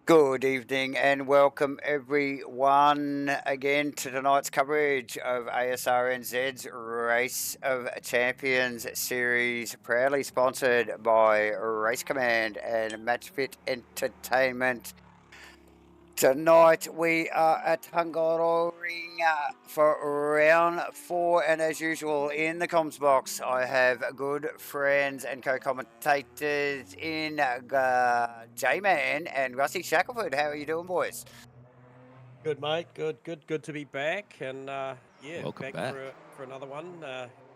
Good evening and welcome everyone again to tonight's coverage of ASRNZ's Race of Champions series, proudly sponsored by Race Command and MatchFit Entertainment. Tonight we are at Hungaroring for round four, and as usual in the comms box, I have good friends and co-commentators in J-Man and Rusty Shackelford. How are you doing, boys? Good, mate. Good to be back, and Welcome back back. for another one.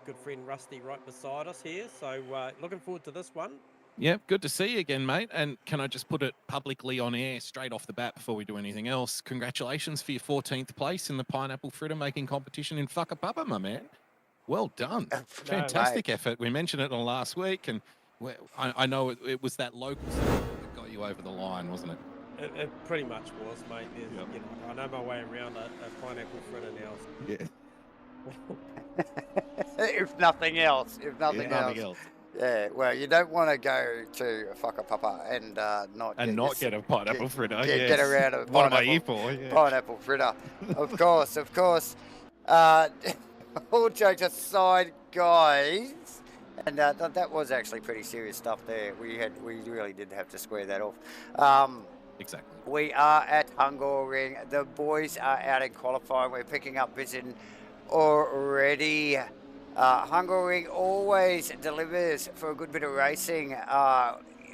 Good friend Rusty right beside us here, so looking forward to this one. Yeah, good to see you again, mate. And can I just put it publicly on air straight off the bat before we do anything else? Congratulations for your 14th place in the pineapple fritter making competition in Whakapapa, my man. Well done. No, Fantastic effort. We mentioned it on last week, and I know it was that local support that got you over the line, wasn't it? It pretty much was, mate. Yep. I know my way around a pineapple fritter now. Yeah. If nothing else, Nothing else. Yeah, well, you don't want to go to Whakapapa and not Get a pineapple fritter. Get around a What am I here pineapple, for? Yeah. pineapple fritter. Of course, of course. All jokes aside, guys, and that was actually pretty serious stuff there. We really did have to square that off. Exactly. We are at Hungaroring. The boys are out in qualifying. We're picking up vision already. Hungaroring always delivers for a good bit of racing,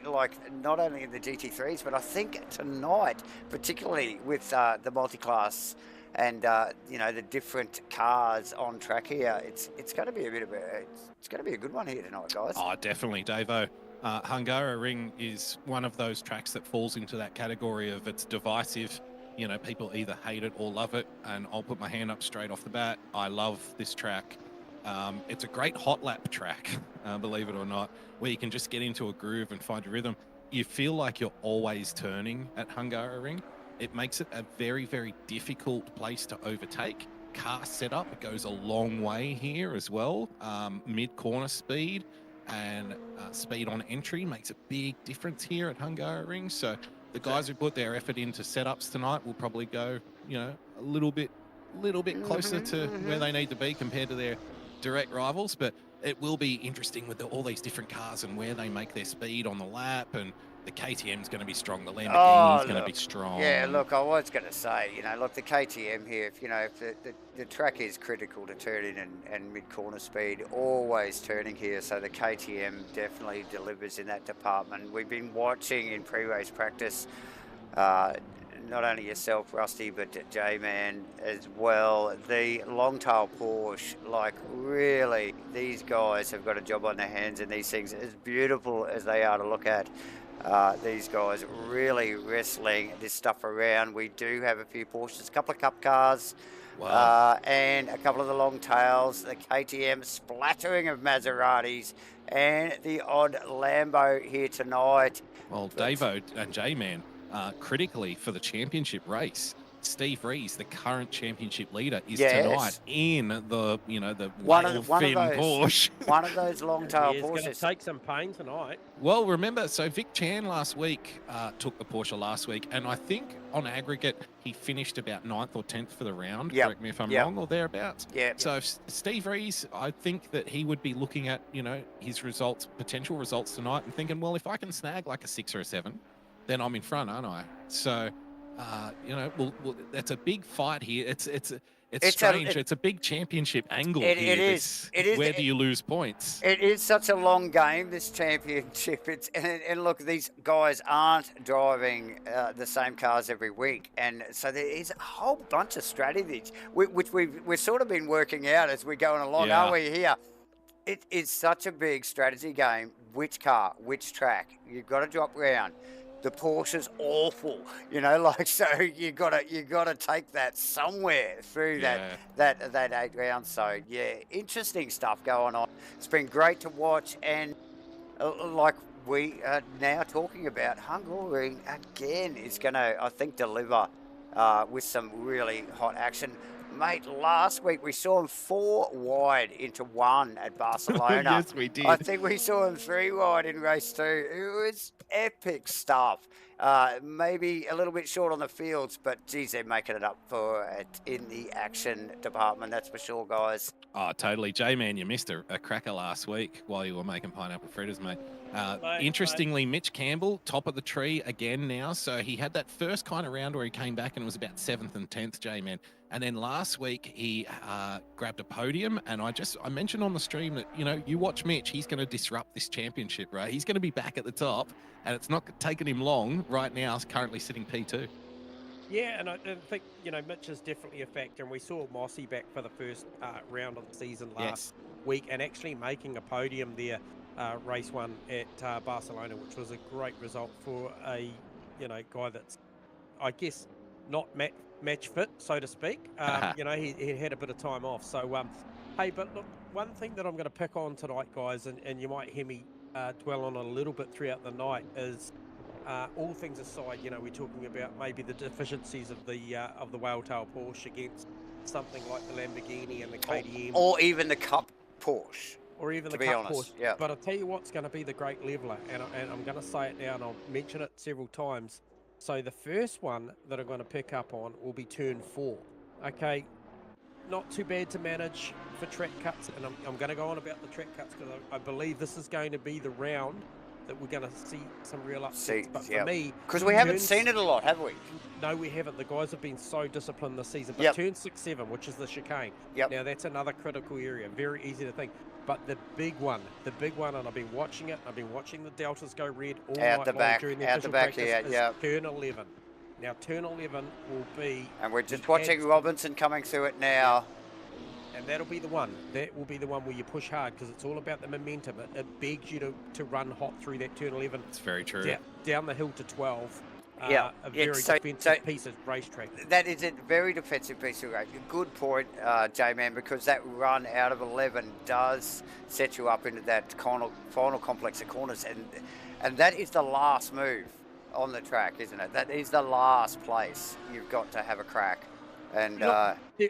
like not only in the GT3s, but I think tonight, particularly with the multi-class and the different cars on track here, it's going to be it's going to be a good one here tonight, guys. Oh, definitely, Davo. Hungaroring is one of those tracks that falls into that category of it's divisive. You know, people either hate it or love it, and I'll put my hand up straight off the bat. I love this track. It's a great hot lap track, believe it or not, where you can just get into a groove and find your rhythm. You feel like you're always turning at Hungaroring. It makes it a very, very difficult place to overtake. Car setup goes a long way here as well. Mid-corner speed and speed on entry makes a big difference here at Hungaroring. So the guys who put their effort into setups tonight will probably go, a little bit closer to where they need to be compared to their direct rivals. But it will be interesting with all these different cars and where they make their speed on the lap, and the KTM's going to be strong. The Lamborghini's going to be strong. Yeah, look, I was going to say, look, the KTM here, if the track is critical to turning and mid-corner speed, always turning here, so the KTM definitely delivers in that department. We've been watching in pre-race practice, not only yourself, Rusty, but J-Man as well. The long-tail Porsche, like really, these guys have got a job on their hands in these things, as beautiful as they are to look at. These guys really wrestling this stuff around. We do have a few Porsches, a couple of cup cars, Wow. and a couple of the long tails, the KTM splattering of Maseratis, and the odd Lambo here tonight. Well, Davo and J-Man, critically for the championship race, Steve Rees, the current championship leader, is tonight in the whale fin Porsche. One of those long-tail He's going to Porsches. take some pain tonight. Well, remember, so Vic Chan last week took the Porsche last week, and I think on aggregate he finished about 9th or 10th for the round. Yep. Correct me if I'm wrong, or thereabouts. Yeah. So Steve Rees, I think that he would be looking at his potential results tonight, and thinking, well, if I can snag like a 6 or a 7, then I'm in front, aren't I? So. That's a big fight here. It's strange. It's a big championship angle here. It is. Where do you lose points? It is such a long game, this championship. And look, these guys aren't driving the same cars every week, and so there is a whole bunch of strategies which we've sort of been working out as we're going along, aren't we? Here, it is such a big strategy game. Which car, which track? You've got to drop round. The Porsche's awful, so you gotta take that somewhere through that 8 rounds. So yeah, interesting stuff going on. It's been great to watch, and like we are now talking about, Hungaroring again is gonna, I think, deliver with some really hot action. Mate, last week we saw him 4 wide into 1 at Barcelona. Yes, we did. I think we saw him 3 wide in race 2. It was epic stuff. Maybe a little bit short on the fields, but geez, they're making it up for it in the action department. That's for sure, guys. Oh, totally. J-Man, you missed a cracker last week while you were making pineapple fritters, mate. Interestingly, Mitch Campbell, top of the tree again now. So he had that first kind of round where he came back and it was about 7th and 10th, J-Man. And then last week he grabbed a podium. And I mentioned on the stream that, you watch Mitch, he's going to disrupt this championship, right? He's going to be back at the top and it's not taking him long right now. He's currently sitting P2. Yeah, and I think, Mitch is definitely a factor. And we saw Mossy back for the first round of the season last week and actually making a podium there, race 1 at Barcelona, which was a great result for a, guy that's, I guess, not match fit, so to speak. He had a bit of time off. So, hey, but look, one thing that I'm going to pick on tonight, guys, and you might hear me dwell on it a little bit throughout the night, is all things aside, we're talking about maybe the deficiencies of the Whaletail Porsche against something like the Lamborghini and the KTM, or even the Cup Porsche, or even the Cup Porsche. Yeah. But I'll tell you what's going to be the great leveler, and I'm going to say it now, and I'll mention it several times. So the first one that I'm going to pick up on will be turn 4. Okay, not too bad to manage for track cuts, and I'm going to go on about the track cuts because I believe this is going to be the round that we're going to see some real upsets. But for me, because we haven't seen it a lot, have we? No, we haven't. The guys have been so disciplined this season. But turn 6-7, which is the chicane. Now that's another critical area. Very easy to think. But the big one, and I've been watching it. I've been watching the deltas go red all night long during the official practice. Is turn 11. Now turn 11 will be. And we're just watching Robinson coming through it now. And that'll be the one. That will be the one where you push hard because it's all about the momentum. It begs you to run hot through that turn 11. It's very true. Down the hill to 12. A very defensive piece of racetrack. That is a very defensive piece of race. Good point, J-Man, because that run out of 11 does set you up into that final complex of corners. And that is the last move on the track, isn't it? That is the last place you've got to have a crack. And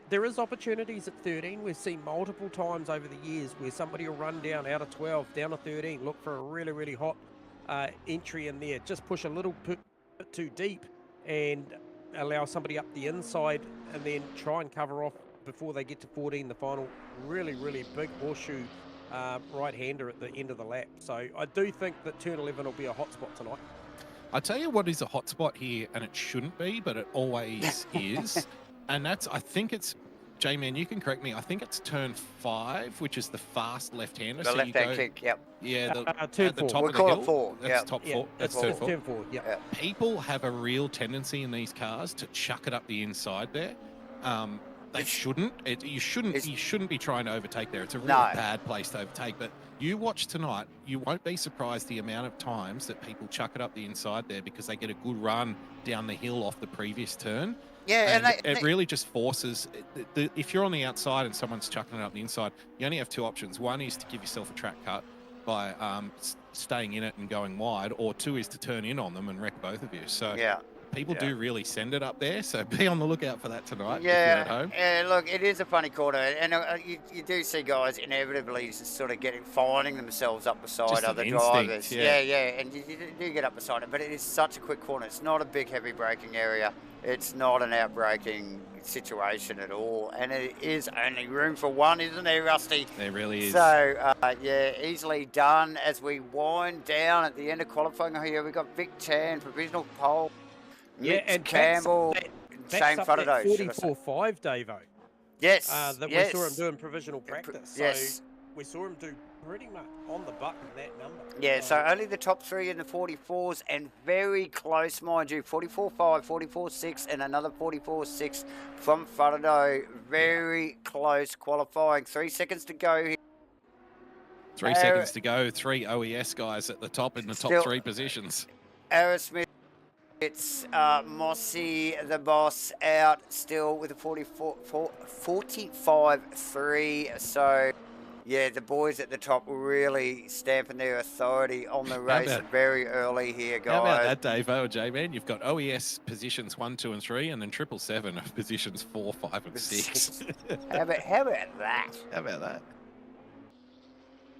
there is opportunities at 13. We've seen multiple times over the years where somebody will run down out of 12, down to 13, look for a really, really hot entry in there. Just push a little bit too deep and allow somebody up the inside and then try and cover off before they get to 14, the final really, really big horseshoe right-hander at the end of the lap. So I do think that turn 11 will be a hot spot tonight. I tell you what is a hot spot here, and it shouldn't be, but it always is. And that's, I think it's, J-Man, you can correct me, I think it's turn 5, which is the fast left-hander. The left-hand kick, Yeah, turn at the 4. top we of the call hill. It 4. That's top 4. That's turn 4. Turn 4, People have a real tendency in these cars to chuck it up the inside there. They shouldn't. You shouldn't be trying to overtake there. It's a really bad place to overtake. But you watch tonight, you won't be surprised the amount of times that people chuck it up the inside there because they get a good run down the hill off the previous turn. Yeah, and it really just forces. If you're on the outside and someone's chucking it up the inside, you only have 2 options. One is to give yourself a track cut by staying in it and going wide, or 2 is to turn in on them and wreck both of you. So people do really send it up there. So be on the lookout for that tonight if you're at home. Yeah, look, it is a funny corner, and you do see guys inevitably sort of finding themselves up beside other drivers. And you do get up beside it, but it is such a quick corner. It's not a big, heavy braking area. It's not an out-braking situation at all, and it is only room for one, isn't there, Rusty? There really is. So, easily done as we wind down at the end of qualifying here. We've got Vic Chan, provisional pole. And Campbell, same front of those. 44.5, Davo. Yes. We saw him doing provisional practice. So we saw him do pretty much on the button that number. Yeah, so only the top 3 in the 44s and very close, mind you. 44.5, 44.6 and another 44.6 from Faraday. Very close qualifying. 3 seconds to go here. 3 seconds to go. 3 OES guys at the top in the top 3 positions. Aerosmith. It's Mossy, the boss, out still with a 45.3. So, yeah, the boys at the top really stamping their authority on the race very early here, guys. How about that, Dave or J-Man? You've got OES positions 1, 2, and 3, and then 777 of positions 4, 5, and 6. How about that? How about that?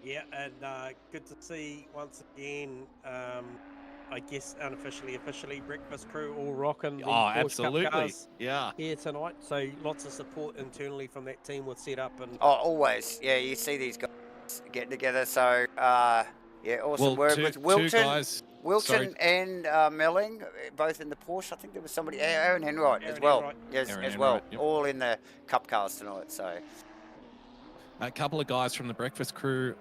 Yeah, and good to see once again I guess unofficially, officially, Breakfast Crew all rocking the Oh, Porsche Cup absolutely. cars Yeah. here tonight. So lots of support internally from that team with setup and. Oh, always. Yeah, you see these guys getting together. So, yeah, awesome Well, work two with Wilton. guys. Wilton Sorry. and Melling, both in the Porsche. I think there was somebody, Aaron Enright as Aaron well. Enright. Yes, Aaron as well. Enright, yep. All in the Cup cars tonight. So, A couple of guys from the Breakfast Crew.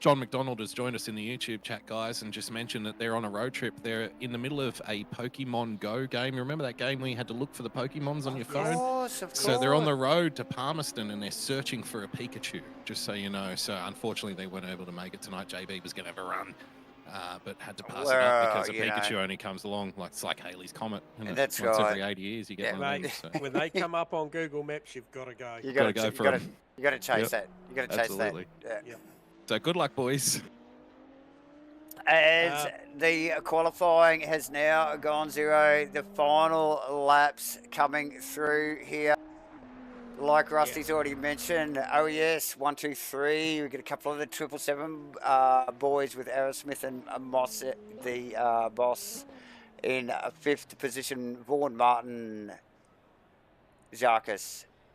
John McDonald has joined us in the YouTube chat, guys, and just mentioned that they're on a road trip. They're in the middle of a Pokemon Go game. You remember that game where you had to look for the Pokemons on your phone? of course. So they're on the road to Palmerston and they're searching for a Pikachu, just so you know. So unfortunately, they weren't able to make it tonight. JB was going to have a run, but had to pass it up because a Pikachu only comes along. It's like Haley's Comet. That's Once right. every 80 years, you get one Mate, of these. So. when they come up on Google Maps, you've got to go. You got to go for 'em. You got to chase Yep. that. You got to chase Absolutely. that. Yep. So good luck, boys. As the qualifying has now gone zero, the final laps coming through here. Like Rusty's already mentioned, OES 1, 2, 3. We get a couple of the 777 boys with Aerosmith and Moss, the boss, in fifth position. Vaughan Martin, Jacques,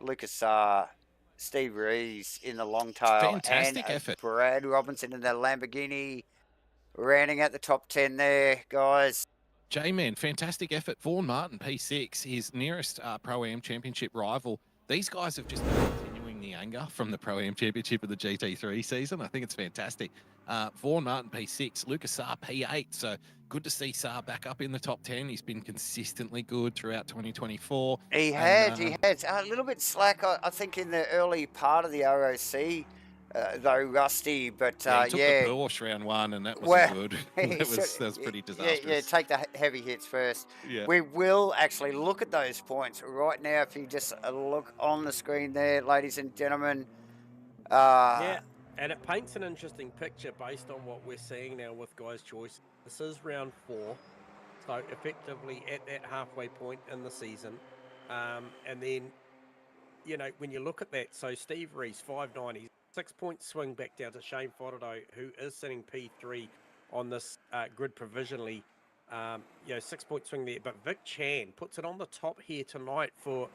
Lucas Sarr, Steve Rees in the long tail, Fantastic and effort. Brad Robinson in the Lamborghini, rounding out the top 10 there, guys. J-Man, fantastic effort. Vaughan Martin, P6, his nearest Pro-Am Championship rival. These guys have just been continuing the anger from the Pro-Am Championship of the GT3 season. I think it's fantastic. Vaughan Martin, P6, Lucas Sarr, P8. So good to see Sarr back up in the top 10. He's been consistently good throughout 2024. He has. A little bit slack, I think, in the early part of the ROC, though, Rusty. But he took the Porsche round one, and that was good. that was pretty disastrous. Yeah, take the heavy hits first. Yeah. We will actually look at those points right now. If you just look on the screen there, ladies and gentlemen. Yeah, and it paints an interesting picture based on what we're seeing now with guys' choice. This is round 4, so effectively at that halfway point in the season. And then, when you look at that, so Steve Rees, 590, 6-point swing back down to Shane Fodderdo, who is sitting P3 on this grid provisionally. 6-point swing there. But Vic Chan puts it on the top here tonight for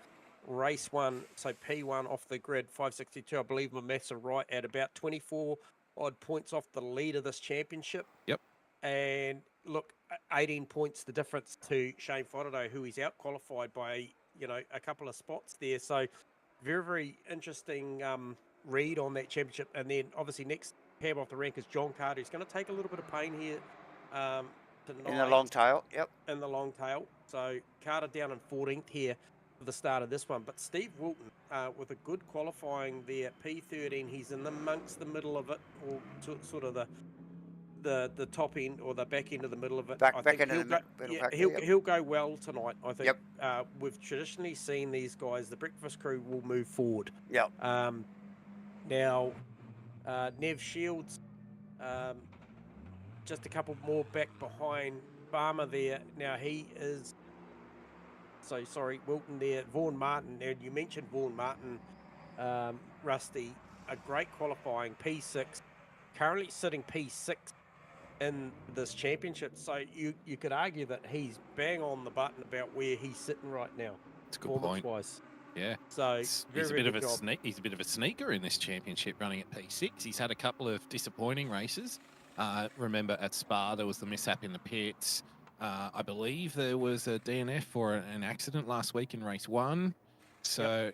race 1. So P1 off the grid, 562. I believe my maths are right, at about 24 odd points off the lead of this championship. Yep. And look, 18 points the difference to Shane Fodderdo, who is out qualified by, a couple of spots there. So very, very interesting read on that championship. And then obviously next cab off the rank is John Carter, who's going to take a little bit of pain here tonight. In the long tail, yep. In the long tail. So Carter down in 14th here for the start of this one. But Steve Wilton with a good qualifying there, P13. He's in amongst the middle of it, or sort of the top end or the back end of the middle of it. Back into the middle. He'll go well tonight, I think. Yep. We've traditionally seen these guys, the Breakfast Crew, will move forward. Yep. Now, Nev Shields, just a couple more back behind Farmer there. Now he is, Wilton there, Vaughan Martin, and you mentioned Vaughan Martin, Rusty, a great qualifying, P6, currently sitting P6 in this championship. So you could argue that he's bang on the button about where he's sitting right now. That's a good point. Wise. Yeah. So he's a bit of a he's a bit of a sneaker in this championship, running at P6. He's had a couple of disappointing races. Remember at Spa there was the mishap in the pits. I believe there was a DNF or an accident last week in race 1. So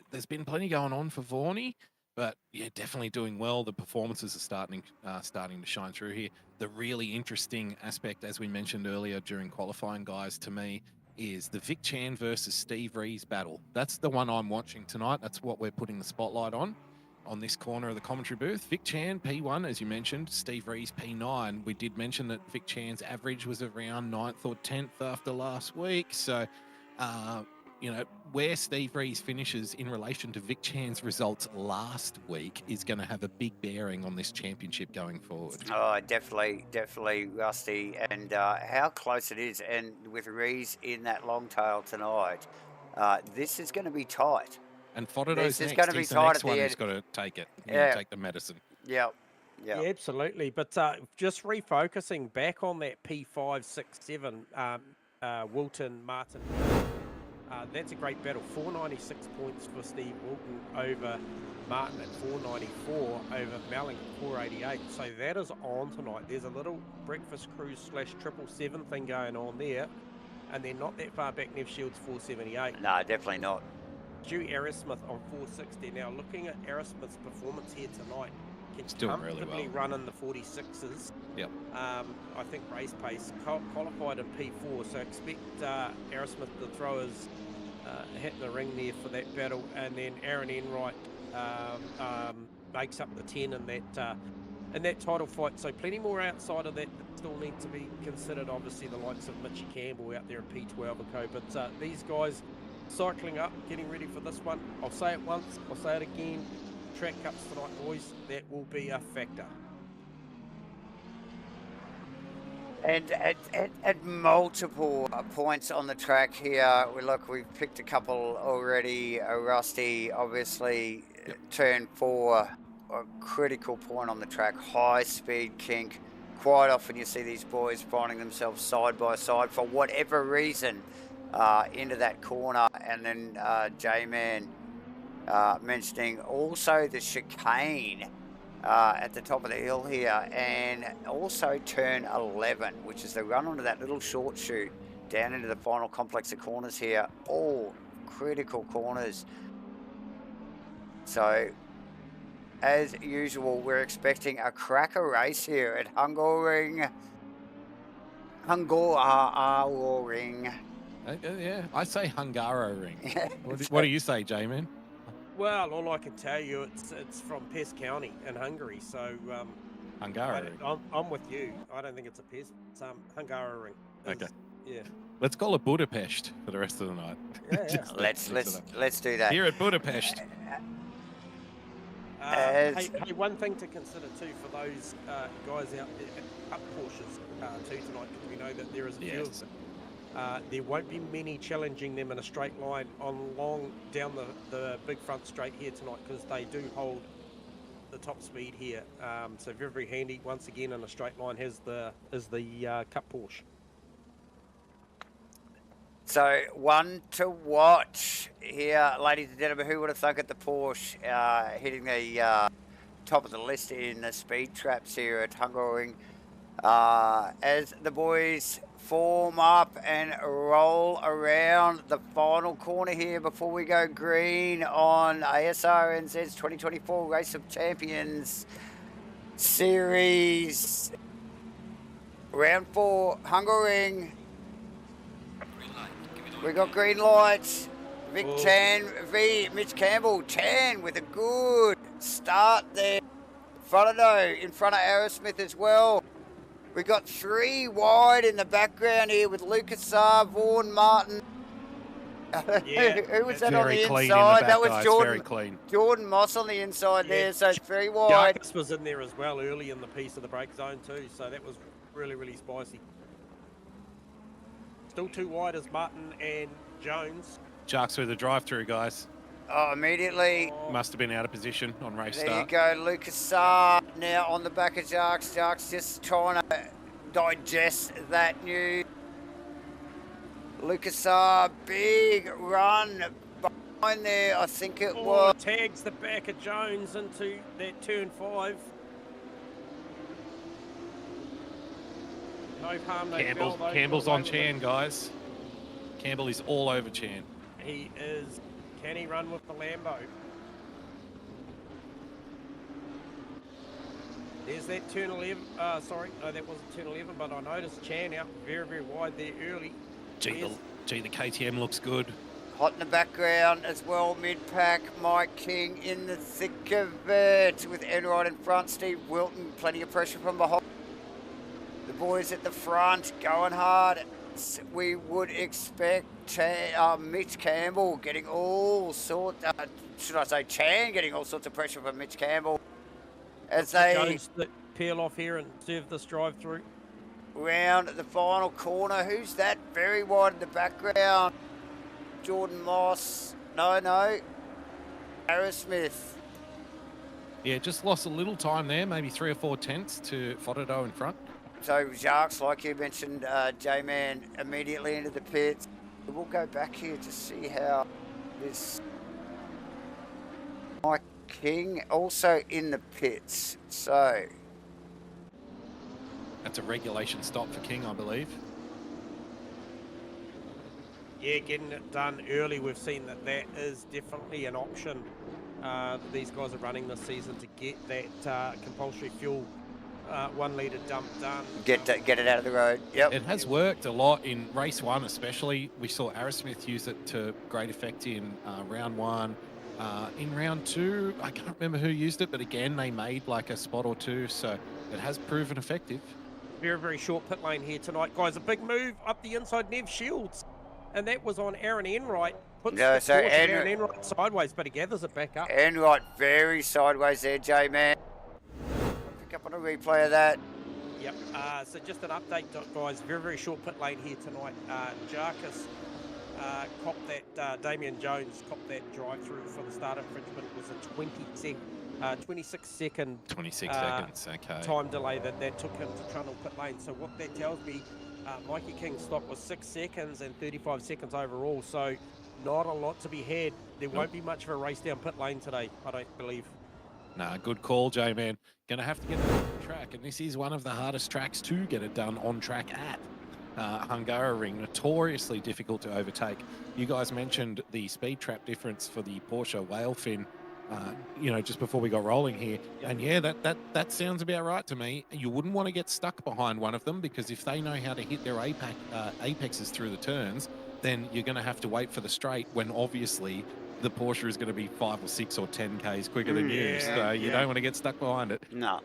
there's been plenty going on for Vaughnie, but definitely doing well. The performances are starting to shine through here. The really interesting aspect, as we mentioned earlier during qualifying, guys, to me, is the Vic Chan versus Steve Rees battle. That's the one I'm watching tonight. That's what we're putting the spotlight on this corner of the commentary booth. Vic Chan, P1, as you mentioned. Steve Rees, P9. We did mention that Vic Chan's average was around 9th or 10th after last week. So, where Steve Rees finishes in relation to Vic Chan's results last week is going to have a big bearing on this championship going forward. Oh, definitely, Rusty. And how close it is. And with Rees in that long tail tonight, this is going to be tight. And Fodderdo's This is next. going to be He's the tight next at the one end. who's got to take it. Yeah. Take the medicine. Yep. Yeah, absolutely. But just refocusing back on that P5, 6, 7, Wilton, Martin, that's a great battle. 496 points for Steve Wilton over Martin at 494, over Melling at 488. So that is on tonight. There's a little breakfast cruise / 777 thing going on there. And then not that far back, Nev Shields 478. No, definitely not. Stu Aerosmith on 460. Now, looking at Aerosmith's performance here tonight, can doing comfortably really well. run in the 46s. Yep. I think race pace, qualified in P4, so expect Aerosmith to throw his hat in the ring there for that battle, and then Aaron Enright makes up the 10 in that title fight. So plenty more outside of that still need to be considered. Obviously, the likes of Mitchie Campbell out there in P12 and co. But these guys cycling up, getting ready for this one. I'll say it once, I'll say it again. Track cups tonight, boys. That will be a factor. And at multiple points on the track here, we've picked a couple already. Rusty, obviously, turn 4, a critical point on the track. High speed kink. Quite often you see these boys finding themselves side by side for whatever reason into that corner. And then J-Man mentioning also the chicane at the top of the hill here, and also turn 11, which is the run onto that little short chute down into the final complex of corners here. All critical corners. So, as usual, we're expecting a cracker race here at Hungaroring. Yeah, I say Hungaroring. What do you say, J-Man? Well, all I can tell you, it's from Pest County in Hungary, so Hungaroring. I'm with you. I don't think it's a Pest. It's Hungaroring. Okay. Yeah. Let's call it Budapest for the rest of the night. Yeah. Let's do that. Here at Budapest. Hey, one thing to consider too for those guys out up Porsches too tonight, because we know that there is a few of them. There won't be many challenging them in a straight line down the big front straight here tonight, because they do hold the top speed here. So very, very handy once again in a straight line is the Cup Porsche. So one to watch here, ladies and gentlemen. Who would have thunk it? The Porsche hitting the top of the list in the speed traps here at Hungaroring, as the boys form up and roll around the final corner here before we go green on Asrnz's 2024 Race of Champions Series. Round 4, Hungaroring. We got green lights. Vic Tan v Mitch Campbell. Tan with a good start there. Frontado in front of Aerosmith as well. We got 3 wide in the background here with Lucas Saar, Vaughan, Martin. Yeah, Who was that on very the clean inside? in the back, That was guys. Jordan. Very clean. Jordan Moss on the inside Yeah. there, so it's very wide. Jarkus was in there as well early in the piece of the break zone too, so that was really, really spicy. Still 2 wide as Martin and Jones. Jarks through the drive-through, guys. Oh, immediately. Must have been out of position on race There start. you go, Lucas Saar now on the back of Jarks. Jarks just trying to digest that news. Lucas Saar, big run behind there, I think it was. Tags the back of Jones into that turn 5. No harm, no foul, though. Campbell's on Chan, guys. Campbell is all over Chan. He is. Can he run with the Lambo? There's that turn 11. Sorry, no, that wasn't turn 11, but I noticed Chan out very, very wide there early. Gee, the KTM looks good. Hot in the background as well, mid-pack. Mike King in the thick of it with Enright in front. Steve Wilton, plenty of pressure from behind. The boys at the front going hard. We would expect Mitch Campbell getting all sorts, should I say Chan getting all sorts of pressure from Mitch Campbell as they Jones that peel off here and serve this drive through. Round the final corner. Who's that? Very wide in the background. Jordan Moss. No. Aerosmith. Yeah, just lost a little time there, maybe 3 or 4 tenths to Fotodo in front. So Jacques, like you mentioned, J-Man immediately into the pits. We'll go back here to see how this Mike King also in the pits. So That's a regulation stop for King, I believe. Yeah, getting it done early. We've seen that is definitely an option that these guys are running this season to get that compulsory fuel 1 litre dump done. get it out of the road. Yep. It has worked a lot in race 1, especially. We saw Asrnz use it to great effect in round 1. In round 2, I can't remember who used it, but again, they made like a spot or two, so it has proven effective. Very, very short pit lane here tonight, guys. A big move up the inside, Nev Shields. And that was on Aaron Enright. Puts the Aaron Enright sideways, but he gathers it back up. Enright very sideways there, J-Man. Pick up on a replay of that. Yep. So just an update, guys. Very, very short pit lane here tonight. Jarkus copped that, Damien Jones copped that drive-through for the start infringement. It was a 26 second 26 seconds, okay. Time delay that took him to tunnel pit lane. So what that tells me, Mikey King's stop was 6 seconds and 35 seconds overall. So not a lot to be had. There won't be much of a race down pit lane today, I don't believe. Nah, good call, J-Man. Going to have to get it on track, and this is one of the hardest tracks to get it done on track at. Hungaroring, notoriously difficult to overtake. You guys mentioned the speed trap difference for the Porsche whale fin, just before we got rolling here. Yep. And yeah, that sounds about right to me. You wouldn't want to get stuck behind one of them, because if they know how to hit their apexes through the turns, then you're going to have to wait for the straight, when obviously the Porsche is going to be 5 or 6 or 10 Ks quicker than you. So you don't want to get stuck behind it. No.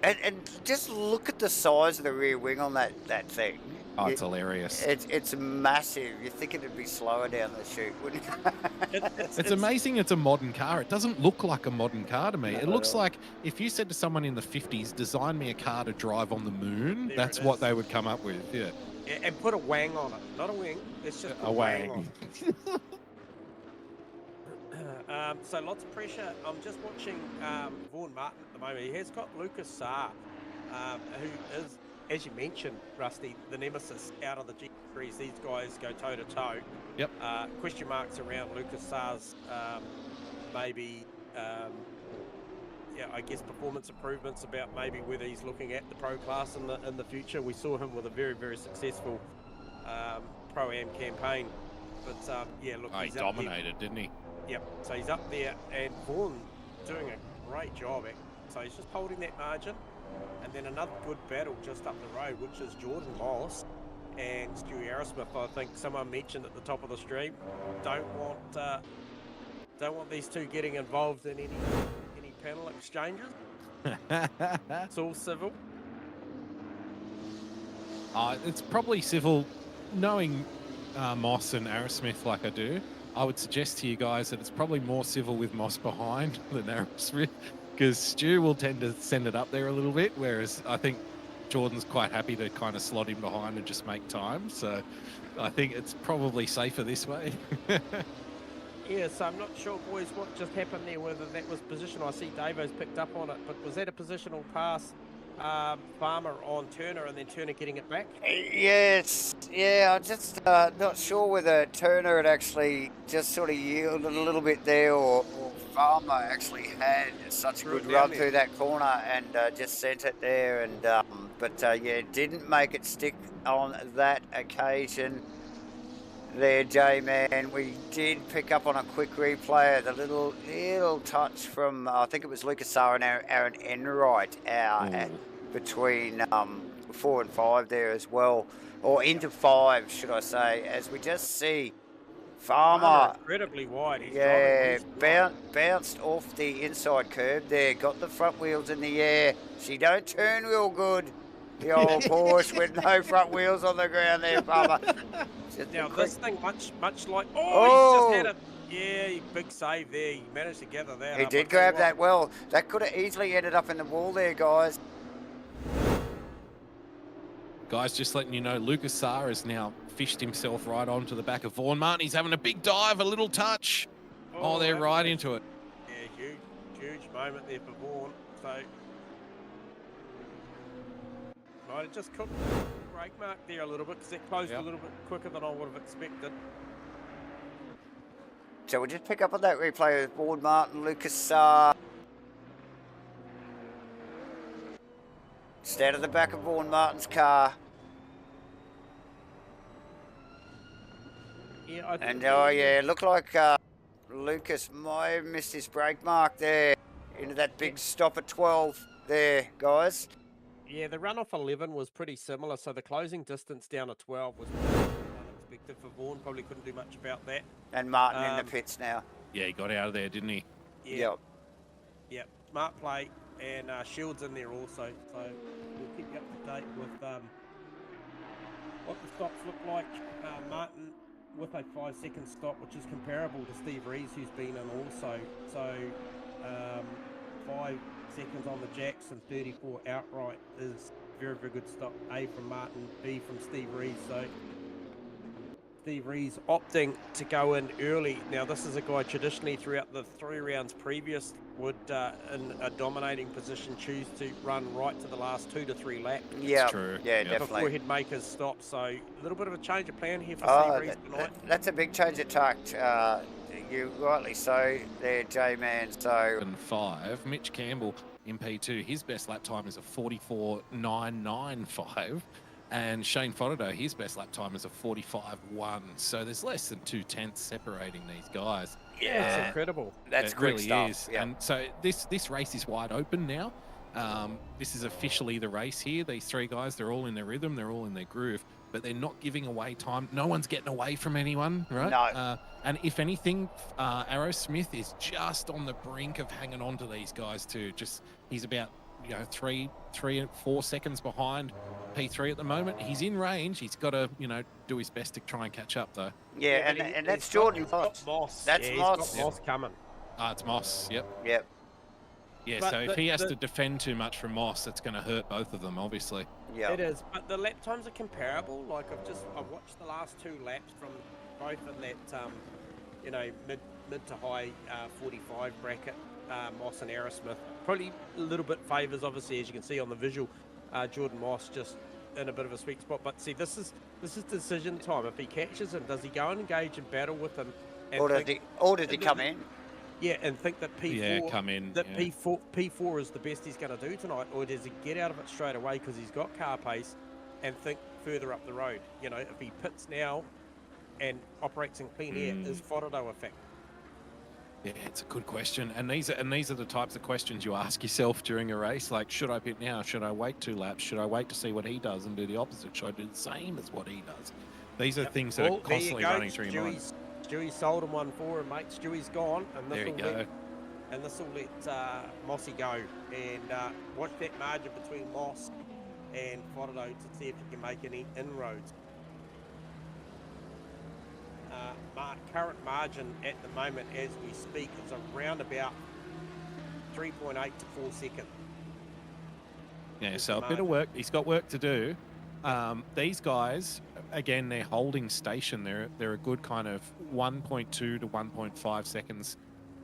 And just look at the size of the rear wing on that thing. Oh, it's hilarious. It's massive. You'd think it'd be slower down the chute, wouldn't you? It's amazing it's a modern car. It doesn't look like a modern car to me. It looks like if you said to someone in the 50s, design me a car to drive on the moon, that's what they would come up with, yeah. And put a wang on it. Not a wing, it's just a wang on it. So lots of pressure. I'm just watching Vaughan Martin at the moment. He has got Lucas Saar, who is, as you mentioned, Rusty, the nemesis out of the G3s. These guys go toe-to-toe. Yep. Question marks around Lucas Saar's maybe, I guess, performance improvements, about maybe whether he's looking at the pro class in the future. We saw him with a very, very successful Pro-Am campaign. But, look, he dominated, didn't he? Yep, so he's up there, and Vaughan doing a great job. So he's just holding that margin, and then another good battle just up the road, which is Jordan Moss and Stewie Arrowsmith. I think someone mentioned at the top of the stream, don't want these two getting involved in any panel exchanges. It's all civil. It's probably civil, knowing Moss and Arrowsmith like I do. I would suggest to you guys that it's probably more civil with Moss behind than Arrowsmith, because Stu will tend to send it up there a little bit, whereas I think Jordan's quite happy to kind of slot in behind and just make time. So I think it's probably safer this way. Yeah, so I'm not sure, boys, what just happened there, whether that was positional. I see Davo's picked up on it, but was that a positional pass, Farmer on Turner, and then Turner getting it back? I'm just not sure whether Turner had actually just sort of yielded a little bit there, or Farmer actually had such a good run through that corner and just sent it there. And didn't make it stick on that occasion there, J-Man. We did pick up on a quick replay of the little touch from, I think it was Lucas Saar and Aaron Enright between 4 and 5 there as well, or into 5, should I say, as we just see Farmer incredibly wide. Bounced off the inside curb there, got the front wheels in the air. She don't turn real good, the old Porsche, with no front wheels on the ground there, Farmer. Now this thing much like, he's just had a big save there. He managed to gather that. He did grab that well. That could have easily ended up in the wall there, guys. Guys, just letting you know, Lucas Saar has now fished himself right onto the back of Vaughan Martin. He's having a big dive, a little touch. They're right into it. Yeah, huge moment there for Vaughan. So might have just cooked the brake mark there a little bit because it closed a little bit quicker than I would have expected. So we'll just pick up on that replay with Ward Martin, Lucas. Stand at the back of Vaughan Martin's car. Yeah, I think And oh yeah, looked like Lucas might have missed his brake mark there into that big stop at 12 there, guys. Yeah, the run off 11 was pretty similar, so the closing distance down to 12 was unexpected for Vaughan. Probably couldn't do much about that. And Martin in the pits now. Yeah, he got out of there, didn't he? Yeah. Yep. Smart play, and Shields in there also. So we'll keep you up to date with what the stops look like. Martin with a 5-second stop, which is comparable to Steve Rees, who's been in also. So 5 seconds on the jacks and 34 outright is very, very good stop. A from Martin, B from Steve Rees. So Steve Rees opting to go in early. Now, this is a guy traditionally throughout the 3 rounds previous would, in a dominating position, choose to run right to the last 2 to 3 laps. Yeah, true. Yeah, definitely. Before he'd make his stop. So a little bit of a change of plan here for Steve Rees tonight. That's a big change of tack. You rightly so there, J-Man. So And 5, Mitch Campbell in P2, his best lap time is a 44.995. And Shane Fodderdo, his best lap time is a 45.1. So there's less than 2/10 separating these guys. Yeah, it's incredible. That's quick really stuff. is. Yeah. And so this race is wide open now. This is officially the race here. These 3 guys, they're all in their rhythm, they're all in their groove, but they're not giving away time. No one's getting away from anyone, right? No. And if anything, Arrow Smith is just on the brink of hanging on to these guys too. He's about 3 and 4 seconds behind P3 at the moment. He's in range. He's got to do his best to try and catch up though. Yeah, and that's Jordan Moss. That's Moss. He's got Moss coming. It's Moss. Yep. Yep. Yeah, But so if he has to defend too much from Moss, it's going to hurt both of them, obviously. Yeah. It is, but the lap times are comparable. Like I've watched the last 2 laps from both in that mid to high 45 bracket. Moss and Aerosmith probably a little bit favours, obviously, as you can see on the visual. Jordan Moss just in a bit of a sweet spot, but see, this is decision time. If he catches him, does he go and engage in battle with him? Or does he come in? Yeah, and think that P4 come in. That P4 is the best he's going to do tonight, or does he get out of it straight away because he's got car pace and think further up the road? If he pits now and operates in clean air, is Fodderdo effect? Yeah, it's a good question, and these are the types of questions you ask yourself during a race. Like, should I pit now? Should I wait 2 laps? Should I wait to see what he does and do the opposite? Should I do the same as what he does? These are things that are constantly running through your mind. Stewie sold him 1-4, and mate, Stewie's gone, and There you go. this will let Mossy go, and watch that margin between Moss and Fodderdo to see if he can make any inroads. Current margin at the moment as we speak is around about 3.8 to 4 seconds. Yeah, so a bit of work. He's got work to do. These guys, again, they're holding station. They're a good kind of 1.2 to 1.5 seconds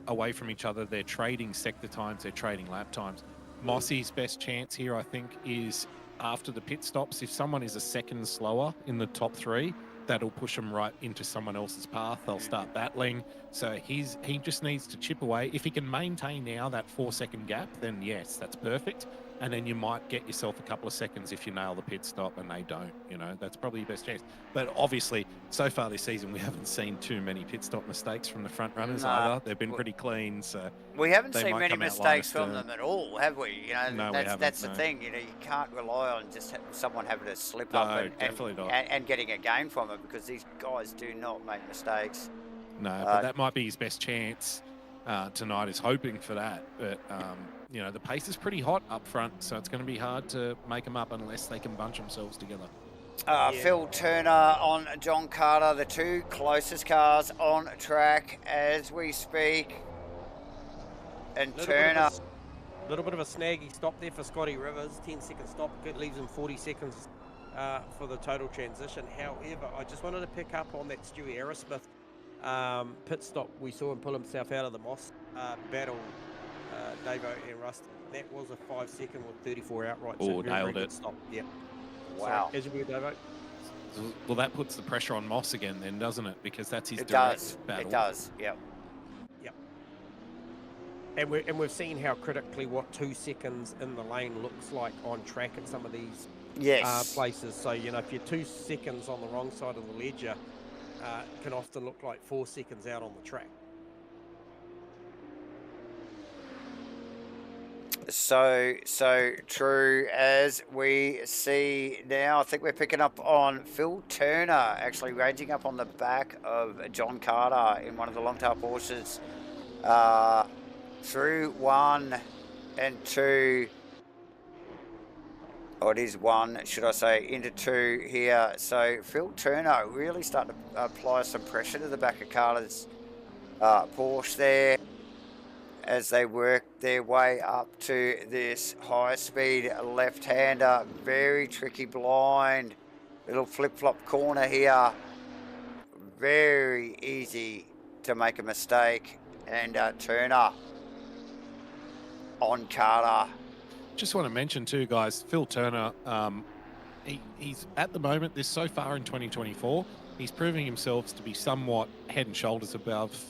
away from each other. They're trading sector times. They're trading lap times. Mossy's best chance here, I think, is after the pit stops. If someone is a second slower in the top 3, that'll push them right into someone else's path. They'll start battling. So he just needs to chip away. If he can maintain now that 4-second gap, then yes, that's perfect. And then you might get yourself a couple of seconds if you nail the pit stop, and they don't. That's probably your best chance. But obviously, so far this season, we haven't seen too many pit stop mistakes from the front runners either. They've been pretty clean. So we haven't seen many mistakes from them at all, have we? No, we haven't, that's the thing. You can't rely on just someone having a slip up and getting a game from it, because these guys do not make mistakes. No, but that might be his best chance tonight, is hoping for that. But the pace is pretty hot up front, so it's going to be hard to make them up unless they can bunch themselves together. Phil Turner on John Carter, the 2 closest cars on track as we speak. And Turner... A little bit of a snaggy stop there for Scotty Rivers. 10-second stop. It leaves him 40 seconds for the total transition. However, I just wanted to pick up on that Stewie Aerosmith pit stop. We saw him pull himself out of the Moss battle Davo and Rust. That was a 5 second with 34 outright. Oh, very, nailed very it. good stop. Yeah. Wow. Sorry, as you were, Davo. Well, that puts the pressure on Moss again, then, doesn't it? Because that's his It direct does. battle. It does. Yep. And we've seen how critically what 2 seconds in the lane looks like on track at some of these Yes. places. So, you know, if you're 2 seconds on the wrong side of the ledger, can often look like 4 seconds out on the track. So true. As we see now, I think we're picking up on Phil Turner actually ranging up on the back of John Carter in one of the long tail Porsches. Through 1 and 2, or it is 1, should I say, into 2 here. So Phil Turner really starting to apply some pressure to the back of Carter's Porsche there as they work their way up to this high-speed left-hander. Very tricky blind, little flip-flop corner here. Very easy to make a mistake, and Turner on Carter. Just want to mention too, guys, Phil Turner, he's at the moment, so far in 2024, he's proving himself to be somewhat head and shoulders above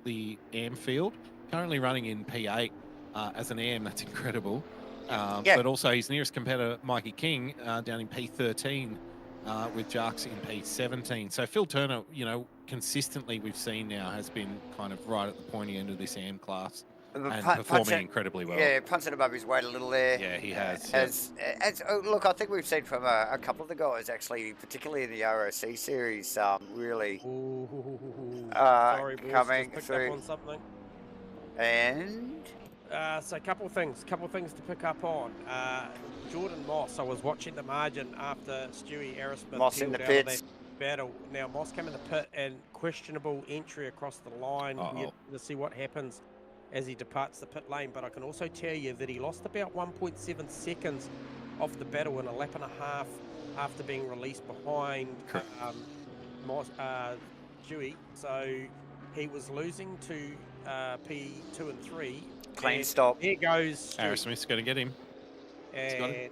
the AM field. Currently running in P8 as an AM, that's incredible. But also his nearest competitor, Mikey King, down in P13 with Jarks in P17. So Phil Turner, you know, consistently we've seen now has been kind of right at the pointy end of this AM class. And performing incredibly well. Yeah, punching above his weight a little there. Yeah, he has. Look, I think we've seen from a couple of the guys, actually, particularly in the ROC series, really Sorry, boys, coming just picked through. up on something. And so a couple of things to pick up on. Jordan Moss, I was watching the margin after Stewie Aerosmith Moss in the pits. Battle. Now Moss came in the pit and questionable entry across the line. To see what happens as he departs the pit lane, but I can also tell you that he lost about 1.7 seconds off the battle in a lap and a half after being released behind Dewey. So he was losing to P2 and 3. Clean and stop. There goes Aerosmith's going to get him. And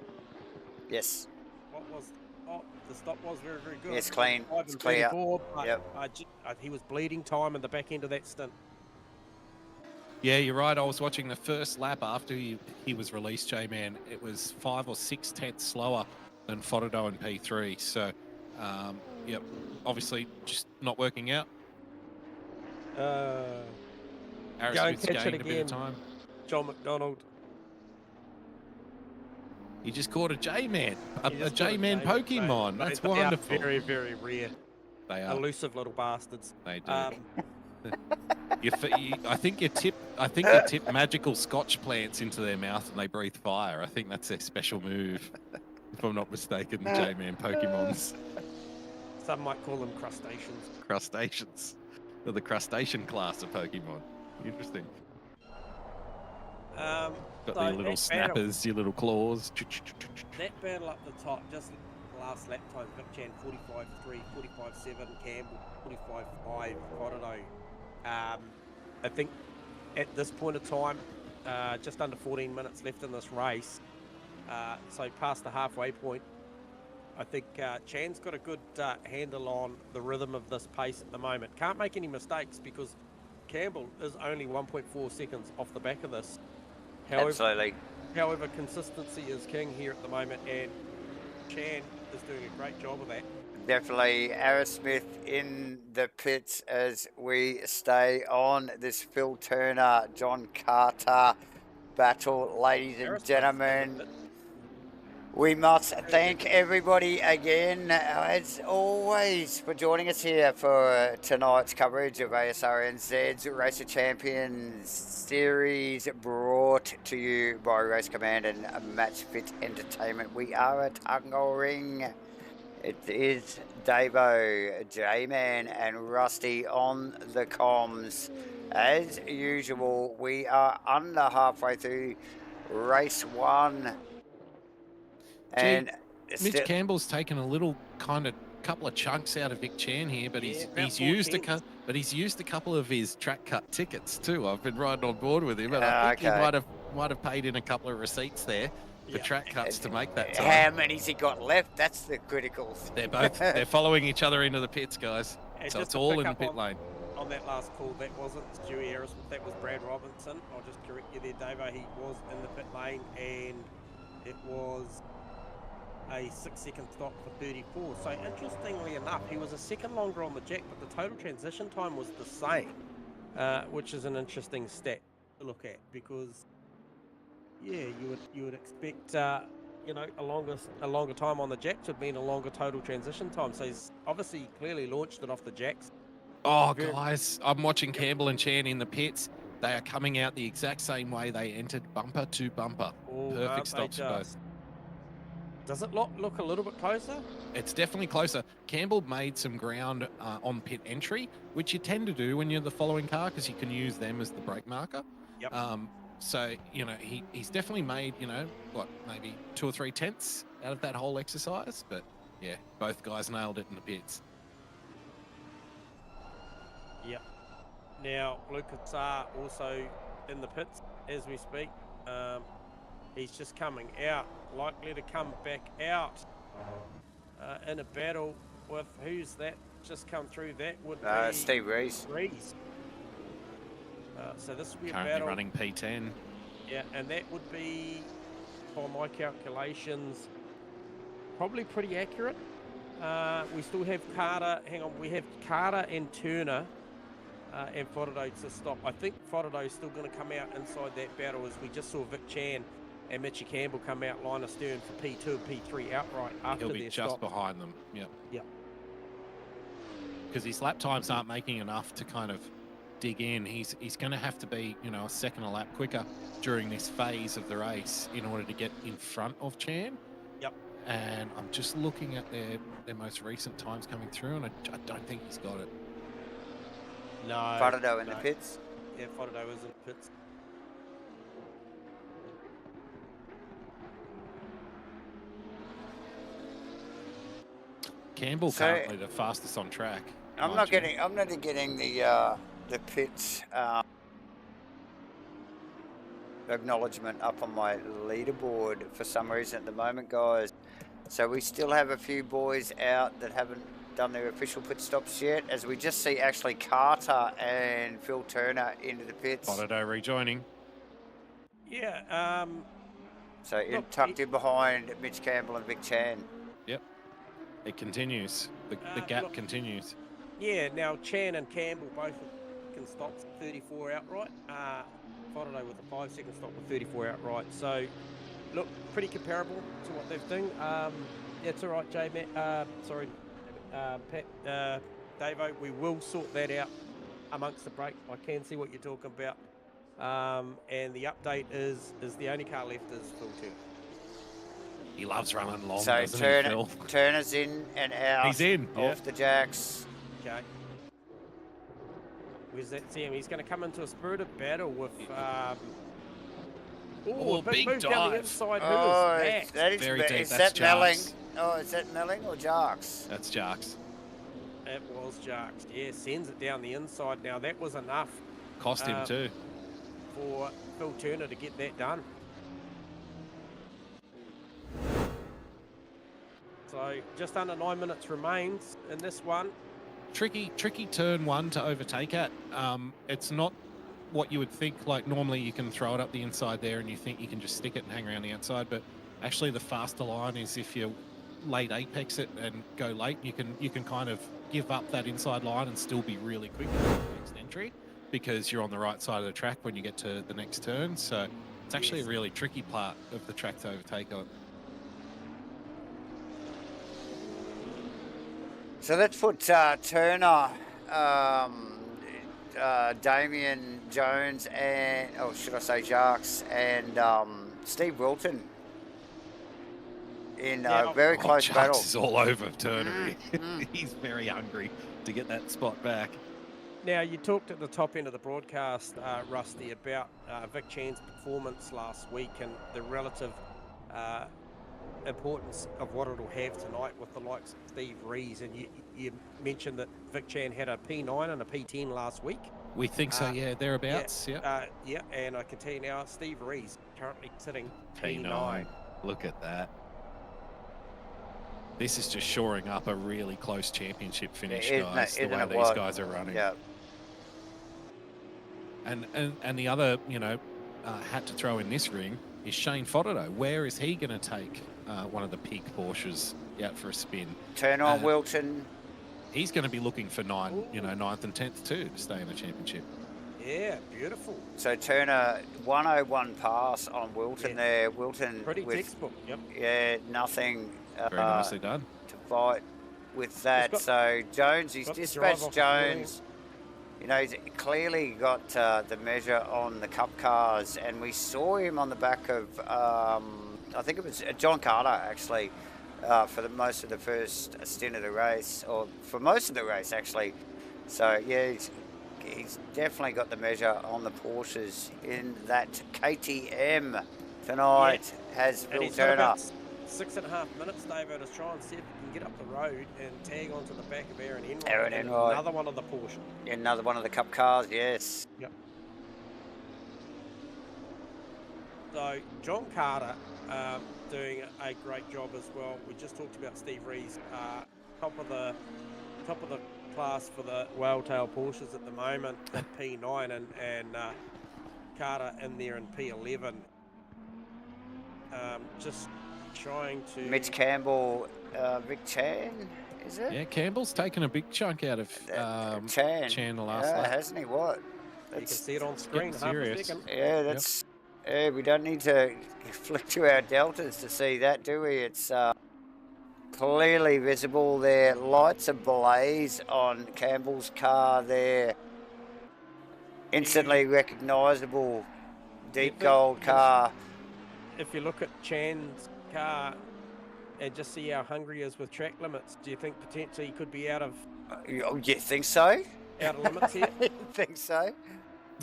yes. What was? Oh, the stop was very, very good. Yes, clean. It's clear. But he was bleeding time in the back end of that stint. Yeah, you're right. I was watching the first lap after he was released, J-Man. It was 5 or 6 tenths slower than Fotodo in P3. So, yep, obviously just not working out. Aerosmith's gained a bit of time. John McDonald. He just caught a J-Man, a J-Man Pokemon. That's wonderful. They are very, very rare. They are elusive little bastards. They do. I think you tip magical Scotch plants into their mouth and they breathe fire. I think that's their special move, if I'm not mistaken. The J-Man Pokemons. Some might call them crustaceans. Crustaceans. They're the crustacean class of Pokemon. Interesting. Got your little snappers, your little claws. That battle up the top, just last lap time, Vichan 45.3, 45.7, Campbell 45.5, Cordono. I think at this point of time, just under 14 minutes left in this race, so past the halfway point, I think Chan's got a good handle on the rhythm of this pace at the moment. Can't make any mistakes because Campbell is only 1.4 seconds off the back of this. Absolutely. However, consistency is king here at the moment, and Chan is doing a great job of that. Definitely Aerosmith in the pits as we stay on this Phil Turner, John Carter battle, ladies and gentlemen. We must thank everybody again, as always, for joining us here for tonight's coverage of Asrnz's Race of Champions series, brought to you by Race Command and Match Fit Entertainment. We are at Hungaroring. It is Davo, J-Man and Rusty on the comms. As usual, we are under halfway through race 1. And Mitch Campbell's taken a little kind of couple of chunks out of Vic Chan here, but Yeah, about he's 4 used tenths. he's used a couple of his track cut tickets too. I've been riding on board with him, and I think Okay. he might have paid in a couple of receipts there for Yep. track cuts to make that How time. many's he got left? That's the critical. They're following each other into the pits, guys. And So just it's to all pick in the up pit lane. On that last call, that wasn't Stewie Harris, that was Brad Robinson. I'll just correct you there, Davo. He was in the pit lane, and it was a 6-second stop for 34. So interestingly enough, he was a second longer on the jack, but the total transition time was the same, which is an interesting stat to look at, because yeah, you would expect you know, a longer time on the jacks would mean a longer total transition time. So he's obviously clearly launched it off the jacks. Oh, guys, I'm watching Campbell and Chan in the pits. They are coming out the exact same way they entered, bumper to bumper. Perfect stops for both. Does it look a little bit closer? It's definitely closer. Campbell made some ground on pit entry, which you tend to do when you're the following car, because you can use them as the brake marker. Yep. So, you know, he's definitely made, you know, what, maybe 2 or 3 tenths out of that whole exercise. But, yeah, both guys nailed it in the pits. Yep. Now, Lucas are also in the pits as we speak. He's just coming out, likely to come back out in a battle with, who's that just come through? That would be Steve Rees. So this will be Currently a battle. running P10. Yeah, and that would be, by my calculations, probably pretty accurate. We still have Carter. Hang on, we have Carter and Turner and Fodado to stop. I think Fodado is still going to come out inside that battle, as we just saw Vic Chan and Mitchie Campbell come out line astern for P2 and P3 outright after He'll be their just stop. behind them. Yep. Yep. Because his lap times aren't making enough to kind of dig in. He's going to have to be, you know, a second a lap quicker during this phase of the race in order to get in front of Chan. Yep. And I'm just looking at their most recent times coming through, and I don't think he's got it. No. Fodado in the pits. Yeah, Fodado is in the pits. Campbell currently the fastest on track. I'm not getting the pits acknowledgement up on my leaderboard for some reason at the moment, guys. So we still have a few boys out that haven't done their official pit stops yet, as we just see actually Carter and Phil Turner into the pits. Fodado rejoining. Yeah. So tucked in behind Mitch Campbell and Vic Chan. Yep. It continues. The gap continues. Yeah, now Chan and Campbell both can stop 34 outright. Fodado with a 5-second stop with 34 outright. So, look, pretty comparable to what they've done. It's all right, J. Pat, Davo, we will sort that out amongst the break. I can see what you're talking about. And the update is the only car left is Phil Turner. He loves running long, So doesn't he, Phil? Turner's in and out. He's in. Off the jacks. Okay. Where's that team? He's going to come into a spirited battle with. A big move dive. down the inside. Who is that? That is Very deep. Is That's that Melling? Jarks. Oh, is that Melling or Jarks? That's Jarks. It was Jarks. Yeah, sends it down the inside. Now that was enough. Cost him too. For Phil Turner to get that done. So just under 9 minutes remains in this one. Tricky turn one to overtake at. It's not what you would think. Like normally you can throw it up the inside there and you think you can just stick it and hang around the outside, but actually the faster line is if you late apex it and go late, you can kind of give up that inside line and still be really quick at the next entry, because you're on the right side of the track when you get to the next turn. So it's actually a really tricky part of the track to overtake on. So let's put Turner, Damien Jones, and should I say Jarks, and Steve Wilton in a very close battle. Jarks is all over Turner. He's very hungry to get that spot back. Now, you talked at the top end of the broadcast, Rusty, about Vic Chan's performance last week and the relative importance of what it'll have tonight with the likes of Steve Rees, and you mentioned that Vic Chan had a P9 and a P10 last week. We think so, yeah, thereabouts. Yeah, and I can tell you now, Steve Rees currently sitting P9. Look at that. This is just shoring up a really close championship finish, guys. The way these guys are running. Yeah. And the other, hat to throw in this ring is Shane Fodderdo. Where is he going to take one of the peak Porsches out for a spin? Turn on Wilton. He's going to be looking for 9th and 10th too to stay in the championship. Yeah, beautiful. So Turner 101 pass on Wilton there. Wilton pretty textbook. Yep. Yeah, nothing. Very nicely done. To fight with that. So Jones, he's dispatched Jones. He's clearly got the measure on the Cup cars, and we saw him on the back of, I think it was John Carter, actually, for most of the first stint of the race, or for most of the race, actually. So, yeah, he's definitely got the measure on the Porsches in that KTM tonight, has Phil Turner. 6.5 minutes, David, is try and see if he can get up the road and tag onto the back of Aaron Enright. Aaron Enright. Another one of the Porsche. Another one of the Cup cars, yes. Yep. So, John Carter doing a great job as well. We just talked about Steve Rees, top of the class for the Whaletail Porsches at the moment at P9, and Carter in there in P11. Just trying to... Mitch Campbell, Vic Chan, is it? Yeah, Campbell's taken a big chunk out of Chan the last lap. Hasn't he? What? You can see it on screen, half a second. Yeah, that's... Yeah, we don't need to flick to our deltas to see that, do we? It's clearly visible there. Lights ablaze on Campbell's car there. Instantly recognisable deep gold car. If you look at Chan's car and just see how hungry he is with track limits, do you think potentially he could be out of... You think so? Out of limits here? You think so?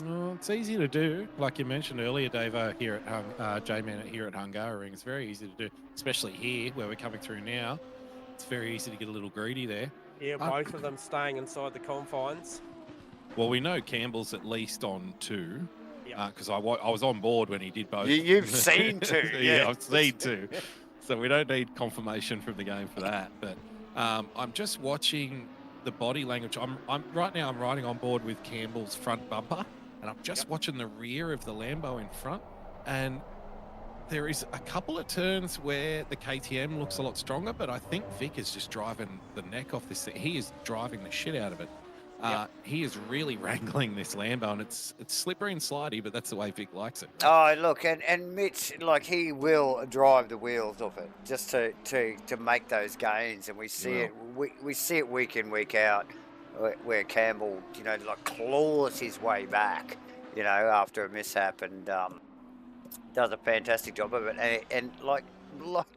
Well, it's easy to do. Like you mentioned earlier, Dave, here at J-Man here at Hungaroring, it's very easy to do, especially here where we're coming through now. It's very easy to get a little greedy there. Yeah, both of them staying inside the confines. Well, we know Campbell's at least on 2. Because I was on board when he did both. You've seen 2. Yeah, I've seen 2. So we don't need confirmation from the game for that. But I'm just watching the body language. Right now I'm riding on board with Campbell's front bumper, and I'm just watching the rear of the Lambo in front. And there is a couple of turns where the KTM looks a lot stronger, but I think Vic is just driving the neck off this thing. He is driving the shit out of it. He is really wrangling this Lambo, and it's slippery and slidey, but that's the way Vic likes it. Oh, look, and Mitch, he will drive the wheels off it just to make those gains, and we see it. We see it week in, week out, where Campbell, claws his way back, after a mishap, and does a fantastic job of it. And like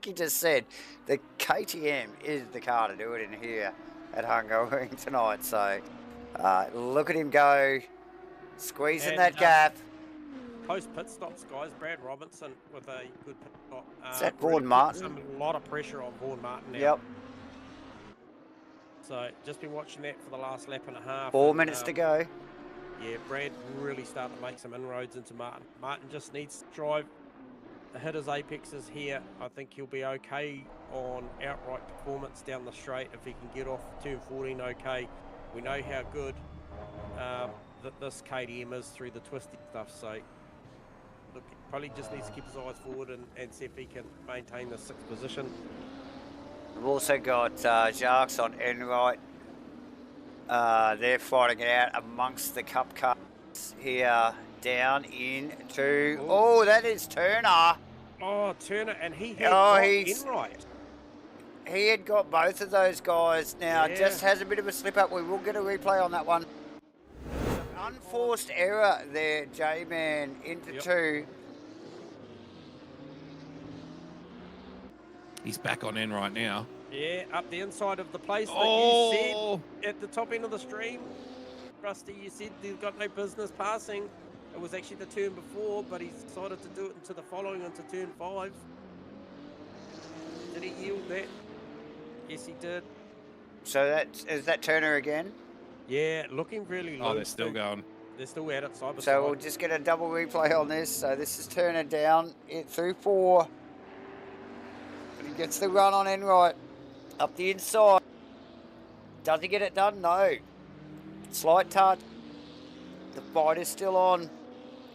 you just said, the KTM is the car to do it in here at Hungaroring tonight. So. Look at him go, squeezing that gap. Post pit stops, guys. Brad Robinson with a good pit stop. Is that Vaughan Martin? A lot of pressure on Vaughan Martin now. Yep. So just been watching that for the last lap and a half. 4 minutes to go. Yeah, Brad really starting to make some inroads into Martin. Martin just needs to drive, hit his apexes here. I think he'll be okay on outright performance down the straight if he can get off turn 14 okay. We know how good that this KTM is through the twisty stuff, so look, probably just needs to keep his eyes forward and see if he can maintain the 6th position. We've also got Jacques on Enright. They're fighting it out amongst the Cup cars here, down into... Oh, that is Turner. Oh, Turner, and he had Enright. He had got both of those guys now. Just has a bit of a slip up. We will get a replay on that one. Unforced error there, J-Man into 2. He's back on N right now. Yeah, up the inside of the place that you said at the top end of the stream. Rusty, you said they've got no business passing. It was actually the turn before, but he's decided to do it into the following, into turn 5. healed that. Yes, he did. So is that Turner again? Yeah, looking really loose. Oh, they're still going. They're still at it side by So side. we'll just get a double replay on this. So this is Turner down through 4. But he gets the run on Enright. Up the inside. Does he get it done? No. Slight touch. The fight is still on.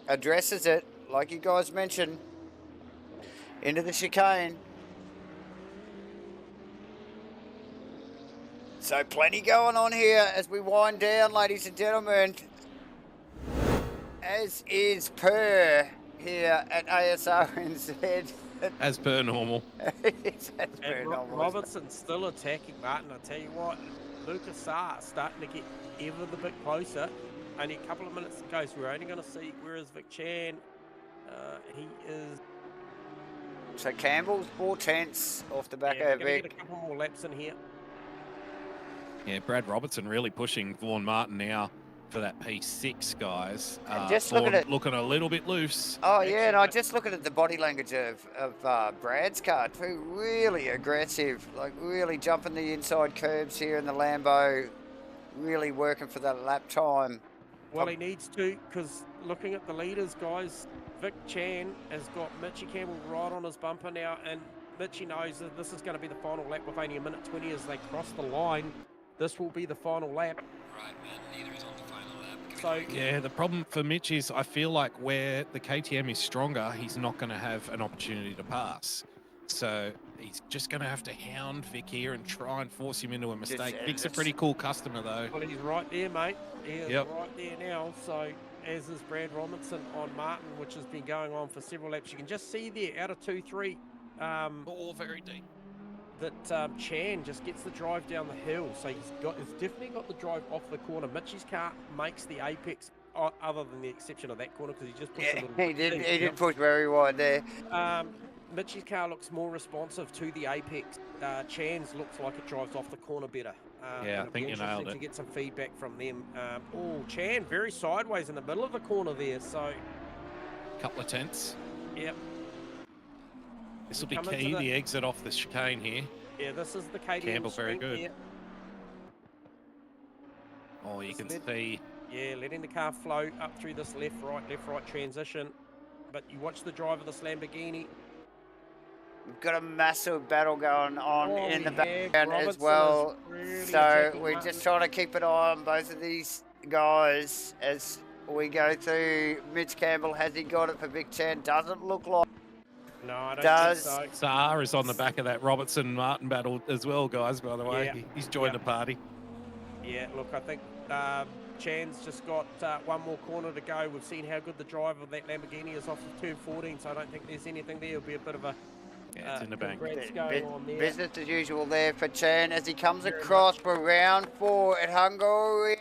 Addresses it, like you guys mentioned. Into the chicane. So plenty going on here as we wind down, ladies and gentlemen. As is per here at Asrnz. As per normal. It's as per And normal. Robertson's still attacking Martin. I tell you what, Lucas Sarr starting to get ever the bit closer. Only a couple of minutes to go, so we're only going to see where is Vic Chan. He is. So Campbell's 4/10 off the back Yeah, of we're going to Vic. get a couple more laps in here. Yeah, Brad Robertson really pushing Vaughan Martin now for that P6, guys. And just look at Vaughan it. looking a little bit loose. Oh yeah, and I just looking at the body language of Brad's car too. Really aggressive, like really jumping the inside curbs here in the Lambo. Really working for that lap time. Well, he needs to, because looking at the leaders, guys, Vic Chan has got Mitchie Campbell right on his bumper now, and Mitchie knows that this is going to be the final lap with only 1:20 as they cross the line. This will be the final lap. Right, man. Neither is on the final lap. So Yeah, the problem for Mitch is I feel like where the KTM is stronger, he's not going to have an opportunity to pass. So he's just going to have to hound Vic here and try and force him into a mistake. Vic's a pretty cool customer, though. well, he's right there, mate. He is Yep. right there now. So as is Brad Robinson on Martin, which has been going on for several laps. You can just see there out of 2-3 All very deep. that Chan just gets the drive down the hill. So he's definitely got the drive off the corner. Mitchie's car makes the apex, other than the exception of that corner, because he just puts a Yeah, little. he did push very wide there. Mitchie's car looks more responsive to the apex. Chan's looks like it drives off the corner better. Yeah, and I think you it'll be nailed interesting it. to get some feedback from them. Oh, Chan very sideways in the middle of the corner there. So, Couple of tenths. yep. This will be Come into key, the- the exit off the chicane here. Yeah, this is the KTM Campbell, very strength good. here. Oh, you can Slid. see. Yeah, letting the car flow up through this left-right transition. But you watch the drive of this Lamborghini. We've got a massive battle going on Oh, in the we have. background as Robertson well. is really So attacking we're Martin. just trying to keep an eye on both of these guys as we go through. Mitch Campbell, has he got it for Vic Chan? Doesn't look like. No, I don't Does- think so. Saar is on the back of that Robertson Martin battle as well, guys, by the way. Yeah. He's joined Yeah. the party. Yeah, look, I think Chan's just got one more corner to go. We've seen how good the drive of that Lamborghini is off of turn 14, so I don't think there's anything there. It'll be a bit of a Yeah, it's in the bank. congrats going on there. Business as usual there for Chan as he comes Very across much. for round 4 at Hungaroring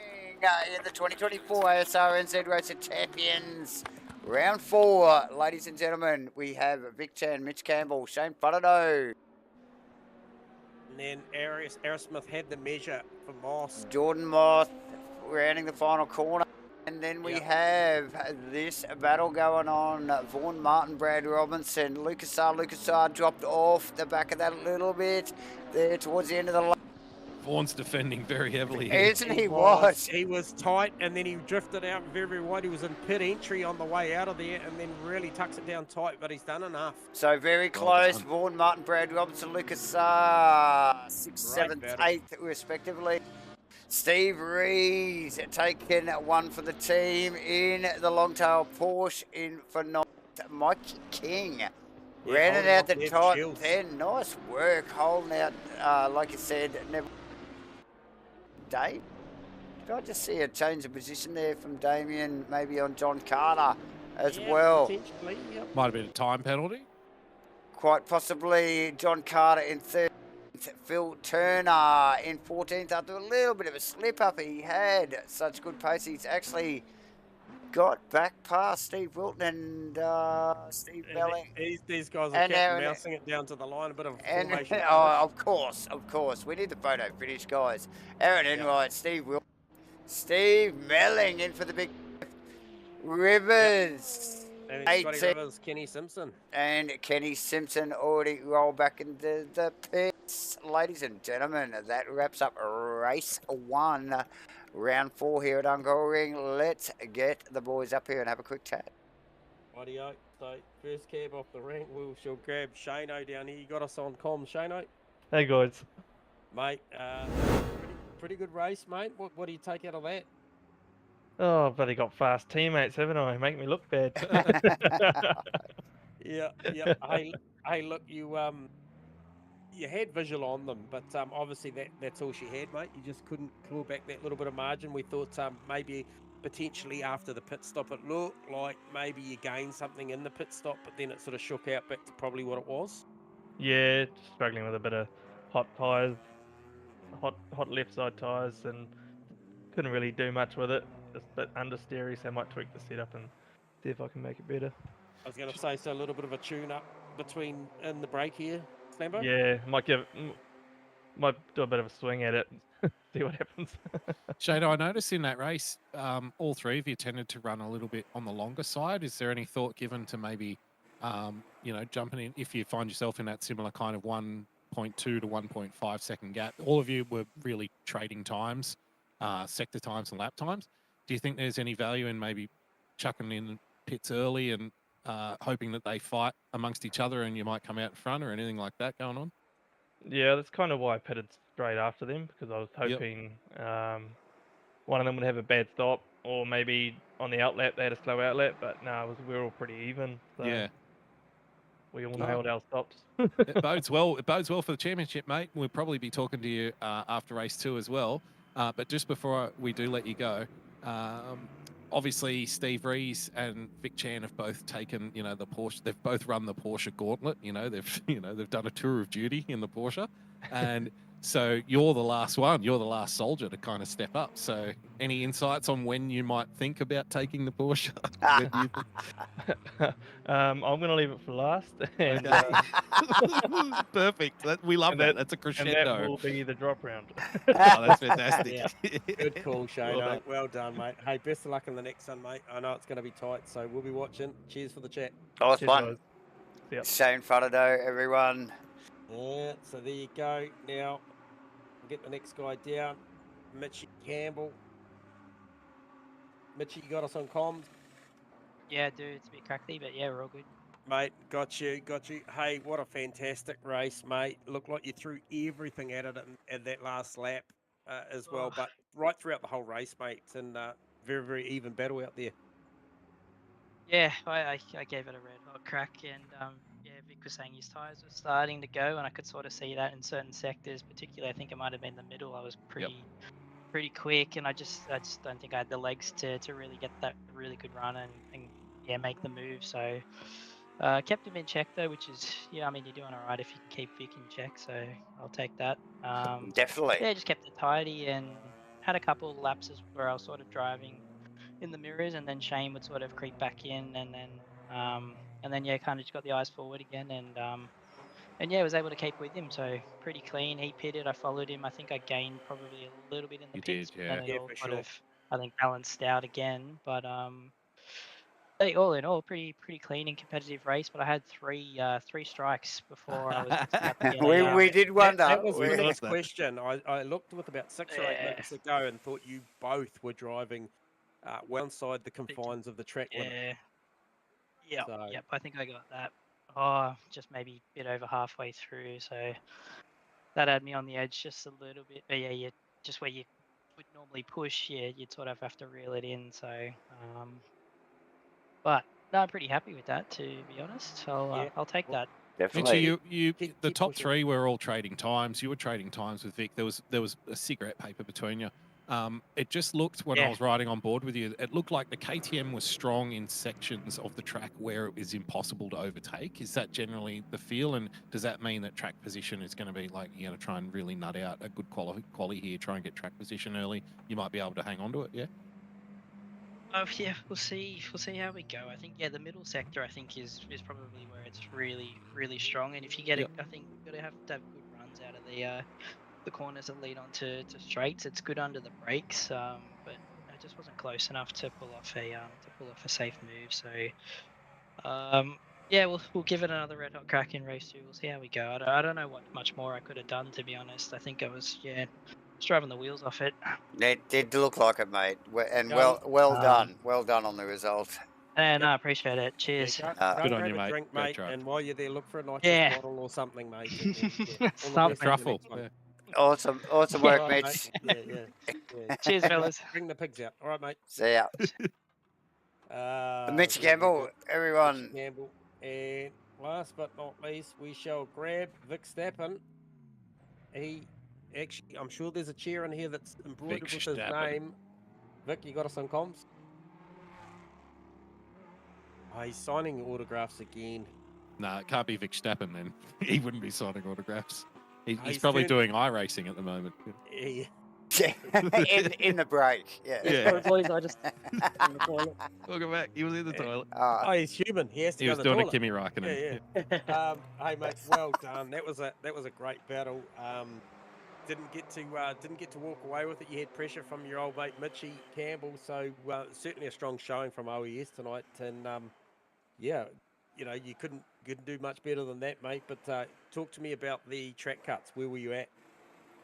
in the 2024 ASRNZ Race of Champions. Round 4, ladies and gentlemen, we have Vic Chan, Mitch Campbell, Shane Fudado, And then Aerosmith had the measure for Moss. Jordan Moss rounding the final corner. And then we Yep. have this battle going on. Vaughan Martin, Brad Robinson, Lucas Sarr dropped off the back of that a little bit there towards the end of the lap. Vaughan's defending very heavily here. Isn't he was? He was tight, and then he drifted out very, very wide. He was in pit entry on the way out of there, and then really tucks it down tight, but he's done enough. So very close. Vaughan Martin, Brad Robinson, Lucas Sarr, 6th, 7th, battle. 8th respectively. Steve Rees taking one for the team in the Longtail Porsche in for 9th. Mikey King ran it holding out off the there, top Shields. 10. Nice work holding out, like you said, never. Dave? Did I just see a change of position there from Damien, maybe on John Carter as Yeah, well? potentially, yep. Might have been a time penalty. Quite possibly John Carter in 13th, Phil Turner in 14th after a little bit of a slip up. He had such good pace. He's actually got back past Steve Wilton and Steve Belling. These guys are And cat Aaron- mousing it down to the line, a bit of a And formation. oh, of course. We need the photo finish, guys. Aaron Enright, Steve Wilton, Steve Melling in for the big Rivers. And Scotty 18. Rivers, Kenny Simpson. And Kenny Simpson already rolled back into the pits. Ladies and gentlemen, that wraps up race 1, round 4 here at Hungaroring. Let's get the boys up here and have a quick chat. Rightio. So first cab off the rank, we shall grab Shano down here. You got us on comms, Shano? Hey guys. Mate, pretty good race, mate. What do you take out of that? Oh, I've bloody got fast teammates, haven't I? Make me look bad. Yeah. Hey, look, you had visual on them, but obviously that's all she had, mate. You just couldn't claw back that little bit of margin. We thought maybe potentially after the pit stop, it looked like maybe you gained something in the pit stop, but then it sort of shook out back to probably what it was. Yeah, struggling with a bit of hot tyres, hot left side tyres, and couldn't really do much with it. Just a bit understeery, so I might tweak the setup and see if I can make it better. I was going to say, so a little bit of a tune-up in the break here, Slambo? Yeah, might do a bit of a swing at it, see what happens. Shado, I noticed in that race, all three of you tended to run a little bit on the longer side. Is there any thought given to maybe, jumping in if you find yourself in that similar kind of 1.2 to 1.5 second gap? All of you were really trading times, sector times and lap times. Do you think there's any value in maybe chucking in pits early and hoping that they fight amongst each other and you might come out in front or anything like that going on? Yeah, that's kind of why I pitted straight after them, because I was hoping one of them would have a bad stop, or maybe on the outlap they had a slow outlap, but no, we were all pretty even. So Yeah. we all nailed our stops. It bodes well. It bodes well for the championship, mate. We'll probably be talking to you after race 2 as well. But just before we do let you go, obviously Steve Rees and Vic Chan have both taken, the Porsche. They've both run the Porsche gauntlet. They've done a tour of duty in the Porsche, and so you're the last one. You're the last soldier to kind of step up. So, any insights on when you might think about taking the Porsche? I'm going to leave it for last. And, Perfect. We love that. That's a crescendo. And that will be the drop round. Oh, that's fantastic. Yeah. Good call, Shane. Well done, mate. Hey, best of luck in the next one, mate. I know it's going to be tight, so we'll be watching. Cheers for the chat. Nice Cheers, one. guys. Yep. Shane Faraday, everyone. Yeah, so there you go. Now, we'll get the next guy down. Mitchie Campbell. Mitchie, you got us on comms? Yeah, dude, it's a bit crackly, but yeah, we're all good. Mate, got you. Hey, what a fantastic race, mate. Looked like you threw everything at it at that last lap as well, but right throughout the whole race, mate, and very, very even battle out there. Yeah, I gave it a red hot crack, and yeah, Vic was saying his tyres were starting to go, and I could sort of see that in certain sectors, particularly I think it might have been the middle. I was pretty quick, and I just don't think I had the legs to really get that really good run and yeah, make the move. So kept him in check though, which is, yeah, I mean, you're doing all right if you can keep Vic in check, so I'll take that. Definitely. Yeah, just kept it tidy and had a couple of lapses where I was sort of driving in the mirrors, and then Shane would sort of creep back in, and then yeah, kind of just got the eyes forward again, and yeah, was able to keep with him. So pretty clean. He pitted, I followed him. I think I gained probably a little bit in the pits, did, but then yeah. it all for sort sure. of, I think, balanced out again. But hey, all in all, pretty clean and competitive race. But I had three strikes before I was just about to get we did wonder. That was We the thought next that. question. I looked with about 6 or 8 minutes ago and thought you both were driving well inside the confines of the track limit. Yeah. So- Yep. I think I got that. Oh, just maybe a bit over halfway through. So that had me on the edge just a little bit. But yeah, just where you would normally push, yeah, you'd sort of have to reel it in. So, but no, I'm pretty happy with that, to be honest. So Yeah. I'll take that. Definitely. Mitchie, you Keep the top pushing. 3 were all trading times. You were trading times with Vic. There was a cigarette paper between you. It just looked, when I Yeah. was riding on board with you, it looked like the KTM was strong in sections of the track where it was impossible to overtake. Is that generally the feel? And does that mean that track position is going to be like, you're going to try and really nut out a good quality here, try and get track position early? You might be able to hang on to it, yeah? Yeah, we'll see. We'll see how we go. I think, yeah, the middle sector, I think, is probably where it's really, really strong. And if you get Yep. I think you've got to have good runs out of the corners that lead on to straights. It's good under the brakes, but it just wasn't close enough to pull off a safe move. So Yeah, we'll give it another red hot crack in race 2. We'll see how we go. I don't know what much more I could have done, to be honest. I think I was just driving the wheels off it. It did look like it, mate. And Go. well done. Well done on the result. And Yep. I appreciate it. Yeah, Cheers. go, Uh, go Good and on grab you, a mate. drink, Great mate, truck. and while you're there, look for a nitrous Yeah. bottle or something, mate. And, all the best Something. for the Truffle. next one. Yeah. awesome Yeah. work, All right, Mitch. mate. Yeah. Cheers, fellas. Bring the pigs out. All right, mate. See ya. Mitch Very Gamble, good. everyone. Mitch Gamble. And last but not least, we shall grab Vic Stappen. He actually, I'm sure there's a chair in here that's embroidered Vic with his Stappen. name. Vic, you got us on comms? Oh, he's signing autographs again. Nah, it can't be Vic Stappen then. He wouldn't be signing autographs. He's He's probably turned- doing iRacing at the moment. Yeah. in the break. Yeah. Yeah. Sorry, boys, I just in the toilet. Welcome back. He was in the toilet. Oh, he's human. He has to He go was to the doing a toilet. Kimi Raikkonen. Yeah. Hey mate, well done. That was a great battle. Didn't get to walk away with it. You had pressure from your old mate Mitchie Campbell, so certainly a strong showing from OES tonight. And yeah, you know you couldn't do much better than that, mate. But talk to me about the track cuts. Where were you at?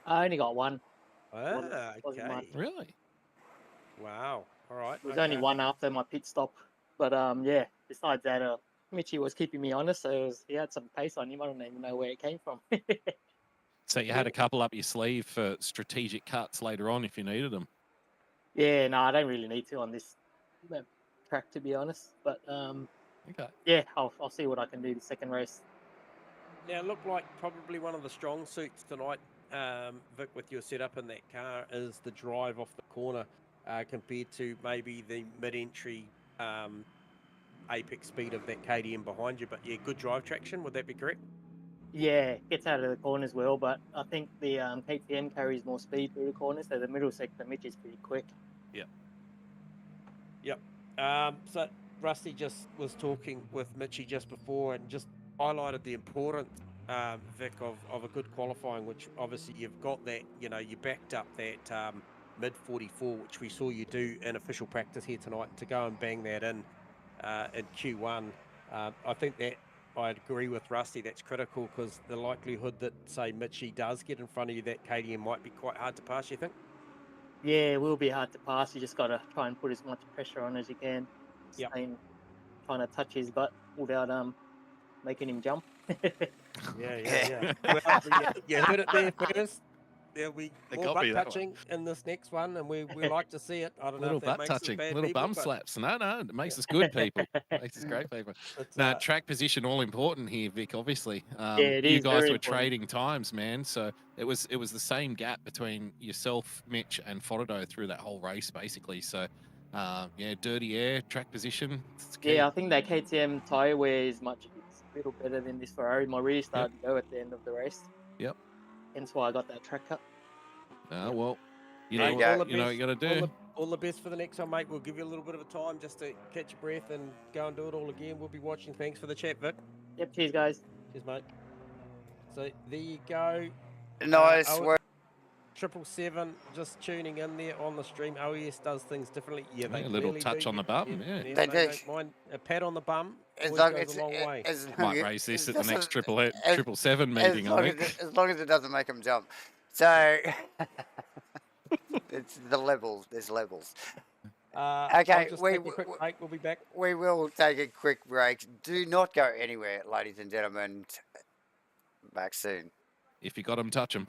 I only got one. Wasn't wasn't okay. much. Really? Wow. All right. It was only one after my pit stop. But yeah, besides that, Mitchie was keeping me honest, so he had some pace on him. I don't even know where it came from. So you had a couple up your sleeve for strategic cuts later on if you needed them. Yeah, no, I don't really need to on this track, to be honest. But Okay. yeah, I'll see what I can do the second race. Now, it looked like probably one of the strong suits tonight, Vic, with your setup in that car is the drive off the corner compared to maybe the mid-entry apex speed of that KTM behind you. But yeah, good drive traction. Would that be correct? Yeah, gets out of the corners well, but I think the KTM carries more speed through the corners, so the middle sector, Mitch is pretty quick. Yep. So Rusty just was talking with Mitchie just before and just highlighted the importance, Vic, of a good qualifying, which obviously you've got that, you backed up that mid 44, which we saw you do in official practice here tonight, to go and bang that in Q1. I think that I agree with Rusty, that's critical, because the likelihood that, say, Mitchie does get in front of you, that KTM might be quite hard to pass, you think? Yeah, it will be hard to pass. You just got to try and put as much pressure on as you can. Yep. Trying to touch his butt without making him jump. Yeah. Well, you heard it there first. There'll be They more got butt me, that one. touching in this next one, and we like to see it. I don't know Little if that butt makes touching, us bad little people, bum but slaps. No, it makes us good people. Makes us great people. it's, Now, track position all important here, Vic. Obviously, it you is guys very were important. trading times, man. So it was the same gap between yourself, Mitch, and Fotado through that whole race, basically. So, yeah, dirty air, track position. It's key. Yeah, I think that KTM tyre wear is it's a little better than this Ferrari. My rear started to go at the end of the race. Yep. Hence why I got that track cut. Well, you There know, you go. what you got to do. all the best for the next one, mate. We'll give you a little bit of a time just to catch your breath and go and do it all again. We'll be watching. Thanks for the chat, Vic. Yep, cheers, guys. Cheers, mate. So there you go. Nice work. 777 just tuning in there on the stream. OES does things differently. Yeah, they Yeah, a little clearly touch do. on the bum, yeah. They They do. don't mind a pat on the bum. As Always long goes a long way. as Might raise this at the next as 777 meeting, I think. as long as it doesn't make them jump. So it's the levels. There's levels. I'll Okay, just take a quick break. We'll be back. We will take a quick break. Do not go anywhere, ladies and gentlemen. Back soon. If you got them, touch them.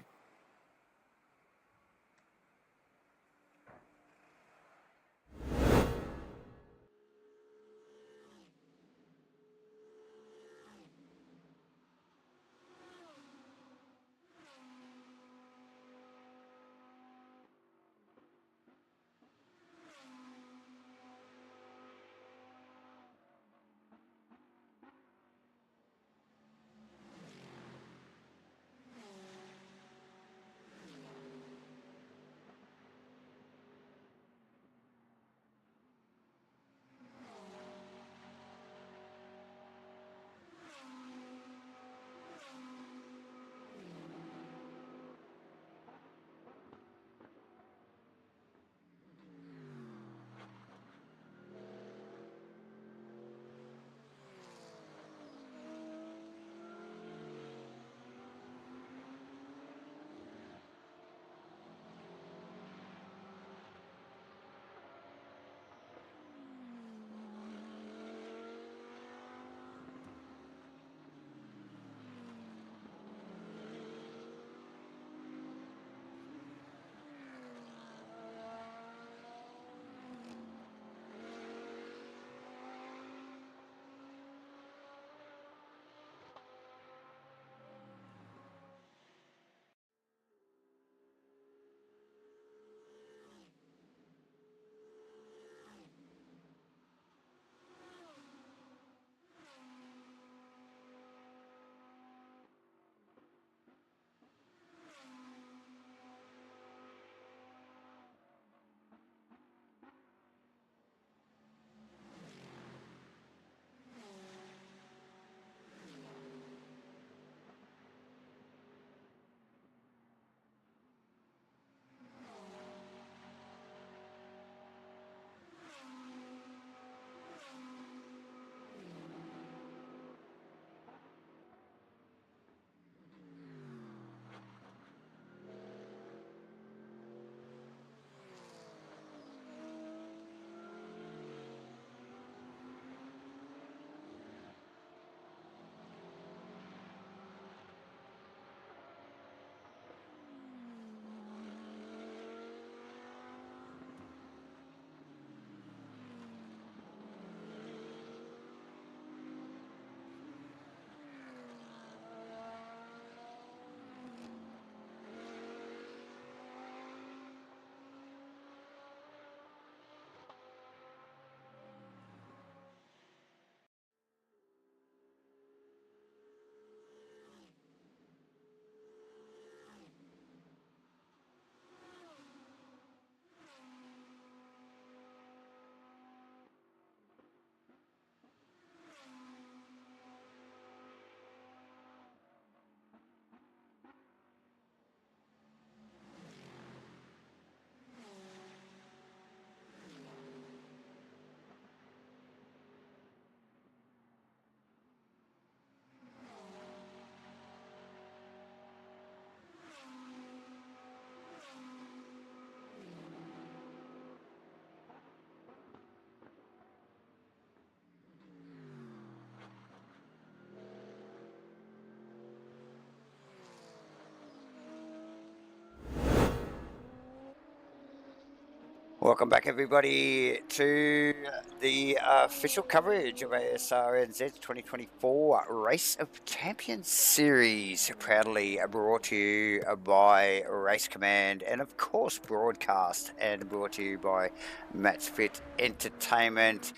Welcome back, everybody, to the official coverage of Asrnz 2024 Race of Champions Series, proudly brought to you by Race Command and, of course, broadcast and brought to you by MatchFit Entertainment.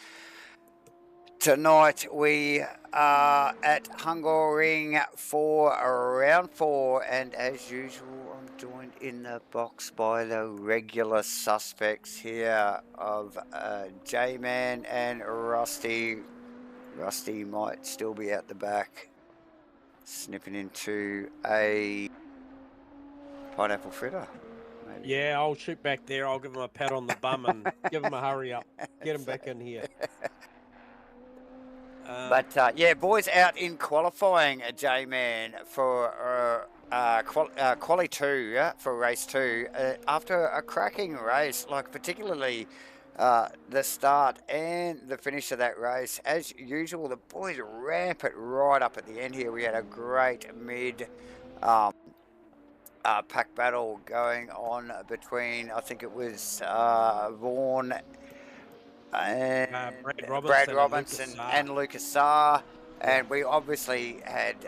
Tonight we are at Hungaroring for round 4, and as usual I'm joined in the box by the regular suspects here of J-Man and Rusty. Rusty might still be at the back snipping into a pineapple fritter. Maybe. Yeah, I'll shoot back there. I'll give him a pat on the bum and give him a hurry up. Get him back in here. But yeah, boys out in qualifying, J-Man, for quali 2, yeah, for race 2, after a cracking race, like particularly the start and the finish of that race. As usual, the boys ramp it right up at the end here. We had a great mid pack battle going on between, I think it was Vaughan and Brad Robinson and Lucas Saar. And we obviously had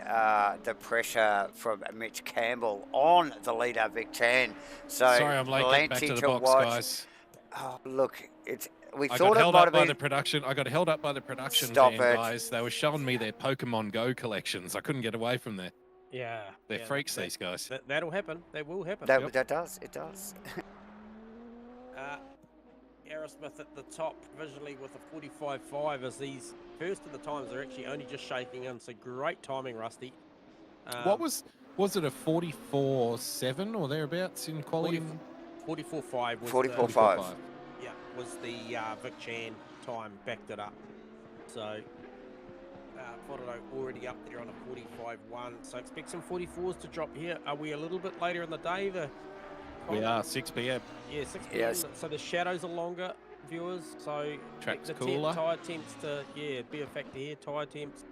the pressure from Mitch Campbell on the leader, Vic Chan. So sorry, I'm late getting back to the box, watch. guys. Oh, look, I got held up by the production. I got held up by the production Stop van, it. guys. They were showing me their Pokemon Go collections. I couldn't get away from there. Yeah. They're freaks, these guys. That'll happen. That will happen. That does. It does. Aerosmith at the top visually with a 45.5 as these first of the times are actually only just shaking in. So great timing, Rusty. What was it, a 44.7 or thereabouts in quality? 44.5 was 44.5. Yeah, was the Vic Chan time, backed it up. So Foto already up there on a 45.1. So expect some 44s to drop here. Are we a little bit later in the day? We are 6 p.m. Yeah, 6 p.m. Yes. So the shadows are longer, viewers. So Track's the cooler. Tyre temps to be a factor here. Tyre temps,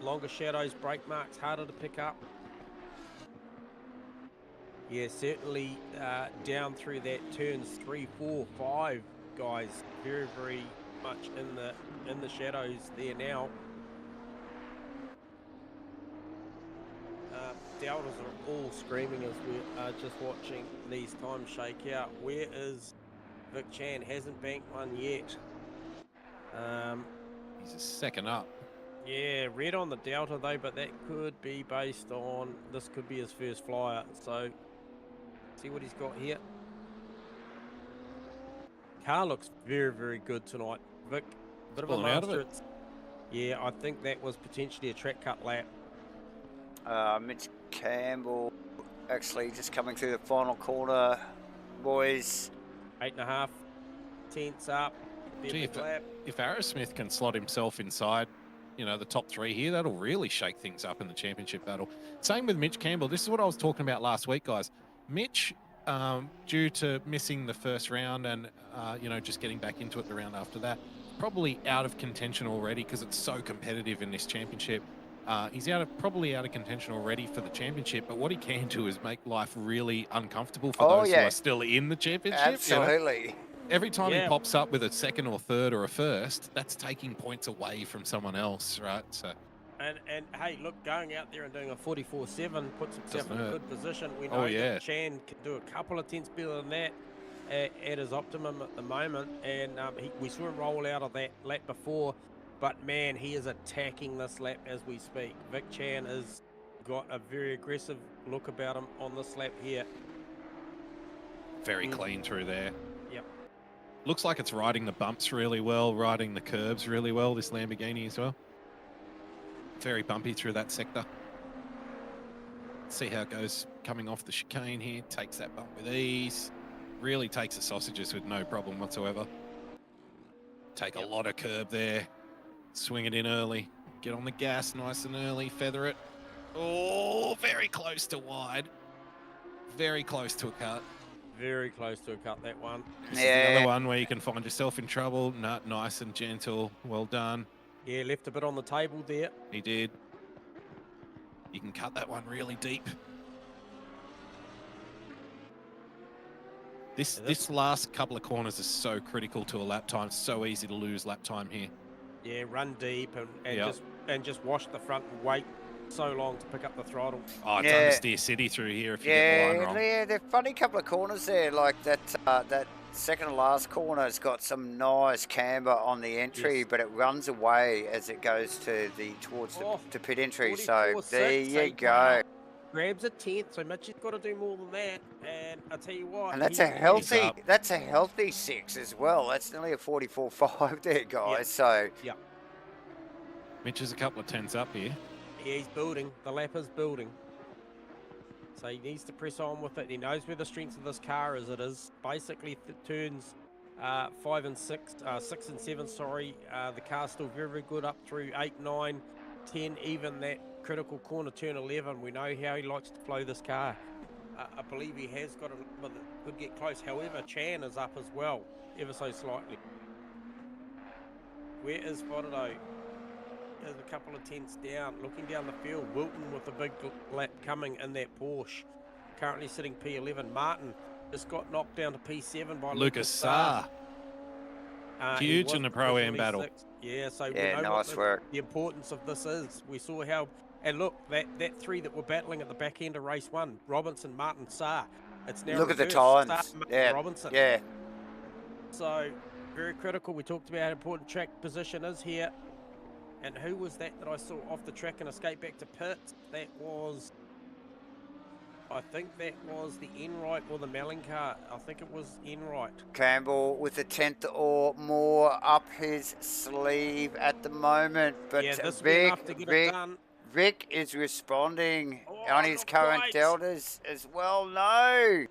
longer shadows, brake marks harder to pick up. Yeah, certainly down through that turns 3, 4, 5, guys. Very, very much in the shadows there now. Deltas are all screaming as we are just watching these times shake out. Where is Vic Chan? Hasn't banked one yet. He's a second up. Yeah, red on the Delta though, but that could be based on, this could be his first flyer. So, see what he's got here. Car looks very, very good tonight. Vic, bit of a master. Yeah, I think that was potentially a track cut lap. Mitch Campbell actually just coming through the final corner, boys. 8.5 tenths up. Gee, if Aerosmith can slot himself inside, the top 3 here, that'll really shake things up in the championship battle. Same with Mitch Campbell. This is what I was talking about last week, guys. Mitch, due to missing the first round and, just getting back into it the round after that, probably out of contention already because it's so competitive in this championship. He's probably out of contention already for the championship, but what he can do is make life really uncomfortable for those who are still in the championship. Absolutely. Every time he pops up with a second or third or a first, that's taking points away from someone else, right? So. And hey, look, going out there and doing a 44.7 puts himself in a good position. We know that Chan can do a couple of tenths better than that at his optimum at the moment, and we saw him roll out of that lap before. But man, he is attacking this lap as we speak. Vic Chan has got a very aggressive look about him on this lap here. Very clean through there. Yep. Looks like it's riding the bumps really well, riding the curbs really well, this Lamborghini as well. Very bumpy through that sector. See how it goes coming off the chicane here. Takes that bump with ease. Really takes the sausages with no problem whatsoever. Take a lot of curb there. Swing it in early. Get on the gas nice and early. Feather it. Oh, very close to wide. Very close to a cut. Very close to a cut, that one. This is the other one where you can find yourself in trouble. Nice and gentle. Well done. Yeah, left a bit on the table there. He did. You can cut that one really deep. This last couple of corners are so critical to a lap time. So easy to lose lap time here. Yeah, run deep and Yep. just wash the front and wait so long to pick up the throttle. Oh, it's Yeah. understeer city through here if you get the line wrong. Yeah, they're funny couple of corners there. Like that second to last corner's got some nice camber on the entry, Yes. but it runs away as it goes towards the pit entry. So 44.6, there you hey, go. wow. Grabs a 10th, so Mitch's got to do more than that. And I tell you what, And that's he- a healthy up. that's a healthy 6 as well. That's nearly a 44.5 there, guys. So Mitch is a couple of tenths up here. Yeah, he's building. The lap is building. So he needs to press on with it. He knows where the strength of this car is. It is basically turns 5 and 6, 6 and 7, sorry. The car's still very, very good up through 8, 9, 10, even that critical corner turn 11. We know how he likes to flow this car. I believe he has got a number that could get close. However, Chan is up as well, ever so slightly. Where is Fotado? There's a couple of tenths down, looking down the field. Wilton with a big lap coming in that Porsche. Currently sitting P11. Martin just got knocked down to P7 by Lucas Saar. Huge in the Pro-Am battle. Yeah, so yeah, we know nice work. the importance of this is. We saw how, and look, that three that were battling at the back end of race 1, Robinson, Martin, Saar. It's now Look at the reversed. times. Saar, Martin, Yeah, Robinson. yeah. So very critical. We talked about how important track position is here. And who was that I saw off the track and escape back to pits? That was, I think that was the Enright or the Melling car. I think it was Enright. Campbell with a 10th or more up his sleeve at the moment. But Yeah, this will be enough to get it done. Vic is responding Oh, on his not current quite. deltas as well. No.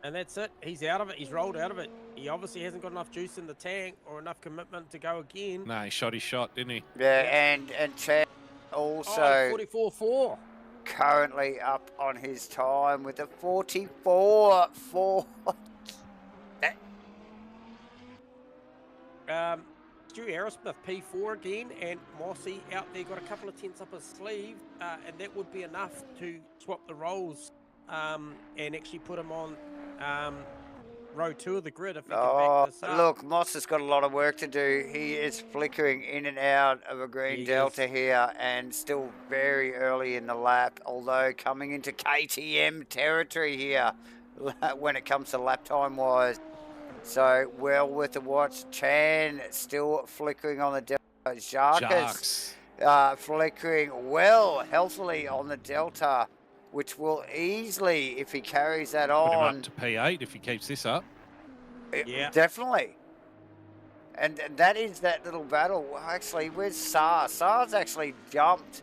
And that's it. He's out of it. He's rolled out of it. He obviously hasn't got enough juice in the tank or enough commitment to go again. No, he shot his shot, didn't he? Yeah, and Chad also 44.4. currently up on his time with a 44.4. Stu Aerosmith P4 again, and Mossy out there got a couple of tenths up his sleeve, and that would be enough to swap the roles and actually put him on row 2 of the grid if he can back this up. Look, Moss has got a lot of work to do. He is flickering in and out of a green He delta is. here and still very early in the lap, although coming into KTM territory here when it comes to lap time wise. So well worth a watch. Chan still flickering on the delta. Jacques flickering well healthily on the delta, which will easily, if he carries that Put him on, up to P8 if he keeps this up. Yeah. definitely. And that is that little battle. Actually, where's Saar? Saar's actually jumped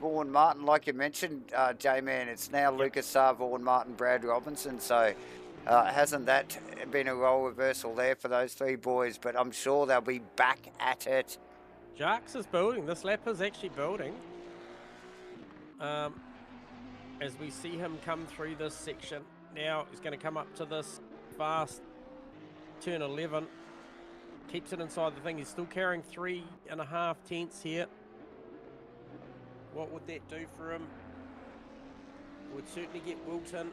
Vaughan Martin, like you mentioned, J-Man. It's now Lucas Saar, Vaughan Martin, Brad Robinson. So hasn't that been a role reversal there for those three boys? But I'm sure they'll be back at it. Jacques is building. This lap is actually building. As we see him come through this section. Now he's going to come up to this fast turn 11. Keeps it inside the thing. He's still carrying 3.5 tenths here. What would that do for him? Would certainly get Wilton.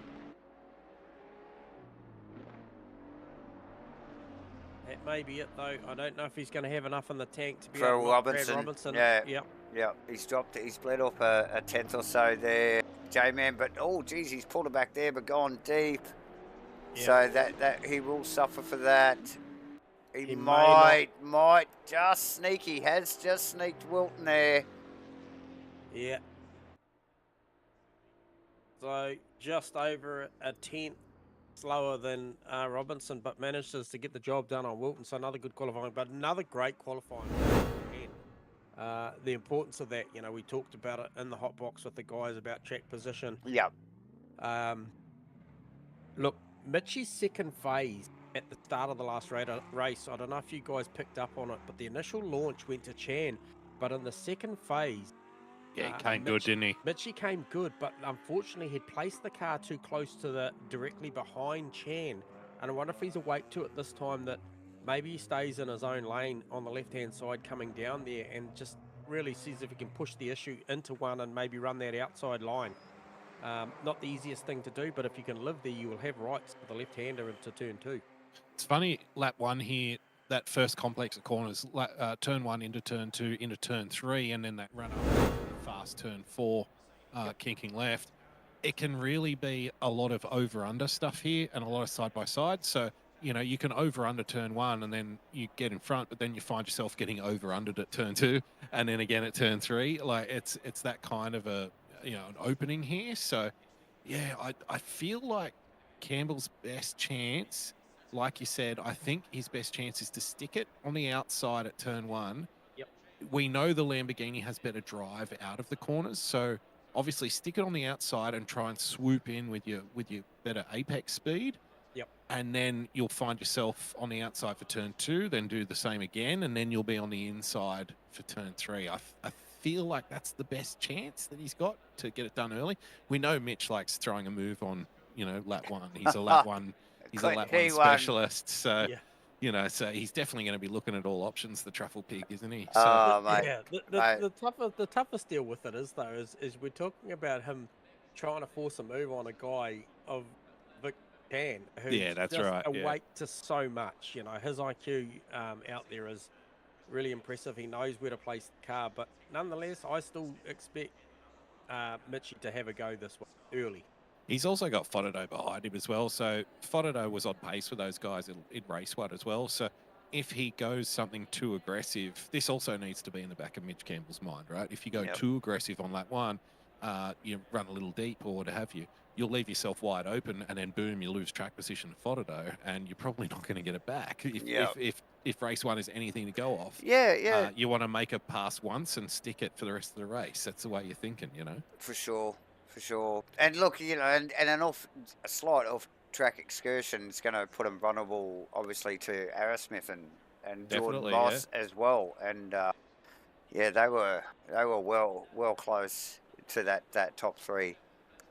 That may be it though. I don't know if he's going to have enough in the tank to be For able to knock Brad Robinson, Robinson. yeah. Yep. Yeah, he's bled off a tenth or so there, J-Man. But oh, geez, he's pulled it back there, but gone deep. Yeah. So that he will suffer for that. He He might just sneak. He has just sneaked Wilton there. Yeah. So just over a tenth slower than Robinson, but manages to get the job done on Wilton. So another good qualifying, but another great qualifying. And the importance of that, you know, we talked about it in the hot box with the guys about track position. Yeah. Look, Mitchie's second phase at the start of the last race, I don't know if you guys picked up on it, but the initial launch went to Chan, but in the second phase, Yeah, he came good, didn't he? Mitchie came good, but unfortunately he'd placed the car too close to the directly behind Chan, and I wonder if he's awake to it this time that maybe he stays in his own lane on the left-hand side coming down there and just really sees if he can push the issue into one and maybe run that outside line. Not the easiest thing to do, but if you can live there, you will have rights for the left-hander into turn 2. It's funny, lap 1 here, that first complex of corners, turn 1 into turn 2 into turn 3, and then that run up fast turn 4, kinking left. It can really be a lot of over-under stuff here and a lot of side-by-side. So, you know, you can over-under turn 1 and then you get in front, but then you find yourself getting over-undered at turn 2 and then again at turn 3. Like, it's that kind of a, you know, an opening here. So, yeah, I feel like Campbell's best chance, like you said, I think his best chance is to stick it on the outside at turn 1. Yep. We know the Lamborghini has better drive out of the corners, so obviously stick it on the outside and try and swoop in with your better apex speed. Yep. And then you'll find yourself on the outside for turn 2, then do the same again, and then you'll be on the inside for turn 3. I feel like that's the best chance that he's got to get it done early. We know Mitch likes throwing a move on, you know, lap 1. He's a lap 1. He's a lap 1 specialist, so Yeah. you know, so he's definitely going to be looking at all options. The truffle pig, isn't he? Oh, So, mate. Yeah, the toughest deal with it is though is we're talking about him trying to force a move on a guy of Vic Tan, who's Yeah, that's just right, yeah. awake to so much. You know, his IQ out there is really impressive. He knows where to place the car, but nonetheless, I still expect Mitchie to have a go this one early. he's also got Fododo behind him as well. So Fododo was on pace with those guys in race 1 as well. So if he goes something too aggressive, this also needs to be in the back of Mitch Campbell's mind, right? If you go too aggressive on lap 1, you run a little deep or what have you, you'll leave yourself wide open, and then boom, you lose track position to Fododo, and you're probably not going to get it back. If race 1 is anything to go off, you want to make a pass once and stick it for the rest of the race. That's the way you're thinking, you know. For sure. And look, you know, and a slight off-track excursion is going to put him vulnerable, obviously, to Arrowsmith and Jordan Moss as well. And yeah, they were well close to that top 3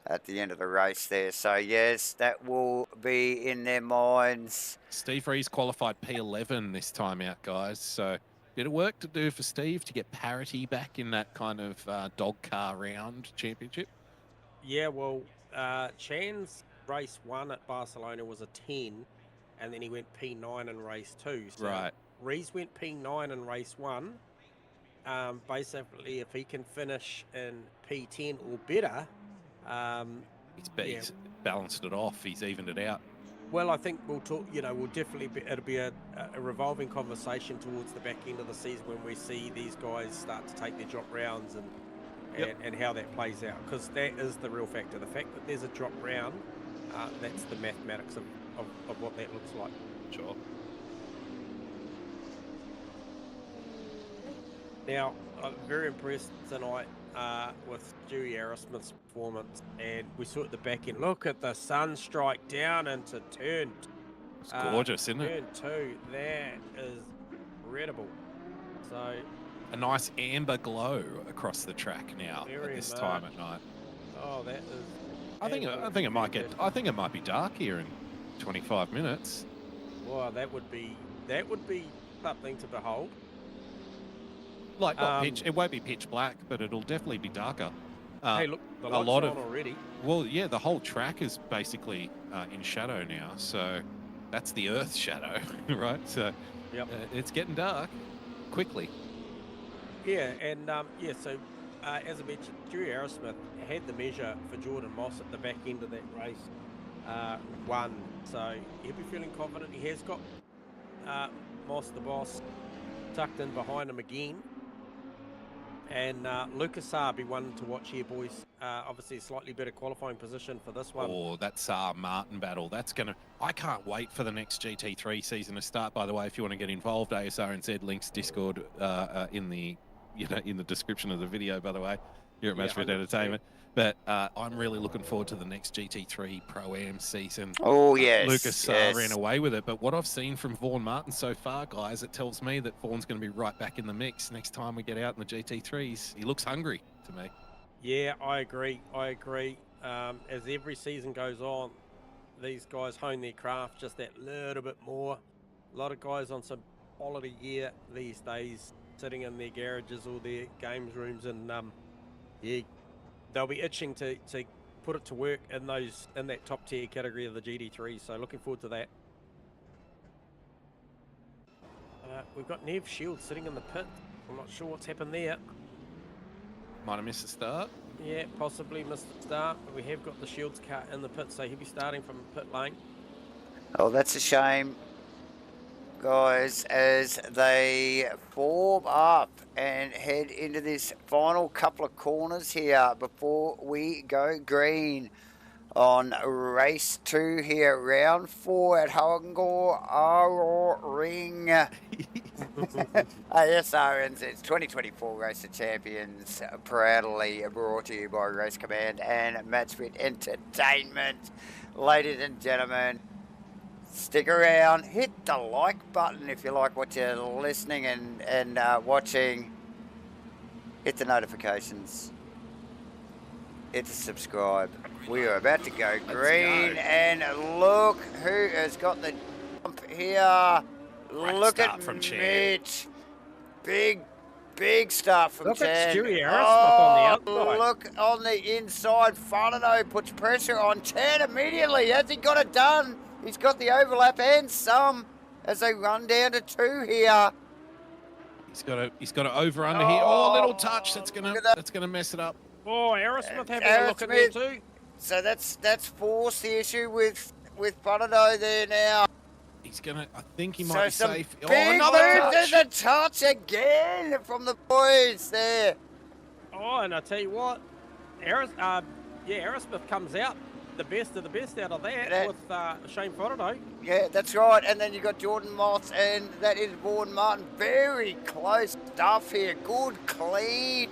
at the end of the race there. So yes, that will be in their minds. Steve Rees qualified P11 this time out, guys. So bit of work to do for Steve to get parity back in that kind of dog car round championship. Yeah, well, Chan's race 1 at Barcelona was a 10, and then he went P9 in race 2. So Right. Rees went P9 in race 1. Basically, if he can finish in P10 or better, He's balanced it off. He's evened it out. well, I think we'll talk. You know, we'll definitely it'll be a revolving conversation towards the back end of the season when we see these guys start to take their drop rounds and how that plays out, because that is the real factor. The fact that there's a drop round, that's the mathematics of what that looks like. Sure. Now, I'm very impressed tonight with Stewie Arrowsmith's performance, and we saw at the back end. Look at the sun strike down into turn. It's gorgeous, isn't it? Turn 2. That is incredible. So a nice amber glow across the track now at this time at night. Oh, that is. I think it might be dark here in 25 minutes. Well, that would be something to behold. Like not pitch, it won't be pitch black, but it'll definitely be darker. Hey, look, the lights are on already. Well, yeah, the whole track is basically in shadow now, so that's the Earth shadow, right? So it's getting dark quickly. Yeah, and so as I mentioned, Stewie Arrowsmith had the measure for Jordan Moss at the back end of that race, won. So he'll be feeling confident. He has got Moss, the boss, tucked in behind him again. And Lucas Saar be one to watch here, boys. Obviously, a slightly better qualifying position for this one. Oh, that Saar Martin battle. I can't wait for the next GT3 season to start. By the way, if you want to get involved, Asrnz links Discord in the description of the video. By the way, here at Matchfit Entertainment. But I'm really looking forward to the next GT3 Pro-Am season. Oh, yes. Lucas Saar ran away with it. But what I've seen from Vaughan Martin so far, guys, it tells me that Vaughan's going to be right back in the mix next time we get out in the GT3s. He looks hungry to me. Yeah, I agree. As every season goes on, these guys hone their craft just that little bit more. A lot of guys on some quality gear these days sitting in their garages or their games rooms, and they'll be itching to put it to work in that top tier category of the GD3. So looking forward to that. We've got Nev Shield sitting in the pit. I'm not sure what's happened there. Might have missed the start. Yeah, possibly missed the start, but we have got the Shields car in the pit, so he'll be starting from pit lane. Oh, that's a shame, guys, as they form up and head into this final couple of corners here before we go green on race 2 here, round 4 at Hungaroring. Asrnz, it's 2024 Race of Champions, proudly brought to you by Race Command and Matchfit Entertainment. Ladies and gentlemen, stick around, hit the like button if you like what you're listening and watching. Hit the notifications. Hit the subscribe. We are about to go green, and look who has got the jump here. Look at from Chan. Mitch. Big stuff from Look at Chan. Stewie Arrowsmith on the outside. Look on the inside. Fronto puts pressure on Chan immediately. Has he got it done? He's got the overlap and some as they run down to 2 here. He's got to over under here. Oh, a little touch. That's gonna mess it up. Oh, Arrowsmith having a look at there too. So that's forced the issue with Fronto there now. He's gonna. I think he might be safe. Oh, Big another move touch. to the touch again from the boys there. Oh, and I tell you what, Arrowsmith comes out the best of the best out of that with Shane Fronto. Yeah, that's right. And then you got Jordan Moss, and that is Vaughan Martin. Very close stuff here. Good, clean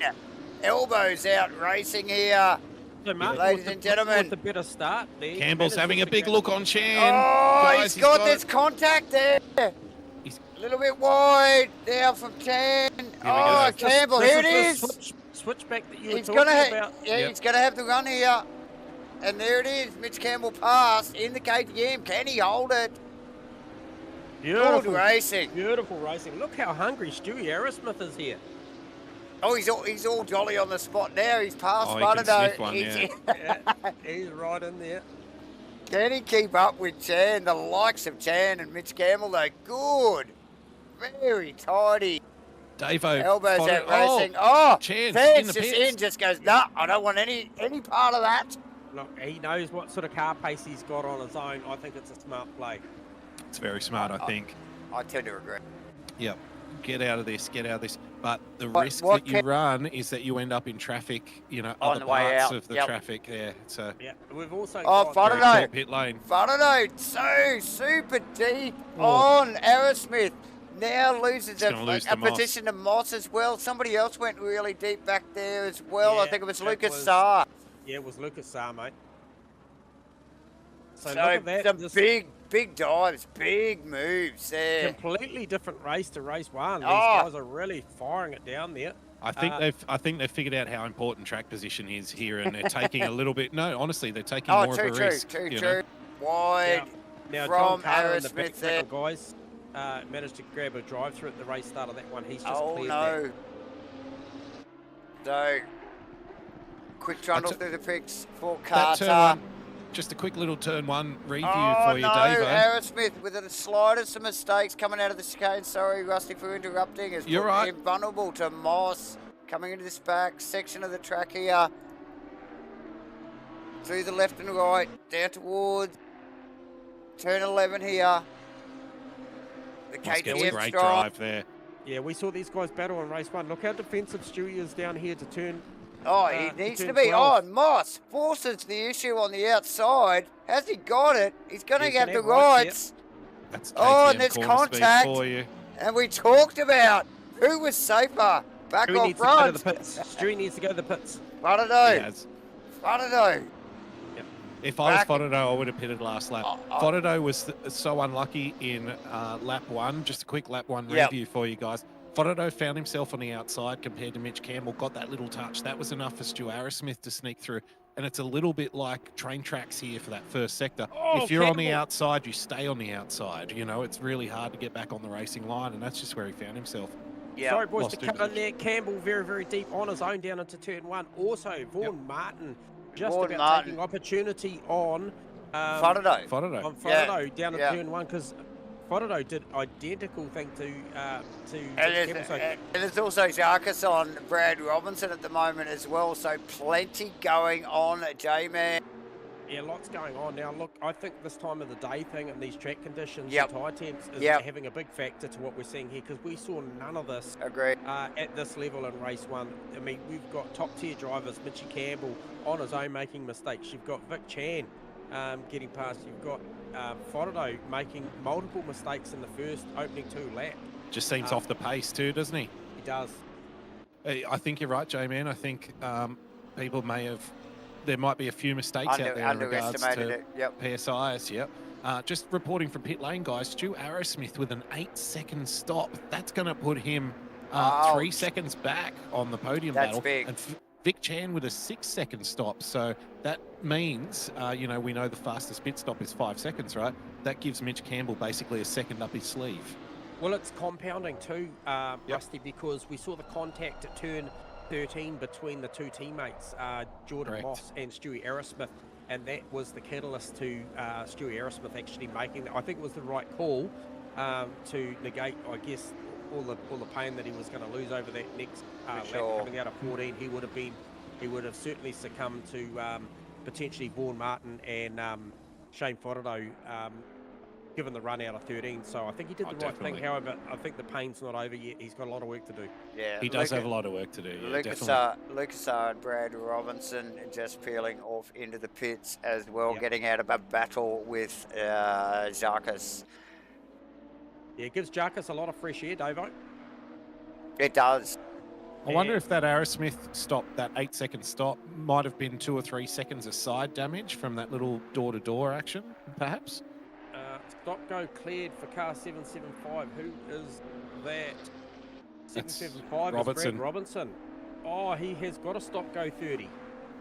elbows out racing here. So Martin ladies and gentlemen, with the better start there. Campbell's having a big look on Chan. Oh, Guys, he's got this contact there. He's a little bit wide now from Chan. Oh, Campbell, here it is. Switchback that you were He's talking gonna about. Yeah, he's going to have the run here. And there it is. Mitch Campbell passed in the KTM. Can he hold it? Beautiful Good racing. Beautiful racing. Look how hungry Stewie Arrowsmith is here. Oh, he's all jolly on the spot now. He's past Oh, Fronto. he can sniff one, Yeah, he's right in there. Can he keep up with Chan? The likes of Chan and Mitch Campbell, though. Good. Very tidy. Davo. Elbows Fronto. out racing. Oh, Chan's Chan's in the just pits. in, just goes, nah, I don't want any part of that. Look, he knows what sort of car pace he's got on his own. I think it's a smart play. It's very smart, I think. I tend to agree. Yep. Get out of this. But the risk that you run is that you end up in traffic, On other the way parts out. of the Yep. traffic there. So Yeah, we've also Oh, got very Fronto. short pit lane. Fronto, so super deep on Arrowsmith. Now loses gonna lose a to Moss. position to Moss as well. Somebody else went really deep back there as well. I Yeah, think it was that Lucas was- Sarr. Yeah, it was Lucas Sarr, mate. So, So look at that. some This big dives, big moves there. completely different race to race 1. These Oh. guys are really firing it down there. I think they've figured out how important track position is here, and they're taking a little bit. No, honestly, they're taking more of a risk. True. Wide Now from John Carter in the back Aerosmith there. guys managed to grab a drive through at the race start of that one. He's just Oh cleared that. no. So, quick trundle through the picks for That turn Carter. one, just a quick little turn 1 review Oh for you, no, Davo. Aerosmith with the slightest of mistakes coming out of the chicane. Sorry, Rusty, for interrupting. It's You're right. vulnerable to Moss coming into this back section of the track here. Through the left and right, down towards turn 11 here. The Moss gets a KTM great strong. drive there. Yeah, we saw these guys battle in race 1. Look how defensive Stewie is down here to turn. Oh, he to needs to turn be. 12. Oh, Moss forces the issue on the outside. Has he got it? He's going to He's have gonna the have rights, rights. That's Oh, and KTM there's corner speed contact. for you. And we talked about who was safer. Back Stewie or needs to go to front. the pits. Stewie needs to go to the pits. Fronto. He has. Fronto. If I was Back- Fronto, I would have pitted last lap. Fronto was so unlucky in lap 1. Just a quick lap 1 Yep. review for you guys. Fronto found himself on the outside compared to Mitch Campbell. Got that little touch. That was enough for Stu Arrowsmith to sneak through. And it's a little bit like train tracks here for that first sector. Oh, If you're on the Campbell. outside, you stay on the outside. It's really hard to get back on the racing line, and that's just where he found himself. Yeah. Sorry, boys, lost to two cut in positions. there. Campbell very, very deep on his own down into turn 1. Also, Vaughan Martin just Gordon about Martin. taking opportunity on Fodado. Fodado. on Fodado down at yeah. turn 1, because Fodado did identical thing to And Mitch Campbell. So there's also Jarkus on Brad Robinson at the moment as well. So plenty going on, J-Man. yeah, lots going on. Now, look, I think this time of the day thing and these track conditions Yep. and tyre temps is Yep. having a big factor to what we're seeing here, because we saw none of this Agreed. at this level in race 1. I mean, we've got top-tier drivers, Mitchie Campbell on his own making mistakes. You've got Vic Chan getting past. You've got Fodado making multiple mistakes in the first opening 2 laps. Just seems off the pace too, doesn't he? He does. I think you're right, J-Man. I think people there might be a few mistakes out there in regards Underestimated to it. Yep. PSIs. Yep. Just reporting from pit lane, guys. Stu Arrowsmith with an 8-second stop. That's going to put him 3 seconds back on the podium battle. Big. And Vic Chan with a 6-second stop. So that means, we know the fastest pit stop is 5 seconds, right? That gives Mitch Campbell basically a second up his sleeve. Well, it's compounding too, Rusty, because we saw the contact at turn 13 between the two teammates, Jordan Correct. Moss and Stewie Arrowsmith, and that was the catalyst to Stewie Arrowsmith actually making that. I think it was the right call to negate, I guess, all the pain that he was going to lose over that next lap coming out of 14. He would have certainly succumbed to potentially Vaughan Martin and Shane Fodado, given the run out of 13. So I think he did the right thing. However, I think the pain's not over yet. He's got a lot of work to do. Yeah, He does have a lot of work to do. Yeah, Lucas and Brad Robinson just peeling off into the pits as well, Yep. getting out of a battle with Jarkus. Yeah, it gives Jarkus a lot of fresh air, Davo. It does. I wonder if that Arrowsmith stop, that 8-second stop, might have been 2 or 3 seconds of side damage from that little door-to-door action, perhaps? Stop go cleared for car 775. Who is that? 775 is Brad Robinson. Oh, he has got a stop go 30.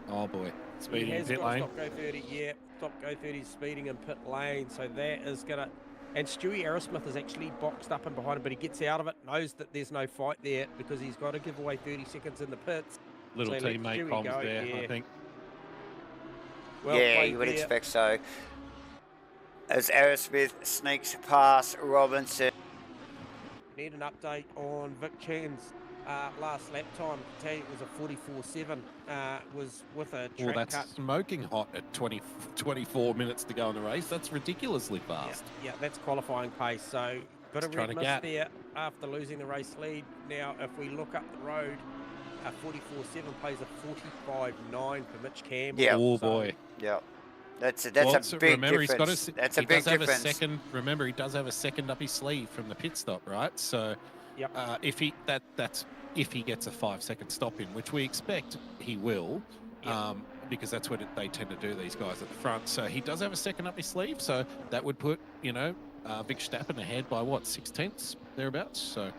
Oh boy, speeding He in has pit got lane. a stop go 30. Yeah, stop go 30 speeding in pit lane. So that is gonna. And Stewie Arrowsmith is actually boxed up and behind him, but he gets out of it, knows that there's no fight there because he's got to give away 30 seconds in the pits. Little So let teammate Stewie comms go, there, yeah. I think. Well Yeah, played you would there. expect so. As Aerosmith sneaks past Robinson. Need an update on Vic Chan's last lap time. I tell you, it was a 44.7. Was with a Well, track that's cut. smoking hot at 24 minutes to go in the race. That's ridiculously fast. Yeah, that's qualifying pace. So got a It's trying red to miss gap. there after losing the race lead. Now, if we look up the road, a 44.7 plays a 45.9 for Mitch Campbell. Yeah. Oh So, boy. Yep. That's a big remember, difference. That's a he big does have difference. a second. Remember, he does have a second up his sleeve from the pit stop, right? So, Yep. if he that's if he gets a 5-second stop in, which we expect he will, Yep. because that's what they tend to do, these guys at the front. So he does have a second up his sleeve. So that would put Vic Verstappen ahead by what, 6/10 thereabouts. So.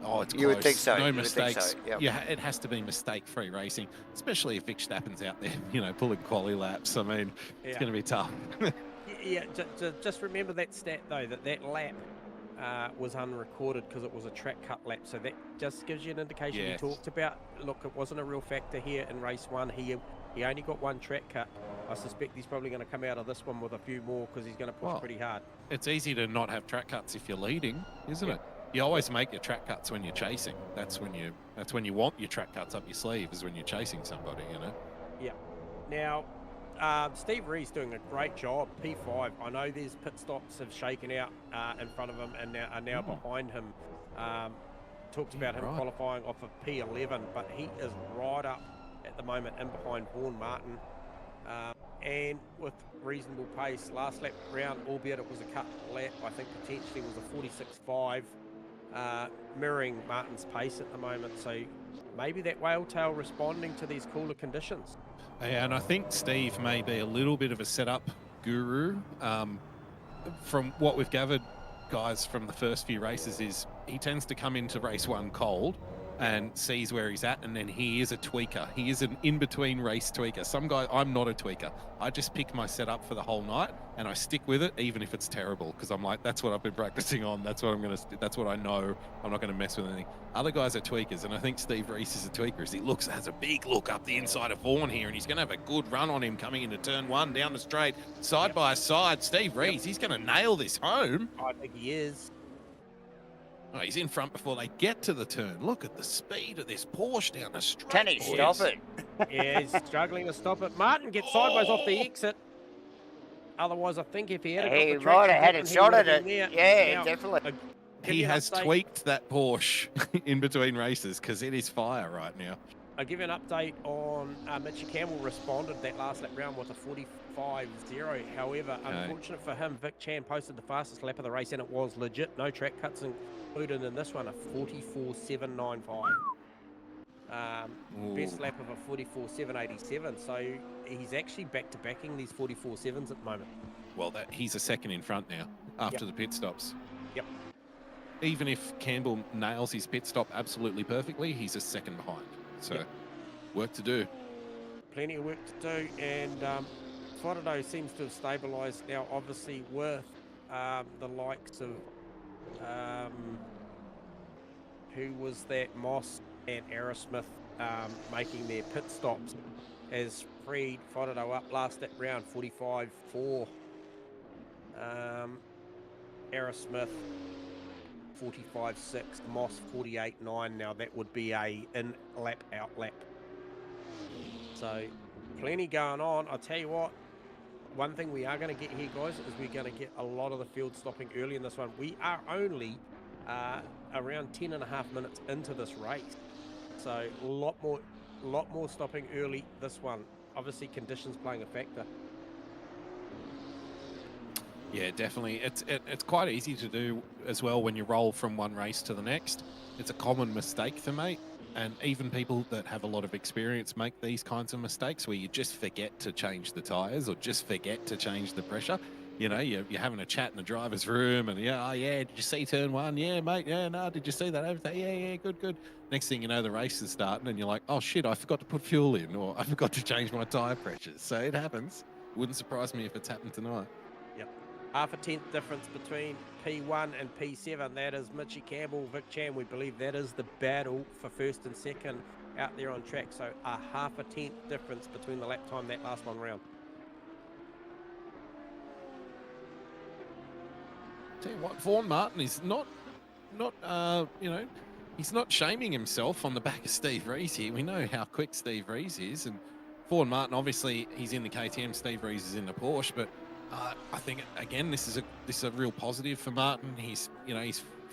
Oh, it's close. You would think so. No You would think mistakes. so, yep. Yeah, it has to be mistake-free racing, especially if Vic Verstappen's out there, pulling quali laps. I mean, it's Yeah. going to be tough. Yeah, just remember that stat, though, that lap was unrecorded because it was a track cut lap. So that just gives you an indication. Yes. He talked about, look, it wasn't a real factor here in race 1. He only got one track cut. I suspect he's probably going to come out of this one with a few more because he's going to push Well, pretty hard. It's easy to not have track cuts if you're leading, isn't it? You always make your track cuts when you're chasing. That's when you want your track cuts up your sleeve, is when you're chasing somebody, Yeah. Now, Steve Ree's doing a great job. P5. I know these pit stops have shaken out in front of him and are now behind him. Talked about him right. qualifying off of P11, but he is right up at the moment in behind Vaughan Martin. And with reasonable pace, last lap round, albeit it was a cut lap, I think potentially was a 46.5, mirroring Martin's pace at the moment. So maybe that whale tail responding to these cooler conditions. Yeah, and I think Steve may be a little bit of a setup guru. From what we've gathered, guys, from the first few races, is he tends to come into race 1 cold, and sees where he's at, and then he is a tweaker. He is an in-between race tweaker. Some guy, I'm not a tweaker. I just pick my setup for the whole night, and I stick with it, even if it's terrible, because I'm like, that's what I've been practicing on. That's what that's what I know. I'm not gonna mess with anything. Other guys are tweakers, and I think Steve Reese is a tweaker. As he has a big look up the inside of Vaughan here, and he's gonna have a good run on him coming into turn 1 down the straight, side by side. Steve Reese, he's gonna nail this home. I think he is. Oh, he's in front before they get to the turn. Look at the speed of this Porsche down the straight. Can he stop it? Yeah, he's struggling to stop it. Martin gets sideways off the exit. Otherwise, I think if he had He got the traction might have had a open, he shot would at have it. been there. Yeah, Now, definitely. give He you an has update. tweaked that Porsche in between races because it is fire right now. I'll give you an update on Mitchie Campbell responded that last lap round with a 45.0. However, unfortunate for him, Vic Chan posted the fastest lap of the race, and it was legit. No track cuts included in this one, a 44.795. Best lap of a 44.787. So he's actually back-to-backing these 44.7s at the moment. Well, he's a second in front now after the pit stops. Yep. Even if Campbell nails his pit stop absolutely perfectly, he's a second behind. So, work to do. Plenty of work to do, and Fodado seems to have stabilised now, obviously, with the likes of, who was that, Moss and Aerosmith making their pit stops, has freed Fodado up last that round, 45.4. Aerosmith 45.6, Moss 48.9. Now that would be a in lap out lap. So plenty going on. I'll tell you what, one thing we are going to get here, guys, is we're going to get a lot of the field stopping early in this one. We are only around 10.5 minutes into this race, so a lot more stopping early this one. Obviously, conditions playing a factor. Yeah, definitely. It's quite easy to do as well when you roll from one race to the next. It's a common mistake to make, and even people that have a lot of experience make these kinds of mistakes where you just forget to change the tyres or just forget to change the pressure. You know, you're having a chat in the driver's room, and did you see turn 1? Yeah, mate. Yeah, no, did you see that over there? Yeah, good. Next thing you know, the race is starting, and you're like, oh shit, I forgot to put fuel in, or I forgot to change my tyre pressures. So it happens. Wouldn't surprise me if it's happened tonight. Yep. Half a tenth difference between P1 and P7. That is Mitchie Campbell, Vic Chan. We believe that is the battle for first and second out there on track. So a half a tenth difference between the lap time that last one round. Tell you what, Vaughan Martin is not he's not shaming himself on the back of Steve Reese here. We know how quick Steve Reese is, and Vaughan Martin, obviously, he's in the KTM. Steve Reese is in the Porsche, but I think again this is a real positive for Martin. He's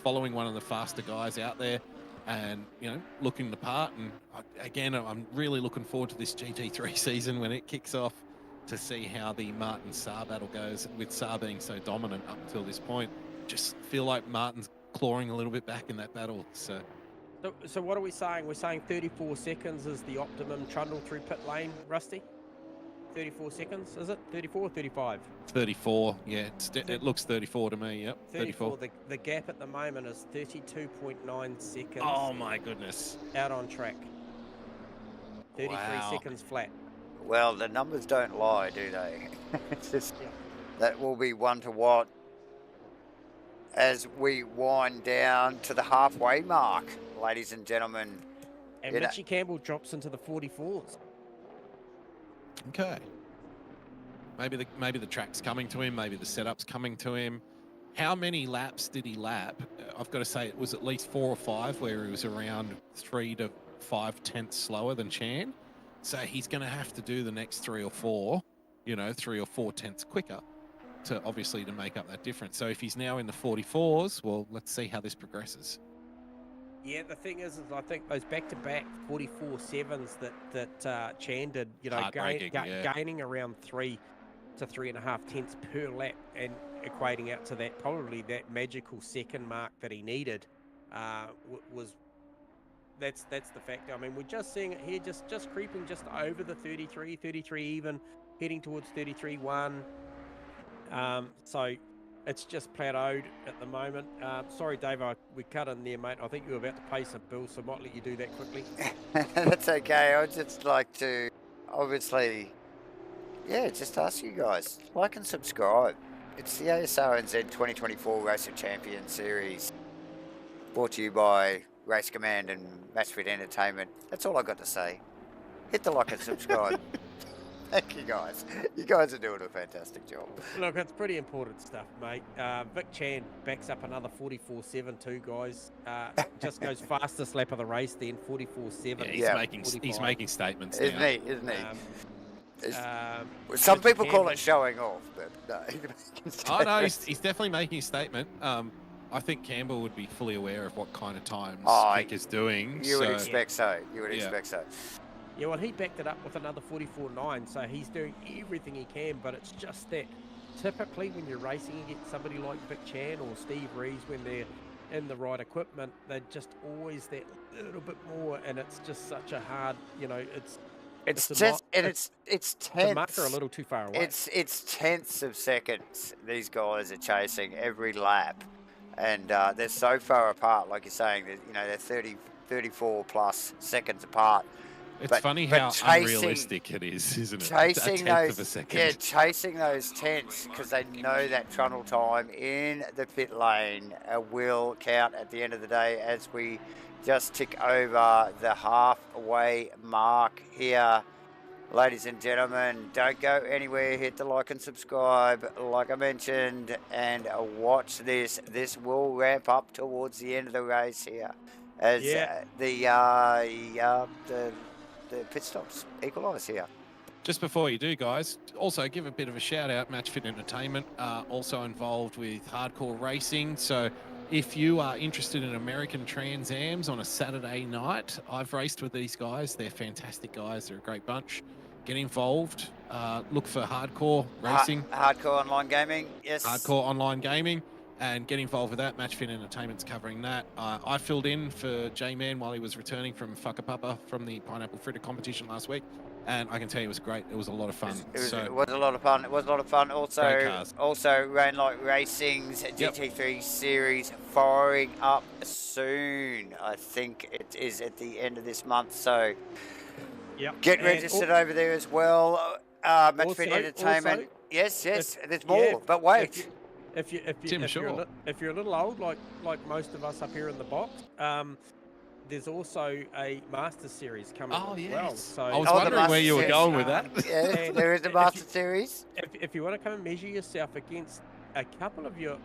following one of the faster guys out there, and looking the part. And again, I'm really looking forward to this GT3 season when it kicks off, to see how the Martin Saar battle goes, with Saar being so dominant up until this point. Just feel like Martin's clawing a little bit back in that battle. So what are we saying? We're saying 34 seconds is the optimum trundle through pit lane, Rusty? 34 seconds, is it? 34 or 35? 34, yeah. It looks 34 to me, yep. 34. The gap at the moment is 32.9 seconds. Oh my goodness. Out on track. 33 seconds flat. Well, the numbers don't lie, do they? It's just that will be 1 to what as we wind down to the halfway mark, ladies and gentlemen. And Mitchie Campbell drops into the 44s. Okay. Maybe the track's coming to him. Maybe the setup's coming to him. How many laps did he lap? I've got to say it was at least 4 or 5 where he was around 3 to 5 tenths slower than Chan. So he's going to have to do the next 3 or 4, 3 or 4 tenths quicker to make up that difference. So if he's now in the 44s, well, let's see how this progresses. Yeah, the thing is I think those back-to-back 44.7s that Chan did, gaining around 3 to 3.5 tenths per lap, and equating out to that probably that magical second mark that he needed, that's the factor. I mean, we're just seeing it here, just creeping just over the 33 even, heading towards 33.1. So it's just plateaued at the moment. Sorry, Dave, we cut in there, mate. I think you were about to pay some bills, so I might let you do that quickly. That's okay. I'd just like to, obviously, just ask you guys, like and subscribe. It's the Asrnz 2024 Racing Champion Series, brought to you by Race Command and Matchfit Entertainment. That's all I got to say. Hit the like and subscribe. Thank you guys. You guys are doing a fantastic job. Look, it's pretty important stuff, mate. Vic Chan backs up another 44.7 too, guys. Just goes fastest lap of the race then, 44.7. Yeah, he's making statements now. Isn't he? Some people call it showing off, but no. Oh no, he's definitely making a statement. I think Campbell would be fully aware of what kind of times Vic is doing. You would expect so. You would expect so. Yeah, well, he backed it up with another 44.9, so he's doing everything he can, but it's just that typically when you're racing against somebody like Vic Chan or Steve Rees, when they're in the right equipment, they're just always that little bit more, and it's just such a hard, it's tenths. The marker a little too far away. It's tenths of seconds these guys are chasing every lap, and they're so far apart. Like you're saying, they're 30, 34 plus seconds apart. It's funny how unrealistic it is, isn't it? Chasing chasing those tenths because they know that tunnel time in the pit lane will count at the end of the day as we just tick over the halfway mark here. Ladies and gentlemen, don't go anywhere. Hit the like and subscribe, like I mentioned, and watch this. This will ramp up towards the end of the race here as the pit stops equalise here. Just before you do, guys, also give a bit of a shout out. Matchfit Entertainment also involved with hardcore racing. So if you are interested in American Trans Ams on a Saturday night, I've raced with these guys. They're fantastic guys. They're a great bunch. Get involved. Look for hardcore racing. Hardcore online gaming. Yes. Hardcore online gaming. And get involved with that. Matchfit Entertainment's covering that. I filled in for J-Man while he was returning from Whakapapa from the Pineapple Fritter competition last week. And I can tell you it was great. It was a lot of fun. It was a lot of fun. Also, Rainlight Racing's GT3 series firing up soon. I think it is at the end of this month. So get registered over there as well. Matchfit Entertainment. Yes, there's more. But wait. If you're a little old, like most of us up here in the box, there's also a Masters Series coming as well. So I was wondering where you were going with that. Yeah, there is a Masters Series. If you want to come and measure yourself against a couple of your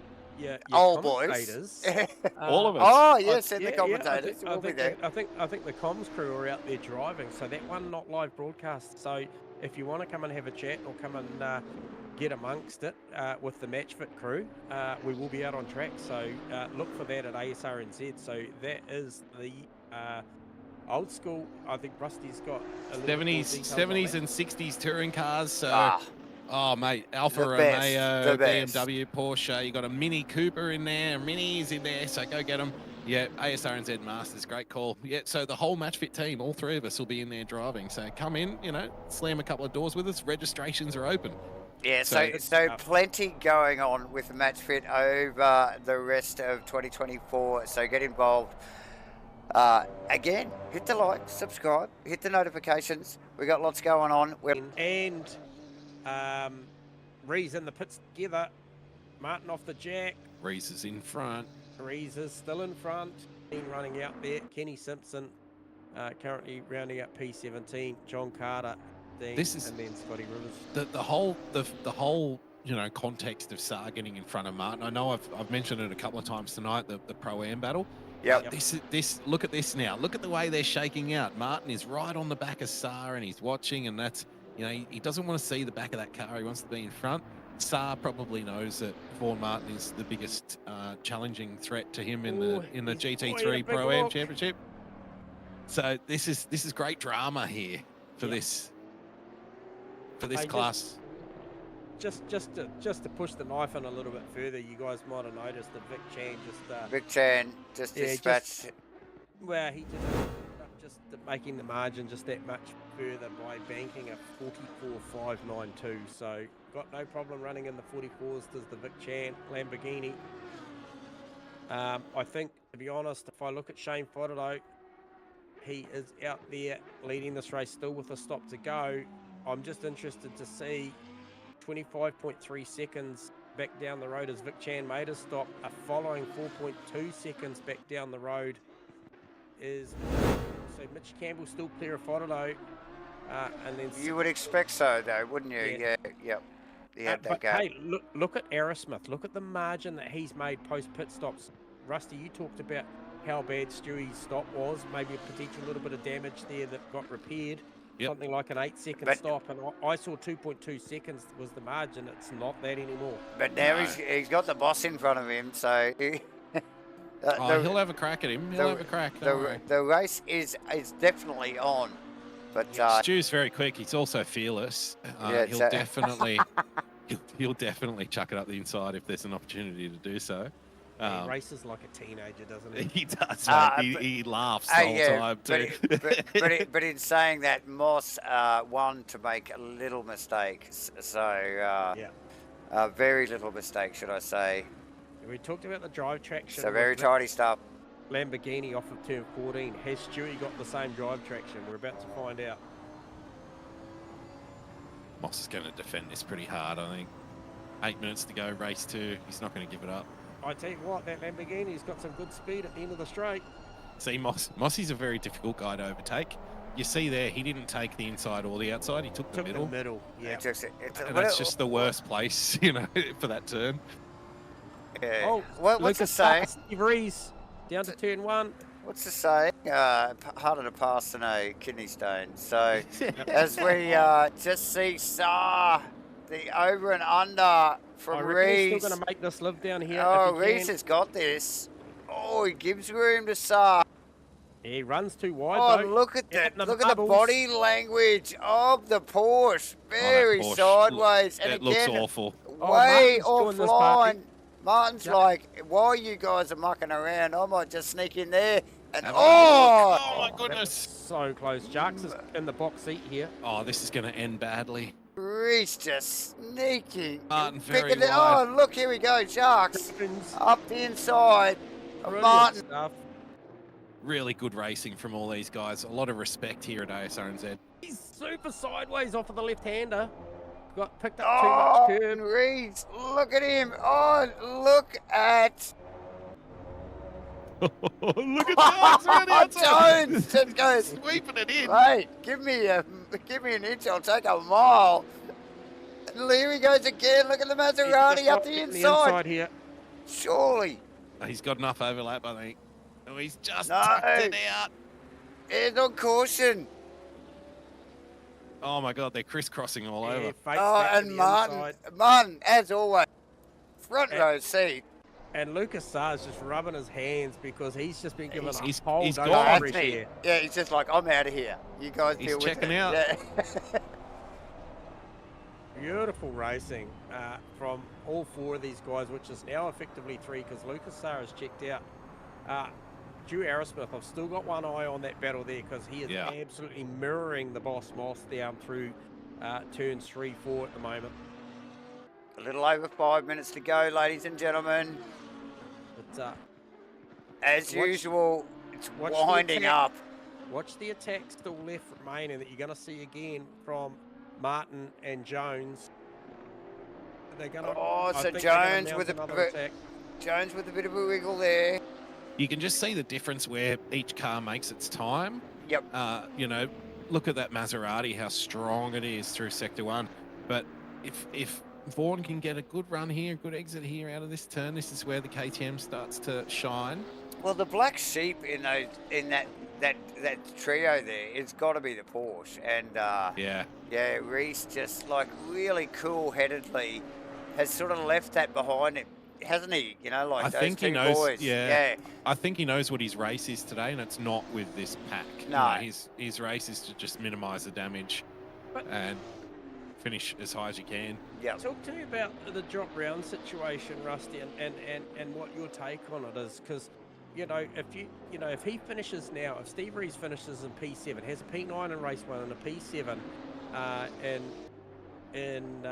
old commentators, boys, all of us. Oh yes, and the commentators will be there. I think the comms crew are out there driving, so that one not live broadcast. So if you want to come and have a chat or come and get amongst it with the Matchfit crew, we will be out on track. So look for that at Asrnz. So that is the old school. I think Rusty's got 70s and 60s touring cars. So, oh mate, Alfa Romeo, BMW, Porsche. You got a Mini Cooper in there, Minis in there. So go get them. Yeah, Asrnz Masters, great call. Yeah, so the whole Matchfit team, all three of us will be in there driving. So come in, slam a couple of doors with us. Registrations are open. Yeah, so plenty going on with Matchfit over the rest of 2024. So get involved. Again, hit the like, subscribe, hit the notifications. We got lots going on. Rees in the pits together. Martin off the jack. Rees is in front. Rees is still in front. Running out there. Kenny Simpson currently rounding up P17. John Carter. And then Scotty Rivers. The whole context of Saar getting in front of Martin. I know I've mentioned it a couple of times tonight. The Pro-Am battle. Yep. This. Look at this now. Look at the way they're shaking out. Martin is right on the back of Saar, and he's watching, and that's he doesn't want to see the back of that car. He wants to be in front. Saar probably knows that Vaughan Martin is the biggest challenging threat to him in the GT3 Pro-Am Championship. So this is great drama here for this. For this class. Just to push the knife in a little bit further, you guys might have noticed that Vic Chan just dispatched. he just just making the margin just that much further by banking a 44.592. So got no problem running in the 44s. Does the Vic Chan Lamborghini. I think, to be honest, if I look at Shane Fodderlow, he is out there leading this race still with a stop to go. I'm just interested to see 25.3 seconds back down the road as Vic Chan made a stop. A following 4.2 seconds back down the road is so Mitch Campbell still clear of Fodderlow, and then You would expect so, though, wouldn't you? Yeah. Yep. Yeah, but hey, look at Asrnz. Look at the margin that he's made post pit stops. Rusty, you talked about how bad Stewie's stop was. Maybe a potential little bit of damage there that got repaired. Yep. Something like an 8-second stop, and I saw 2.2 seconds was the margin. It's not that anymore. But now he's got the boss in front of him, so he'll have a crack at him. He'll have a crack. The race is definitely on. But Stu's very quick. He's also fearless. He'll definitely he'll definitely chuck it up the inside if there's an opportunity to do so. He races like a teenager, doesn't he? He does, mate. He laughs the whole time too. But in saying that, Moss won to make a little mistake. So very little mistake, should I say? We talked about the drive traction. So very tidy stuff. Lamborghini off of turn 14. Has Stewie got the same drive traction? We're about to find out. Moss is going to defend this pretty hard, I think. 8 minutes to go, race 2. He's not going to give it up. I tell you what, that Lamborghini's got some good speed at the end of the straight. See, Mossy's a very difficult guy to overtake. You see there, he didn't take the inside or the outside. He took the middle. Yeah. And that's just the worst place, for that turn. Yeah. Oh, what's the saying? Steve Rees down to turn 1. What's the saying? Harder to pass than a kidney stone. So as we just see the over and under from Rees. He's still going to make this live down here. Oh, Rees has got this. Oh, he gives room to Saar. He runs too wide, though. Look at that. Look at the body language of the Porsche. Very sideways. And it looks awful. Way offline. Martin's like, while you guys are mucking around, I might just sneak in there. And oh my goodness. So close. Jarks is in the box seat here. Oh, this is going to end badly. Rees just sneaking. Martin very wide. Oh, look, here we go. Jarks up the inside of Martin. Stuff. Really good racing from all these guys. A lot of respect here at Asrnz. He's super sideways off of the left-hander. Got picked up too much curve. Rees, look at him. Oh, look at... Look at that! Jones just goes sweeping it in. Mate, give me an inch. I'll take a mile. And here he goes again. Look at the Maserati up the inside here. Surely. He's got enough overlap, I think. Oh, he's just tucked it out. It's on caution. Oh my God, they're crisscrossing all over. And Martin, as always, front row seat. And Lucas Saar's just rubbing his hands because he's just been given he's a whole gone. here. Yeah, he's just like, I'm out of here. You guys deal with it. He's checking out. Yeah. Beautiful racing from all 4 of these guys, which is now effectively 3 because Lucas Saar has checked out. Drew Arrowsmith, I've still got one eye on that battle there because he is absolutely mirroring the Boss Moss down through turns 3, 4 at the moment. A little over 5 minutes to go, ladies and gentlemen. But, as usual, it's winding up. Watch the attack still left remaining that you're going to see again from Martin and Jones. They're going to. So Jones with a bit of a wiggle there. You can just see the difference where each car makes its time. Yep. Look at that Maserati, how strong it is through Sector 1. But if Vaughan can get a good run here, a good exit here out of this turn, this is where the KTM starts to shine. Well, the black sheep in that trio there, it's got to be the Porsche. And Rees just like really cool-headedly has sort of left that behind him. Hasn't he? Like those two boys. Yeah. I think he knows what his race is today, and it's not with this pack. No. His race is to just minimise the damage and finish as high as you can. Yeah. Talk to me about the drop round situation, Rusty, and what your take on it is, because you know, if he finishes now, if Steve Rees finishes in P7, has a P9 in race 1 and a P7 in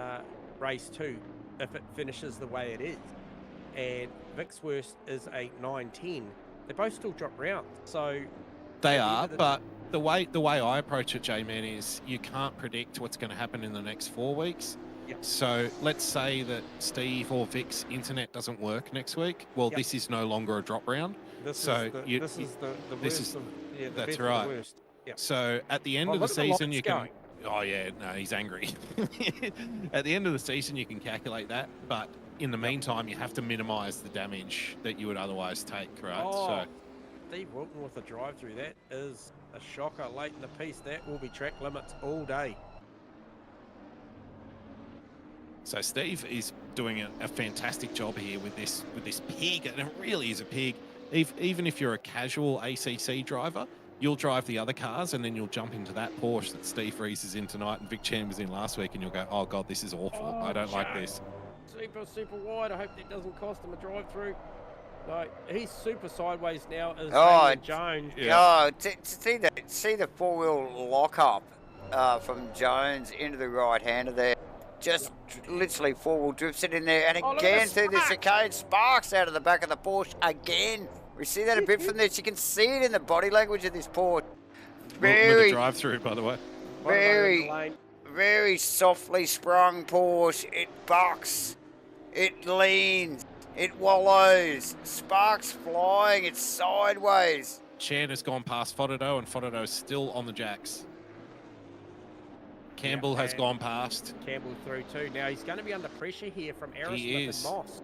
race 2, if it finishes the way it is, and Vicsworth is a 9-10, they both still drop rounds. So they are, but the way I approach it, J-Man, is you can't predict what's going to happen in the next 4 weeks. Yep. So let's say that Steve or Vic's internet doesn't work next week. Well, Yep. this is no longer a drop round. this So is the you- worst this is- of, the that's best right. of the worst. Yep. So at the end Well, of the look at the season, lights you can. going. Oh yeah, no, he's angry. At the end of the season, you can calculate that, but in the meantime, you have to minimise the damage that you would otherwise take, right? Oh, So Steve Wilton with a drive-through, that is a shocker late in the piece. That will be track limits all day. So Steve is doing a fantastic job here with this pig, and it really is a pig. Even if you're a casual ACC driver, you'll drive the other cars, and then you'll jump into that Porsche that Steve Rees is in tonight and Vic Chan was in last week, and you'll go, oh God, this is awful. I don't like this. Super wide. I hope that doesn't cost him a drive-through. No, he's super sideways now as Oh, Jones. Oh, see the four-wheel lock-up from Jones into the right-hander there. Just literally four-wheel drifts it in there. And Oh, look at again the through the spark. chicane, sparks out of the back of the Porsche again. We see that a bit from this. You can see it in the body language of this Porsche. With a Very, drive-through, by the way. very softly sprung Porsche. It bucks. It leans. It wallows. Sparks flying. It's sideways. Chan has gone past Fododo, and Fododo's still on the jacks. Campbell has and gone past. Campbell through too. Now he's going to be under pressure here from Aerosmith and is. Moss.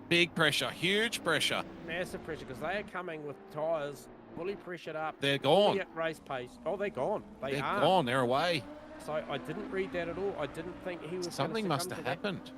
Big pressure, huge pressure. Massive pressure because they are coming with tyres fully pressured up. They're fully gone. at race pace. Oh, they're gone. They're are. gone. They're away. So I didn't read that at all. I didn't think he was. Something must have happened.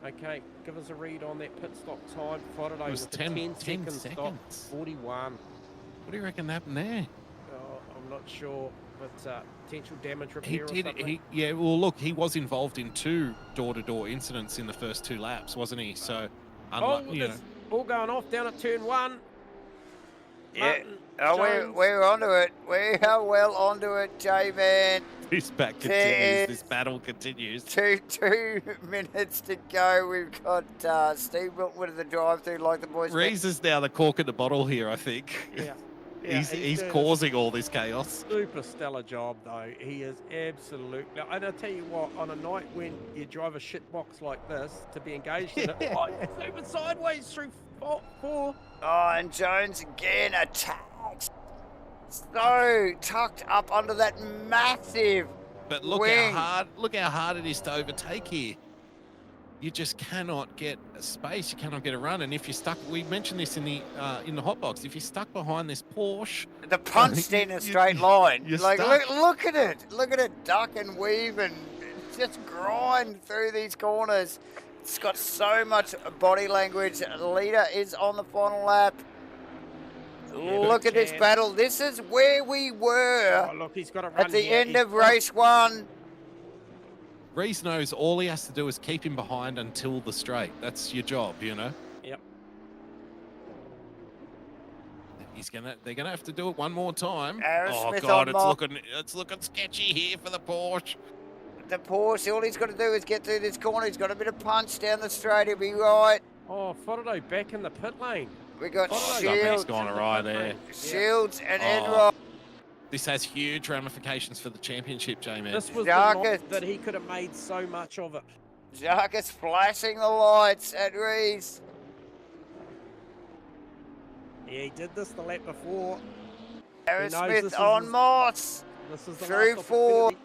Okay, give us a read on that pit stop time. Followed It was with the 10 second stop, seconds. 41. What do you reckon happened there? Oh, I'm not sure, but potential damage repair or He did. something. Yeah. Well, look, he was involved in 2 door-to-door incidents in the first 2 laps, wasn't he? So, It's all going off down at turn 1. Yeah. Martin Oh, Jones. we're onto it. We are well onto it, J-Man. this back continues. This battle continues. 2 minutes to go. We've got Steve Wilton with the drive-through like the boys. Rees is now the cork in the bottle here, I think. Yeah. he's doing a causing all this chaos. super stellar job though. He is absolutely. And I tell you what, on a night when you drive a shit box like this, to be engaged in it, super sideways through four. Oh, and Jones again attacks. So tucked up under that massive But look wing. how hard it is to overtake here. You just cannot get a space. You cannot get a run. And if you're stuck, we mentioned this in the hot box. If you're stuck behind this Porsche, The punched in a straight line. you're Like stuck. look at it. Look at it duck and weave and just grind through these corners. It's got so much body language. Leader is on the final lap. Look at this Chan. battle. This is where we were Oh, look, he's got to run at the here. end He's of got- race 1. Rees knows all he has to do is keep him behind until the straight. That's your job, you know. Yep. They're gonna have to do it one more time. Aerosmith oh God, on mark. it's looking sketchy here for the Porsche. The Porsche, all he's got to do is get through this corner. He's got a bit of punch down the straight. He'll be right. Oh, Fododo back in the pit lane. We got Oh, Something's Shields, gone awry there. Shields and Oh. Enrock. This has huge ramifications for the championship, J-Man. This was the Jarkett. night that he could have made so much of it. Jacques is flashing the lights at Rees. Yeah, he did this the lap before. knows this Aerosmith is on his- Moss. This is the Through last 4. opportunity.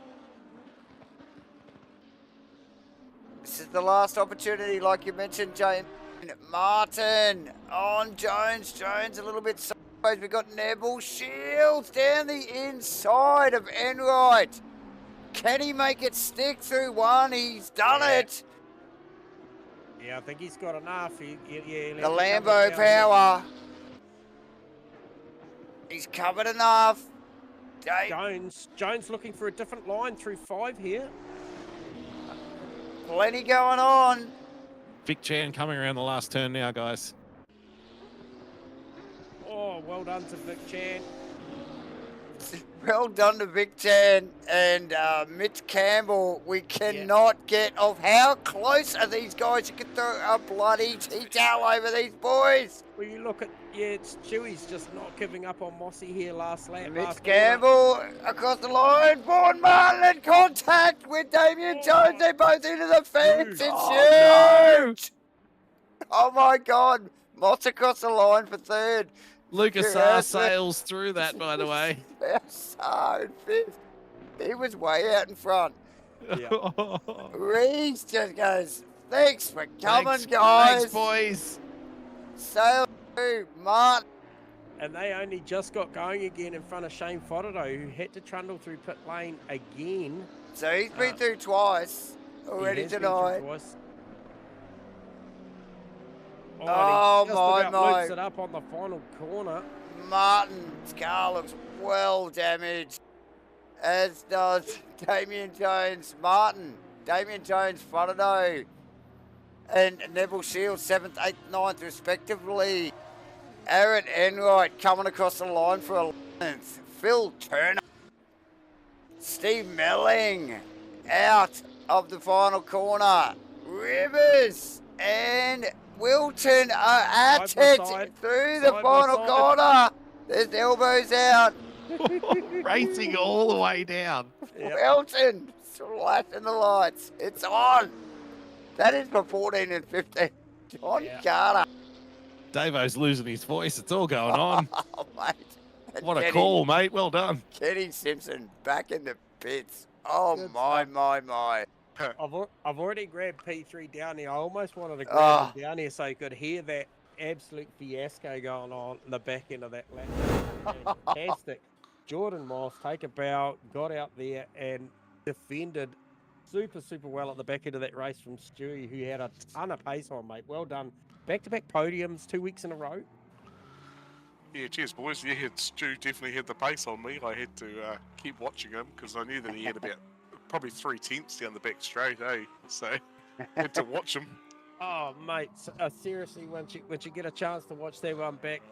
This is the last opportunity, like you mentioned, James. Martin on Jones. Jones a little bit sideways. We've got Neville. Shields down the inside of Enright. Can he make it stick through 1? He's done Yeah. it. Yeah, I think he's got enough. The Lambo Lambo power. He's covered enough. Jones looking for a different line through 5 here. Plenty going on. Vic Chan coming around the last turn now, guys. Oh, well done to Vic Chan. Well done to Vic Chan and Mitch Campbell. We cannot get off. How close are these guys? You can throw a bloody tea-towel over these boys. Well, you look at, it's Chewie's just not giving up on Mossy here last lap. Mitch last Campbell across the line. Vaughan Martin in contact with Damien Jones. They're both into the fence. It's huge. Oh, my God. Moss across the line for third. Lucas R sails through that, by the way. So fifth. He was way out in front. Reese just goes, thanks for coming, guys. Thanks, boys. Sail through, Martin. And they only just got going again in front of Shane Fodderdo, who had to trundle through pit lane again. So he's been through twice already tonight. Oh, my. Loops it up on the final corner. Martin's car looks well damaged, as does Damien Jones. Damien Jones, Fodderdo, and Neville Shields, 7th, 8th, 9th, respectively. Aaron Enright coming across the line for 11th. Phil Turner. Steve Melling out of the final corner. Rivers and Wilton are at it through the final corner. There's elbows out. Racing all the way down. Wilton slashing the lights. It's on. That is for 14 and 15. John Carter. Davo's losing his voice. It's all going on. Oh, mate. And What a call, mate. Well done. Kenny Simpson back in the pits. Oh, my. I've already grabbed P3 down here. I almost wanted to grab him down here so you could hear that absolute fiasco going on in the back end of that lap. Fantastic. Jordan Moss, take a bow, got out there and defended super well at the back end of that race from Stewie, who had a ton of pace on, mate. Well done. Back-to-back podiums 2 weeks in a row. Yeah, cheers, boys. Yeah, Stu definitely had the pace on me. I had to keep watching him because I knew that he had about probably 3/10 down the back straight, so had to watch him. Oh, mate, seriously, once you get a chance to watch that one back,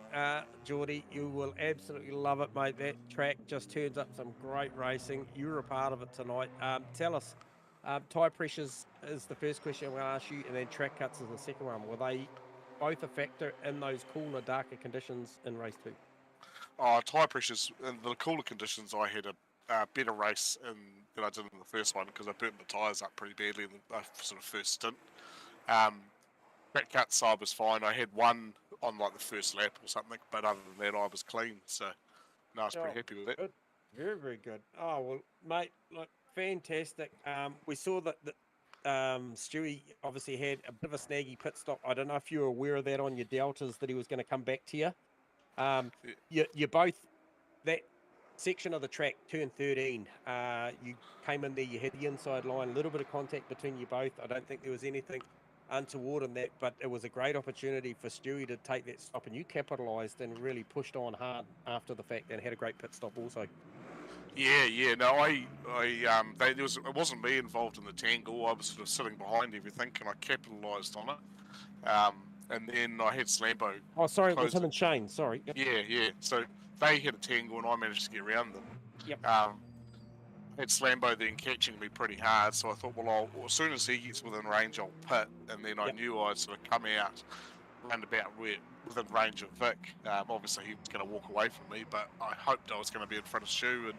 Geordie, you will absolutely love it, mate. That track just turns up some great racing. You were a part of it tonight. Tell us, tyre pressures is the first question I'm going to ask you, and then track cuts is the second one. Were they both a factor in those cooler, darker conditions in race 2? Oh, tyre pressures in the cooler conditions, I had a better race than I did in the first one because I burnt the tyres up pretty badly in the sort of first stint. Track cut side was fine. I had one on like the first lap or something, but other than that, I was clean. So, no, I was pretty happy with that. Good. Very good. Oh, well, mate, look, fantastic. We saw that Stewie obviously had a bit of a snaggy pit stop. I don't know if you were aware of that on your deltas, that he was going to come back to you. You both, that section of the track, turn 13, you came in there, you had the inside line, a little bit of contact between you both. I don't think there was anything untoward in that, but it was a great opportunity for Stewie to take that stop, and you capitalised and really pushed on hard after the fact and had a great pit stop also. Yeah. No, it wasn't me involved in the tangle. I was sort of sitting behind everything, and I capitalised on it. And then I had Slambo. Oh, sorry, it was him and Shane. Sorry. Yep. Yeah. So they had a tangle, and I managed to get around them. Yep. Had Slambo then catching me pretty hard, so I thought, well, as soon as he gets within range, I'll pit. And then I knew I'd sort of come out round about within range of Vic. Obviously, he was going to walk away from me, but I hoped I was going to be in front of Stu, and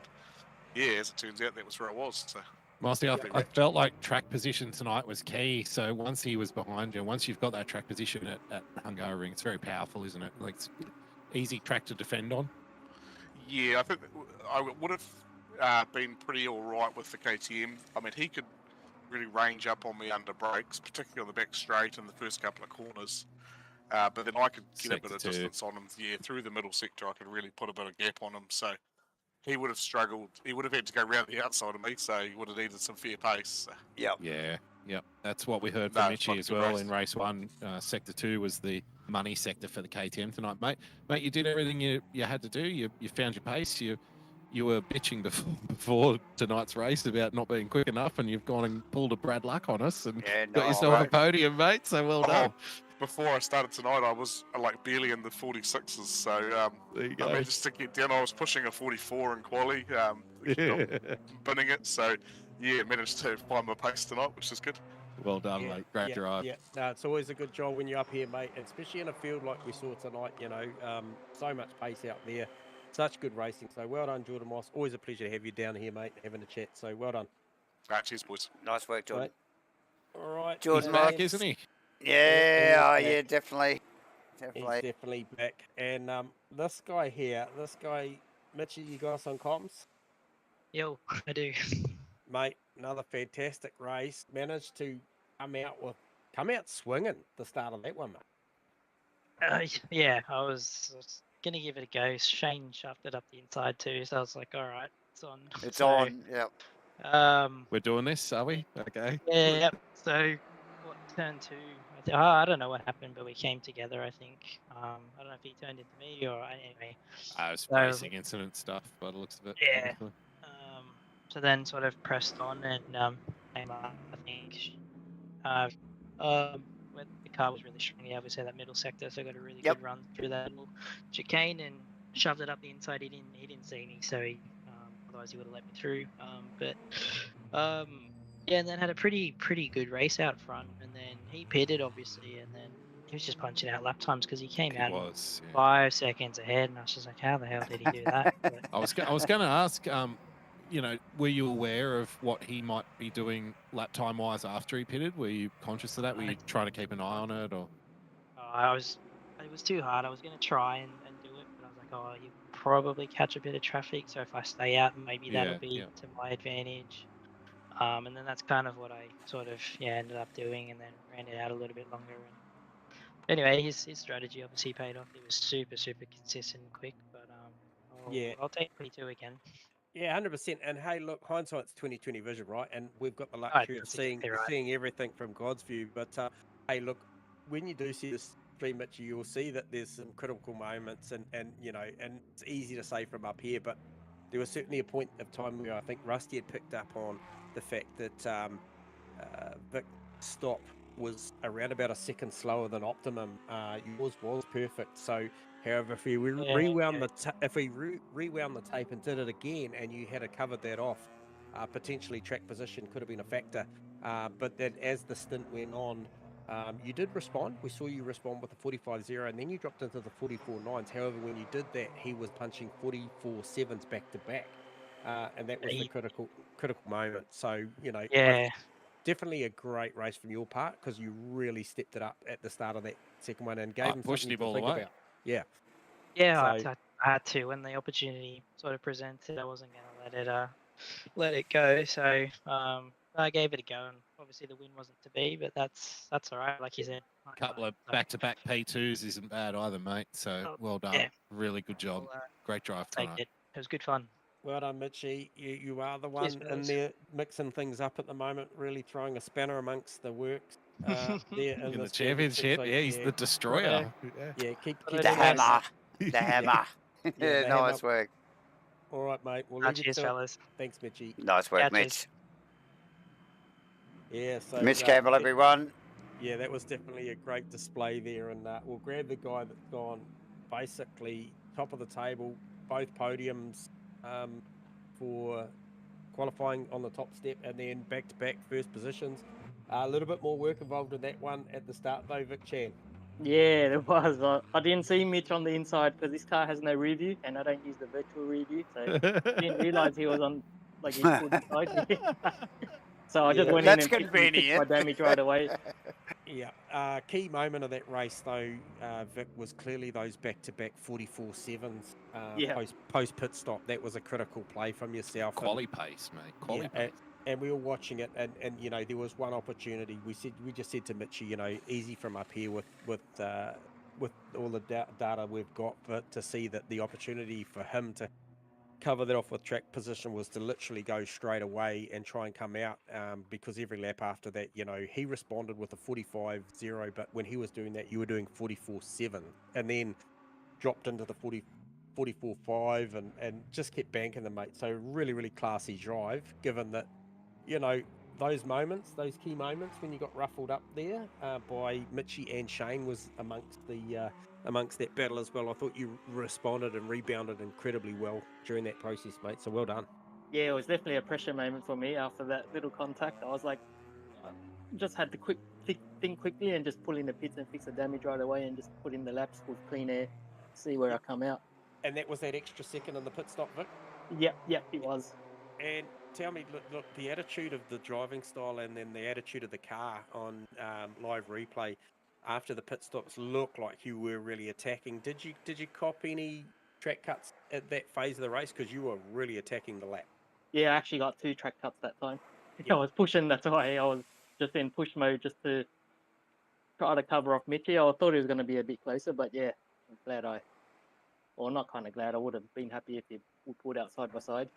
yeah, as it turns out, that was where I was. So. Marcy, I felt like track position tonight was key. So once he was behind you, once you've got that track position at Hungaroring, it's very powerful, isn't it? Like, it's easy track to defend on. Yeah, I think I would have been pretty all right with the KTM. I mean, he could really range up on me under brakes, particularly on the back straight in the first couple of corners. But then I could get a bit of distance on him. Yeah, through the middle sector, I could really put a bit of gap on him. So he would have struggled. He would have had to go around the outside of me, so he would have needed some fair pace. So. Yep. That's what we heard from Mitchie as well in race 1. Sector 2 was the money sector for the KTM tonight, mate. Mate, you did everything you had to do. You found your pace. You were bitching before tonight's race about not being quick enough, and you've gone and pulled a Brad Luck on us and got yourself a podium, mate. So well done. before I started tonight, I was like barely in the 46s. So There you I go. managed to get down. I was pushing a 44 in quali, binning it. So yeah, managed to find my pace tonight, which is good. Well done, mate. Great drive. Yeah, no, it's always a good job when you're up here, mate, especially in a field like we saw tonight. So much pace out there, such good racing. So well done, Jordan Moss. Always a pleasure to have you down here, mate, having a chat. So well done. Cheers, boys. Nice work, Jordan. All right, Jordan He's back, Moss. isn't he? Yeah, he's yeah, back. definitely. He's definitely back. And this guy here, Mitchie, you got us on comms? Yo, I do. Mate, another fantastic race. Managed to come out swinging the start of that one, mate. Yeah, I was gonna give it a go. Shane shoved it up the inside too, so I was like, all right, it's on. It's So, on. Yep. We're doing this, are we? Okay. Yeah, yep. So, what, turn two? I don't know what happened, but we came together. I think. I don't know if he turned into me or anyway. It was So- racing incident stuff by the looks of it. Yeah. obviously. So then sort of pressed on and came up. I think. Where the car was really strong. Yeah, obviously that middle sector, so I got a really Yep. good run through that little chicane and shoved it up the inside. He didn't see me, so otherwise he would have let me through. Yeah, and then had a pretty good race out front, and then he pitted obviously, and then he was just punching out lap times because he came He out was. Yeah. 5 seconds ahead, and I was just like, how the hell did he do that? But, I was going to ask, were you aware of what he might be doing lap time wise after he pitted? Were you conscious of that? Were you trying to keep an eye on it, or? it was too hard. I was going to try and do it, but I was like, oh, you probably catch a bit of traffic, so if I stay out, maybe that'll be to my advantage. And then that's kind of what I sort of ended up doing, and then ran it out a little bit longer. And anyway, his strategy obviously paid off. He was super consistent and quick, but I'll take 22 again. Yeah, 100%. And hey, look, hindsight's 20/20 vision, right? And we've got the luxury of that's seeing exactly right. seeing everything from God's view. But hey, look, when you do see this stream, Mitch, you'll see that there's some critical moments, and it's easy to say from up here, but there was certainly a point of time where I think Rusty had picked up on the fact that Vic's stop was around about a second slower than optimum. Yours was perfect. So, however, if we rewound the tape and did it again, and you had covered that off, potentially track position could have been a factor. But then as the stint went on, you did respond. We saw you respond with the 45.0, and then you dropped into the 44.9s. However, when you did that, he was punching 44.7s back to back, and that was the critical moment. So definitely a great race from your part, because you really stepped it up at the start of that second one and gave him something to think about. Yeah. Yeah, so, I had to. When the opportunity sort of presented, I wasn't going to let it go. So I gave it a go, and obviously the win wasn't to be, but that's all right. Like you said, a couple of back-to-back P2s isn't bad either, mate. So well done. Yeah. Really good job. Great drive tonight. It was good fun. Well done, Mitchie. You are the one in there mixing things up at the moment, really throwing a spanner amongst the works there in the championship. Yeah, he's the destroyer. Yeah, keep the hammer. The hammer. Yeah, nice work. All right, mate. We'll leave cheers, fellas. Thanks, Mitchie. Nice work, Mitch. Yeah, so Mitch Campbell, everyone. Yeah, that was definitely a great display there, and we'll grab the guy that's gone basically top of the table, both podiums for qualifying on the top step, and then back-to-back first positions. A little bit more work involved in that one at the start, though, Vic Chan. Yeah, there was. I didn't see Mitch on the inside because this car has no rear view, and I don't use the virtual rear view, so I didn't realise he was on his full inside. So I just went in and fixed my damage right away. Yeah, key moment of that race, though, Vic, was clearly those back-to-back 44.7s post pit stop. That was a critical play from yourself. Quali pace, mate. Pace. And we were watching it, and there was one opportunity. We just said to Mitchie, easy from up here with all the data we've got, but to see that the opportunity for him to cover that off with track position was to literally go straight away and try and come out, because every lap after that, he responded with a 45.0, but when he was doing that, you were doing 44.7, and then dropped into the 44.5 and just kept banking them, mate. So really, really classy drive, given that, those moments, those key moments when you got ruffled up there by Mitchie and Shane was amongst that battle as well. I thought you responded and rebounded incredibly well during that process, mate. So well done. Yeah, it was definitely a pressure moment for me after that little contact. I was like, I just had to think quickly and just pull in the pits and fix the damage right away and just put in the laps with clean air, see where I come out. And that was that extra second in the pit stop, Vic? Yep, it was. And tell me, look, the attitude of the driving style and then the attitude of the car on live replay after the pit stops looked like you were really attacking. Did you cop any track cuts at that phase of the race? Because you were really attacking the lap. Yeah, I actually got 2 track cuts that time. Yeah. I was pushing, that's why I was just in push mode just to try to cover off Mitchie. I thought it was going to be a bit closer, but yeah, I'm glad not kind of glad, I would have been happy if you pulled out side by side.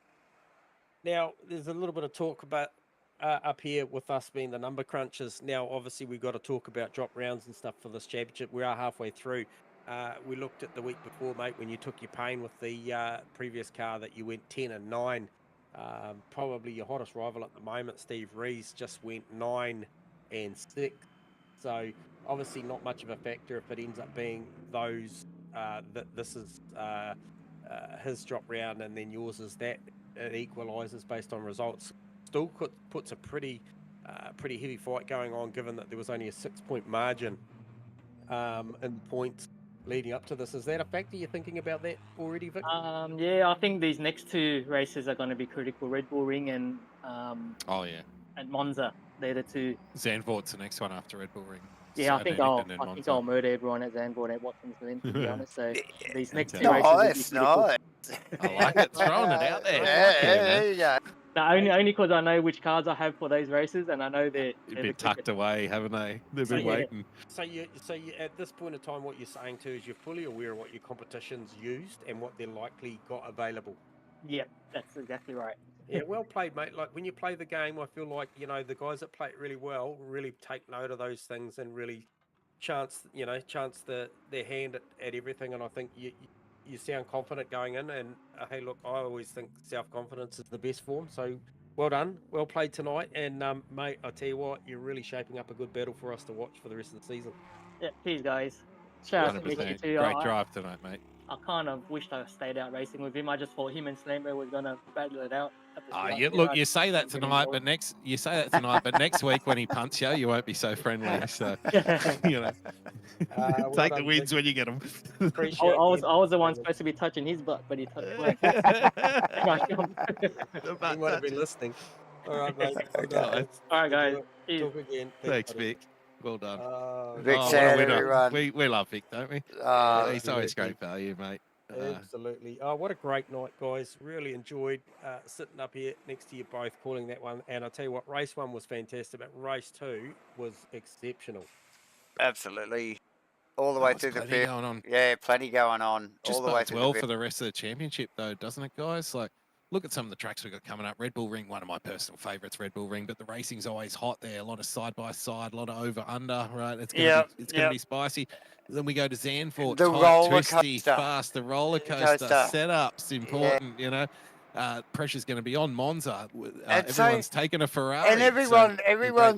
Now, there's a little bit of talk about up here with us being the number crunchers. Now, obviously, we've got to talk about drop rounds and stuff for this championship. We are halfway through. We looked at the week before, mate, when you took your pain with the previous car that you went 10 and 9. Probably your hottest rival at the moment, Steve Rees, just went 9 and 6. So obviously not much of a factor if it ends up being those that this is his drop round and then yours is that. It equalises based on results. Still puts a pretty heavy fight going on, given that there was only a 6-point margin in points leading up to this. Is that a factor? You're thinking about that already, Vic? Yeah, I think these next 2 races are going to be critical. Red Bull Ring and and Monza. They're the 2. Zandvoort's the next one after Red Bull Ring. Yeah, I think I'll murder everyone at Zandvoort at Watkins Glen, to be honest. So these next 2 races will be critical. I like it. Throwing it out there. There you go. No, only because I know which cars I have for those races, and I know they're a bit tucked away, haven't they? They've been waiting. So you at this point in time, what you're saying too is you're fully aware of what your competition's used and what they're likely got available. Yeah, that's exactly right. Yeah, well played, mate. Like when you play the game, I feel like the guys that play it really well really take note of those things and really chance their hand at everything. And I think you sound confident going in. And hey, look, I always think self-confidence is the best form. So well done, well played tonight. And mate, I tell you what, you're really shaping up a good battle for us to watch for the rest of the season. Yeah, cheers, guys. Shout out to Mickey too. Great drive tonight, mate. I kind of wished I stayed out racing with him. I just thought him and Slambo was gonna battle it out. Look, you say that tonight, but next week when he punts you, you won't be so friendly. So take the wins when you get them. I was the one supposed to be touching his butt, but he touched mine. He might have been listening. All right, mate. All right, guys. Talk again. Thanks, Vic. Well done. Vic's out, everyone. We love Vic, don't we? He's always great value, mate. Absolutely. Oh, what a great night, guys. Really enjoyed sitting up here next to you both, calling that one. And I'll tell you what, race 1 was fantastic, but race 2 was exceptional. Absolutely. All the way through the field. Going on. Yeah, plenty going on. Just all the way through well the for the rest of the championship, though, doesn't it, guys? Like, look at some of the tracks we've got coming up. Red Bull Ring, one of my personal favourites, Red Bull Ring, but the racing's always hot there. A lot of side-by-side, a lot of over-under, right? It's going to be spicy. Then we go to Zandvoort. The tight, roller twisty, coaster. fast. The roller coaster. Setup's important, pressure's going to be on Monza. Everyone's taking a Ferrari. And everyone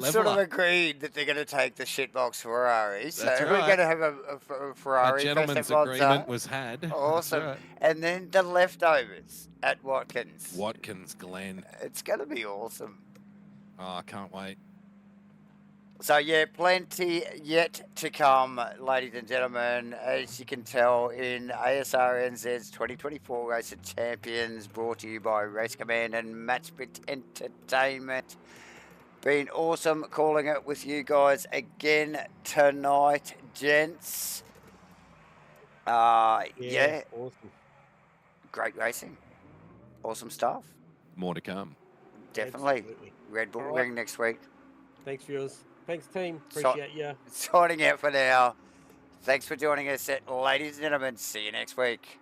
sort of agreed that they're going to take the shitbox Ferrari. So we're going to have a Ferrari. A gentleman's agreement was had. Awesome. Right. And then the leftovers at Watkins. Watkins Glen. It's going to be awesome. Oh, I can't wait. So, yeah, plenty yet to come, ladies and gentlemen. As you can tell, in Asrnz's 2024 Race of Champions, brought to you by Race Command and Matchbit Entertainment. Been awesome calling it with you guys again tonight, gents. Yeah. Awesome. Great racing. Awesome stuff. More to come. Definitely. Absolutely. Red Bull All right. Ring next week. Thanks, viewers. Thanks, team. Appreciate you. Signing out for now. Thanks for joining us, ladies and gentlemen. See you next week.